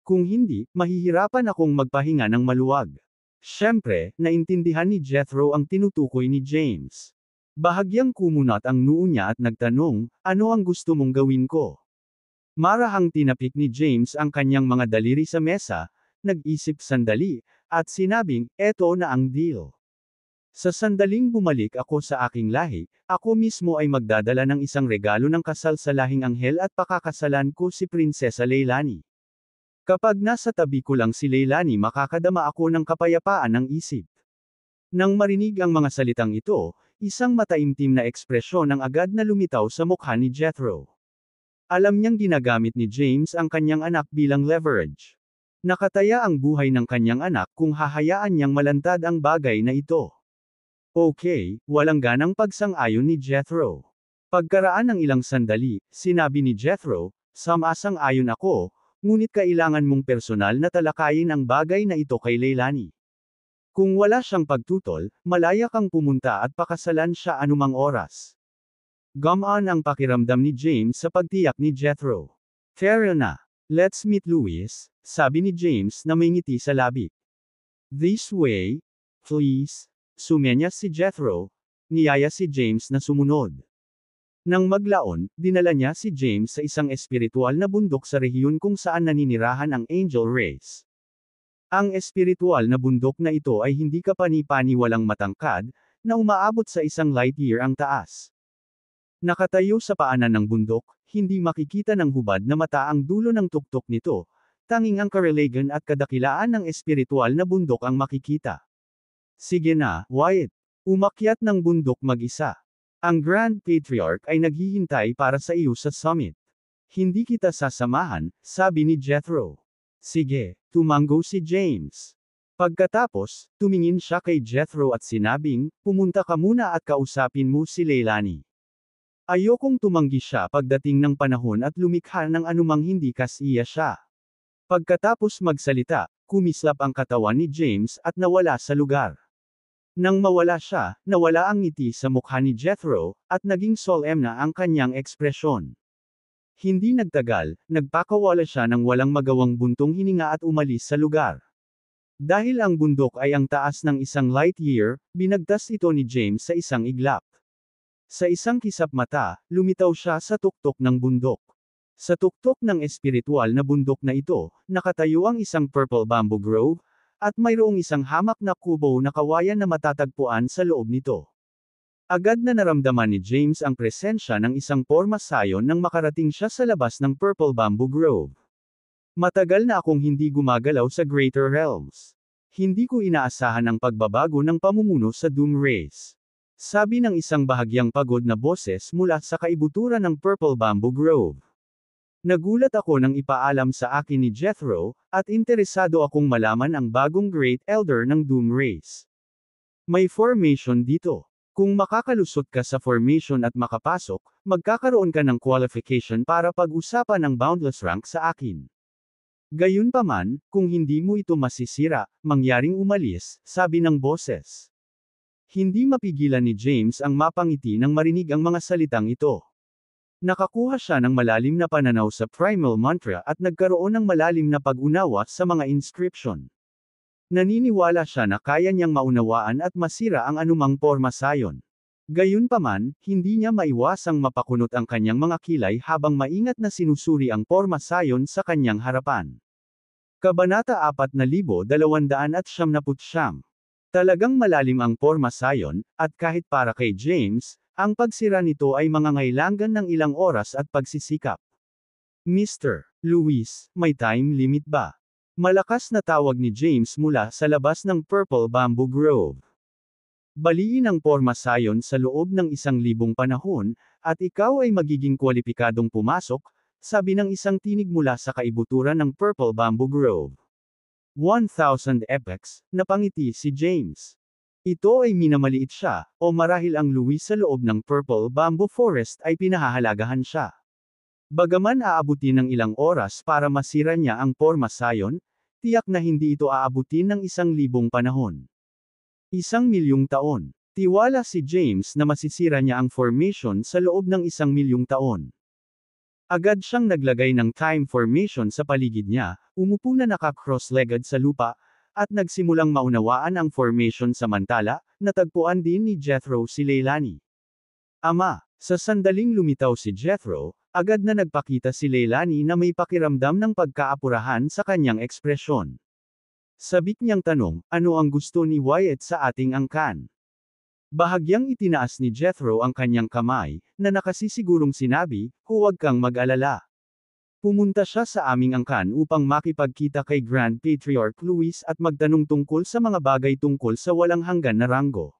Kung hindi, mahihirapan akong magpahinga ng maluwag. Siyempre, naintindihan ni Jethro ang tinutukoy ni James. Bahagyang kumunat ang noo niya at nagtanong, ano ang gusto mong gawin ko? Marahang tinapik ni James ang kanyang mga daliri sa mesa, nag-isip sandali, at sinabing, eto na ang deal. Sa sandaling bumalik ako sa aking lahi, ako mismo ay magdadala ng isang regalo ng kasal sa lahing anghel at pakakasalan ko si Prinsesa Leilani. Kapag nasa tabi ko lang si Leilani makakadama ako ng kapayapaan ng isip. Nang marinig ang mga salitang ito, isang mataimtim na ekspresyon ang agad na lumitaw sa mukha ni Jethro. Alam niyang ginagamit ni James ang kanyang anak bilang leverage. Nakataya ang buhay ng kanyang anak kung hahayaan niyang malantad ang bagay na ito. Okay, walang ganang pagsang-ayon ni Jethro. Pagkaraan ng ilang sandali, sinabi ni Jethro, "Sumasang-ayon ako, ngunit kailangan mong personal na talakayin ang bagay na ito kay Leilani. Kung wala siyang pagtutol, malaya kang pumunta at pakasalan siya anumang oras." Gumaan ang pakiramdam ni James sa pagtiyak ni Jethro. "Fair na. Let's meet Louis," sabi ni James na may ngiti sa labi. "This way, please." Sumenyas si Jethro, niyaya si James na sumunod. Nang maglaon, dinala niya si James sa isang espiritual na bundok sa rehiyon kung saan naninirahan ang angel race. Ang espiritual na bundok na ito ay hindi kapani-paniwalang matangkad, na umaabot sa isang light year ang taas. Nakatayo sa paanan ng bundok, hindi makikita ng hubad na mata ang dulo ng tuktok nito, tanging ang karelagan at kadakilaan ng espiritual na bundok ang makikita. "Sige na, Wyatt. Umakyat ng bundok mag-isa. Ang Grand Patriarch ay naghihintay para sa iyo sa summit. Hindi kita sasamahan," sabi ni Jethro. "Sige," tumango si James. Pagkatapos, tumingin siya kay Jethro at sinabing, "Pumunta ka muna at kausapin mo si Leilani." Ayokong tumanggi siya pagdating ng panahon at lumikha ng anumang hindi kasiya siya. Pagkatapos magsalita, kumislap ang katawan ni James at nawala sa lugar. Nang mawala siya, nawala ang ngiti sa mukha ni Jethro, at naging solemn na ang kanyang ekspresyon. Hindi nagtagal, nagpakawala siya ng walang magawang buntong hininga at umalis sa lugar. Dahil ang bundok ay ang taas ng isang light year, binagtas ito ni James sa isang iglap. Sa isang kisap mata, lumitaw siya sa tuktok ng bundok. Sa tuktok ng espiritual na bundok na ito, nakatayo ang isang purple bamboo grove, at mayroong isang hamak na kubo na kawayan na matatagpuan sa loob nito. Agad na naramdaman ni James ang presensya ng isang porma sayon nang makarating siya sa labas ng purple bamboo grove. "Matagal na akong hindi gumagalaw sa Greater Realms. Hindi ko inaasahan ang pagbabago ng pamumuno sa Doom Race," sabi ng isang bahagyang pagod na boses mula sa kaibuturan ng purple bamboo grove. "Nagulat ako nang ipaalam sa akin ni Jethro, at interesado akong malaman ang bagong Great Elder ng Doom Race. May formation dito. Kung makakalusot ka sa formation at makapasok, magkakaroon ka ng qualification para pag-usapan ang boundless rank sa akin. Gayunpaman, kung hindi mo ito masisira, mangyaring umalis," sabi ng boses. Hindi mapigilan ni James ang mapangiti nang marinig ang mga salitang ito. Nakakuha siya ng malalim na pananaw sa primal mantra at nagkaroon ng malalim na pag-unawa sa mga inscription. Naniniwala siya na kaya niyang maunawaan at masira ang anumang porma sayon. Gayunpaman, hindi niya maiwasang mapakunot ang kanyang mga kilay habang maingat na sinusuri ang porma sayon sa kanyang harapan. Kabanata 4299. Talagang malalim ang porma sayon, at kahit para kay James, ang pagsira nito ay mangangailangan ng ilang oras at pagsisikap. "Mr. Louis, may time limit ba?" Malakas na tawag ni James mula sa labas ng purple bamboo grove. "Baliin ang porma sayon sa loob ng 1,000 panahon, at ikaw ay magiging kwalipikadong pumasok," sabi ng isang tinig mula sa kaibuturan ng purple bamboo grove. 1,000 epochs, napangiti si James. Ito ay minamaliit siya, o marahil ang Louis sa loob ng purple bamboo forest ay pinahahalagahan siya. Bagaman aabutin ng ilang oras para masira niya ang porma sayon, tiyak na hindi ito aabutin ng 1,000 panahon. 1,000,000 taon. Tiwala si James na masisira niya ang formation sa loob ng 1,000,000 taon. Agad siyang naglagay ng time formation sa paligid niya, umupo na naka-cross-legged sa lupa, at nagsimulang maunawaan ang formation samantala, natagpuan din ni Jethro si Leilani. Ama, sa sandaling lumitaw si Jethro, agad na nagpakita si Leilani na may pakiramdam ng pagkaapurahan sa kanyang ekspresyon. Sabik niyang tanong, ano ang gusto ni Wyatt sa ating angkan? Bahagyang itinaas ni Jethro ang kanyang kamay, na nakasisigurong sinabi, huwag kang mag-alala. Pumunta siya sa aming angkan upang makipagkita kay Grand Patriarch Luis at magtanong tungkol sa mga bagay tungkol sa walang hanggan na ranggo.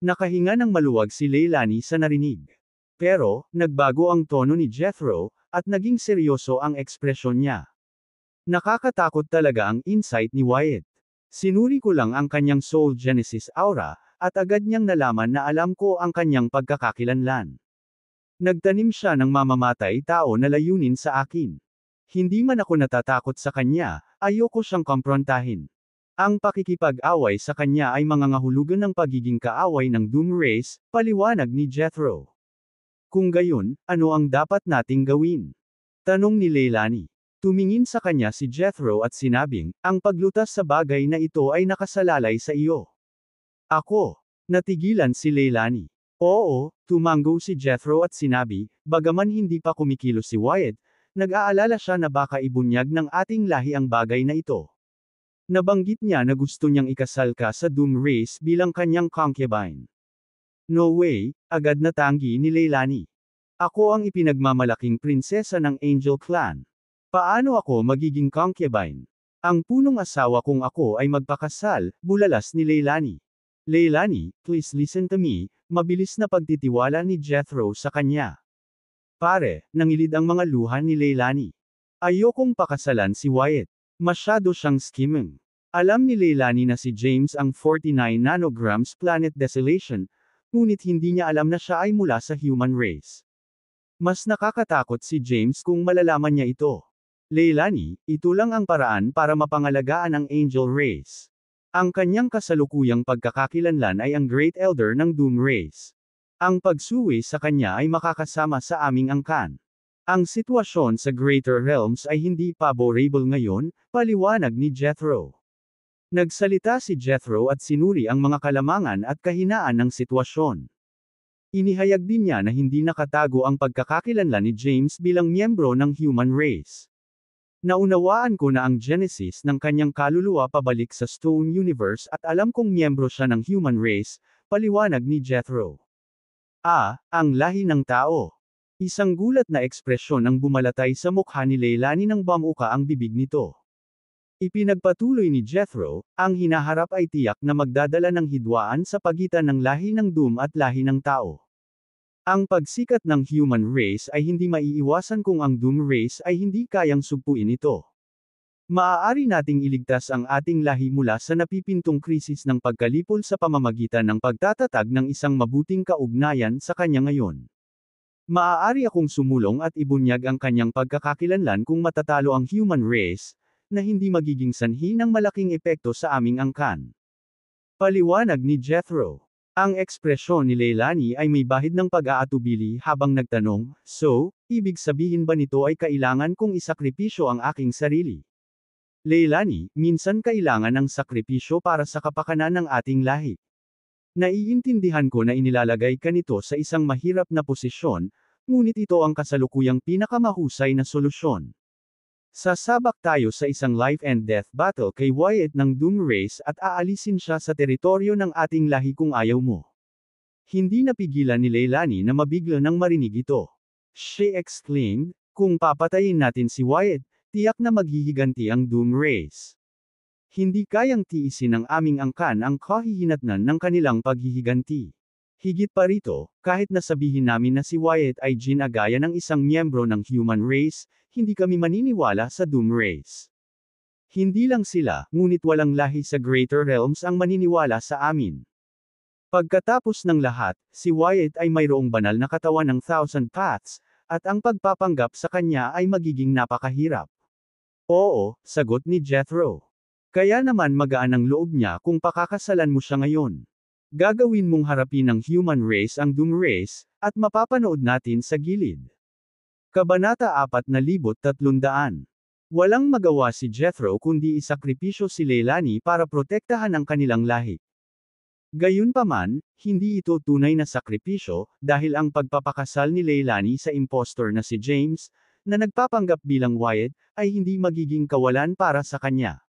Nakahinga ng maluwag si Leilani sa narinig. Pero, nagbago ang tono ni Jethro, at naging seryoso ang ekspresyon niya. Nakakatakot talaga ang insight ni Wyatt. Sinuri ko lang ang kanyang Soul Genesis aura, at agad niyang nalaman na alam ko ang kanyang pagkakakilanlan. Nagtanim siya ng mamamatay tao na layunin sa akin. Hindi man ako natatakot sa kanya, ayoko siyang komprontahin. Ang pakikipag-away sa kanya ay mangangahulugan ng pagiging kaaway ng Doom Race, paliwanag ni Jethro. Kung gayon, ano ang dapat nating gawin? Tanong ni Leilani. Tumingin sa kanya si Jethro at sinabing, ang paglutas sa bagay na ito ay nakasalalay sa iyo. Ako. Natigilan si Leilani. Oo, tumanggo si Jethro at sinabi, bagaman hindi pa kumikilos si Wyatt, nag-aalala siya na baka ibunyag ng ating lahi ang bagay na ito. Nabanggit niya na gusto niyang ikasal ka sa Doom Race bilang kanyang concubine. No way, agad na tanggi ni Leilani. Ako ang ipinagmamalaking prinsesa ng Angel Clan. Paano ako magiging concubine? Ang punong asawa kung ako ay magpakasal, bulalas ni Leilani. Leilani, please listen to me, mabilis na pagtitiwala ni Jethro sa kanya. Pare, nangilid ang mga luha ni Leilani. Ayokong pakasalan si Wyatt. Masyado siyang scheming. Alam ni Leilani na si James ang 49 nanograms Planet Desolation, ngunit hindi niya alam na siya ay mula sa human race. Mas nakakatakot si James kung malalaman niya ito. Leilani, ito lang ang paraan para mapangalagaan ang Angel Race. Ang kanyang kasalukuyang pagkakakilanlan ay ang Great Elder ng Doom Race. Ang pagsuwi sa kanya ay makakasama sa aming angkan. Ang sitwasyon sa Greater Realms ay hindi favorable ngayon, paliwanag ni Jethro. Nagsalita si Jethro at sinuri ang mga kalamangan at kahinaan ng sitwasyon. Inihayag din niya na hindi nakatago ang pagkakakilanlan ni James bilang miyembro ng human race. Naunawaan ko na ang genesis ng kanyang kaluluwa pabalik sa Stone Universe at alam kong miyembro siya ng human race, paliwanag ni Jethro. Ang lahi ng tao. Isang gulat na ekspresyon ang bumalatay sa mukha ni Leilani nang bamuka ang bibig nito. Ipinagpatuloy ni Jethro, ang hinaharap ay tiyak na magdadala ng hidwaan sa pagitan ng lahi ng Doom at lahi ng tao. Ang pagsikat ng human race ay hindi maiiwasan kung ang Doom Race ay hindi kayang sugpuin ito. Maaari nating iligtas ang ating lahi mula sa napipintong krisis ng pagkalipol sa pamamagitan ng pagtatatag ng isang mabuting kaugnayan sa kanya ngayon. Maaari akong sumulong at ibunyag ang kanyang pagkakakilanlan kung matatalo ang human race, na hindi magiging sanhi ng malaking epekto sa aming angkan. Paliwanag ni Jethro. Ang ekspresyon ni Leilani ay may bahid ng pag-aatubili habang nagtanong, so, ibig sabihin ba nito ay kailangan kong isakripisyo ang aking sarili? Leilani, minsan kailangan ng sakripisyo para sa kapakanan ng ating lahi. Naiintindihan ko na inilalagay ka nito sa isang mahirap na posisyon, ngunit ito ang kasalukuyang pinakamahusay na solusyon. Sasabak tayo sa isang life and death battle kay Wyatt ng Doom Race at aalisin siya sa teritoryo ng ating lahi kung ayaw mo. Hindi napigilan ni Leilani na mabigla nang marinig ito. She exclaimed, kung papatayin natin si Wyatt, tiyak na maghihiganti ang Doom Race. Hindi kayang tiisin ng aming angkan ang kahihinatnan ng kanilang paghihiganti. Higit pa rito, kahit na sabihin namin na si Wyatt ay ginagaya ng isang miyembro ng human race, hindi kami maniniwala sa Doom Race. Hindi lang sila, ngunit walang lahi sa Greater Realms ang maniniwala sa amin. Pagkatapos ng lahat, si Wyatt ay mayroong banal na katawan ng Thousand Paths, at ang pagpapanggap sa kanya ay magiging napakahirap. Oo, sagot ni Jethro. Kaya naman magaan ang loob niya kung pakakasalan mo siya ngayon. Gagawin mong harapin ng human race ang Doom Race, at mapapanood natin sa gilid. Kabanata 4,300. Walang magawa si Jethro kundi isakripisyo si Leilani para protektahan ang kanilang lahi. Gayunpaman, hindi ito tunay na sakripisyo, dahil ang pagpapakasal ni Leilani sa impostor na si James, na nagpapanggap bilang Wyatt, ay hindi magiging kawalan para sa kanya.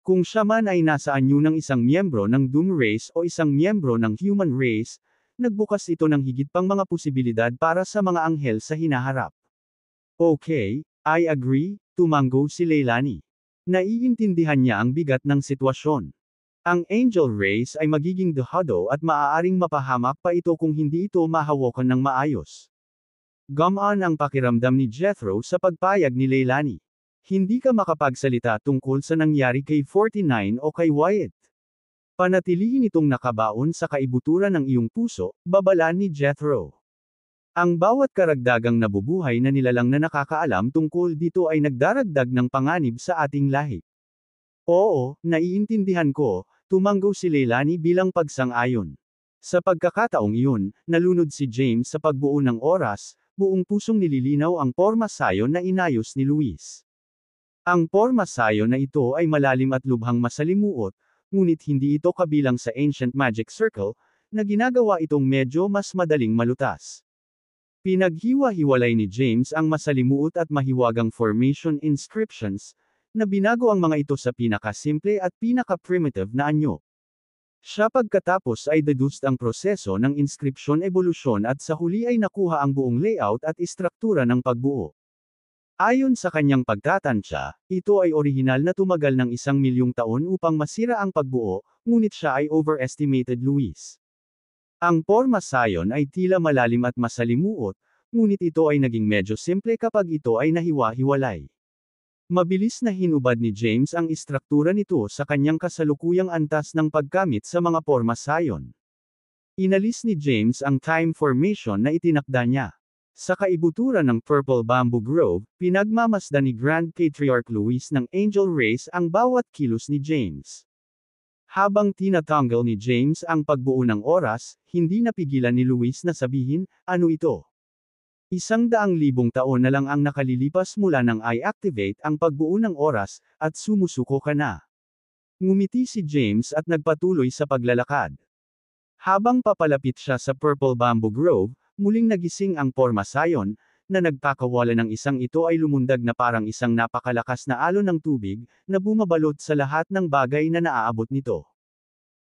Kung siya man ay nasa anyo ng isang miyembro ng Doom Race o isang miyembro ng Human Race, nagbukas ito ng higit pang mga posibilidad para sa mga anghel sa hinaharap. Okay, I agree, tumango si Leilani. Naiintindihan niya ang bigat ng sitwasyon. Ang Angel Race ay magiging dehado at maaaring mapahamak pa ito kung hindi ito mahawakan ng maayos. Gumaan ang pakiramdam ni Jethro sa pagpayag ni Leilani. Hindi ka makapagsalita tungkol sa nangyari kay 49 o kay Wyatt. Panatilihin itong nakabaon sa kaibuturan ng iyong puso, babala ni Jethro. Ang bawat karagdagang nabubuhay na nilalang na nakakaalam tungkol dito ay nagdaragdag ng panganib sa ating lahi. Oo, naiintindihan ko, tumango si Leilani bilang pagsang-ayon. Sa pagkakataong iyon, nalunod si James sa pagbuo ng oras, buong pusong nililinaw ang porma sayon na inayos ni Luis. Ang porma sayon na ito ay malalim at lubhang masalimuot, ngunit hindi ito kabilang sa Ancient Magic Circle, na ginagawa itong medyo mas madaling malutas. Pinaghiwa-hiwalay ni James ang masalimuot at mahiwagang formation inscriptions, na binago ang mga ito sa pinakasimple at pinaka-primitive na anyo. Siya pagkatapos ay deduced ang proseso ng inscription evolusyon at sa huli ay nakuha ang buong layout at istruktura ng pagbuo. Ayon sa kanyang pagtatansya, ito ay orihinal na tumagal ng 1,000,000 taon upang masira ang pagbuo, ngunit siya ay overestimated Luis. Ang porma sayon ay tila malalim at masalimuot, ngunit ito ay naging medyo simple kapag ito ay nahiwa-hiwalay. Mabilis na hinubad ni James ang istruktura nito sa kanyang kasalukuyang antas ng paggamit sa mga porma sayon. Inalis ni James ang time formation na itinakda niya. Sa kaibuturan ng Purple Bamboo Grove, pinagmamasdan ni Grand Patriarch Luis ng Angel Race ang bawat kilos ni James. Habang tinatanggal ni James ang pagbuo ng oras, hindi napigilan ni Luis na sabihin, ano ito? 100,000 taon na lang ang nakalilipas mula nang i-activate ang pagbuo ng oras, at sumusuko ka na. Ngumiti si James at nagpatuloy sa paglalakad. Habang papalapit siya sa Purple Bamboo Grove, muling nagising ang porma sayon, na nagpakawala ng isang ito ay lumundag na parang isang napakalakas na alon ng tubig, na bumabalot sa lahat ng bagay na naaabot nito.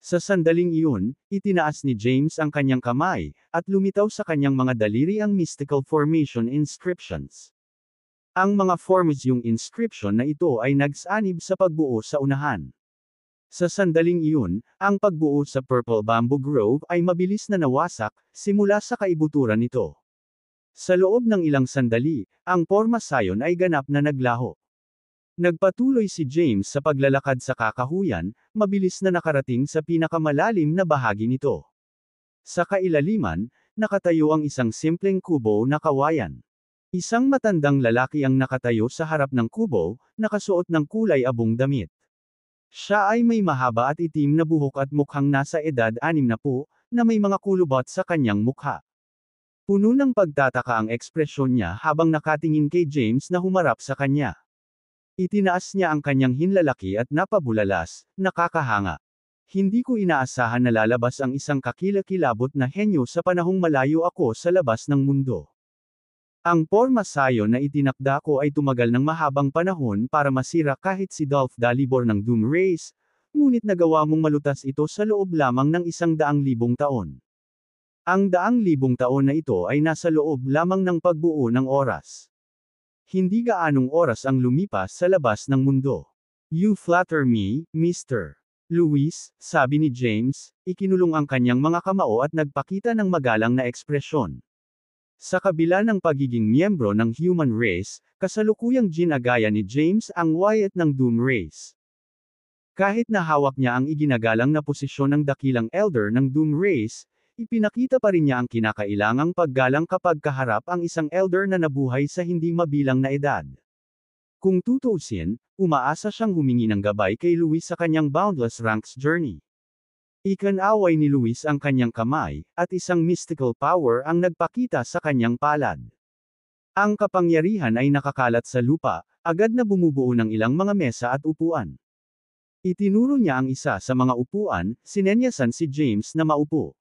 Sa sandaling iyon, itinaas ni James ang kanyang kamay, at lumitaw sa kanyang mga daliri ang mystical formation inscriptions. Ang mga formasyong inscription na ito ay nagsanib sa pagbuo sa unahan. Sa sandaling iyon, ang pagbuo sa Purple Bamboo Grove ay mabilis na nawasak, simula sa kaibuturan nito. Sa loob ng ilang sandali, ang porma sayon ay ganap na naglaho. Nagpatuloy si James sa paglalakad sa kakahuyan, mabilis na nakarating sa pinakamalalim na bahagi nito. Sa kailaliman, nakatayo ang isang simpleng kubo na kawayan. Isang matandang lalaki ang nakatayo sa harap ng kubo, nakasuot ng kulay abong damit. Siya ay may mahaba at itim na buhok at mukhang nasa edad 60, na may mga kulubot sa kanyang mukha. Puno ng pagtataka ang ekspresyon niya habang nakatingin kay James na humarap sa kanya. Itinaas niya ang kanyang hinlalaki at napabulalas, nakakahanga. Hindi ko inaasahan na lalabas ang isang kakilakilabot na henyo sa panahong malayo ako sa labas ng mundo. Ang porma sayon na itinakda ko ay tumagal ng mahabang panahon para masira kahit si Dolph Dalibor ng Doom Race, ngunit nagawa mong malutas ito sa loob lamang ng 100,000 taon. Ang 100,000 taon na ito ay nasa loob lamang ng pagbuo ng oras. Hindi gaanong oras ang lumipas sa labas ng mundo. You flatter me, Mr. Luis, sabi ni James, ikinulong ang kanyang mga kamao at nagpakita ng magalang na ekspresyon. Sa kabila ng pagiging miyembro ng Human Race, kasalukuyang ginagaya ni James ang Wyatt ng Doom Race. Kahit na hawak niya ang iginagalang na posisyon ng dakilang elder ng Doom Race, ipinakita pa rin niya ang kinakailangang paggalang kapag kaharap ang isang elder na nabuhay sa hindi mabilang na edad. Kung tutuusin, umaasa siyang humingi ng gabay kay Luis sa kanyang Boundless Ranks journey. Ikanaway ni Luis ang kanyang kamay, at isang mystical power ang nagpakita sa kanyang palad. Ang kapangyarihan ay nakakalat sa lupa, agad na bumubuo ng ilang mga mesa at upuan. Itinuro niya ang isa sa mga upuan, sinenyasan si James na maupo.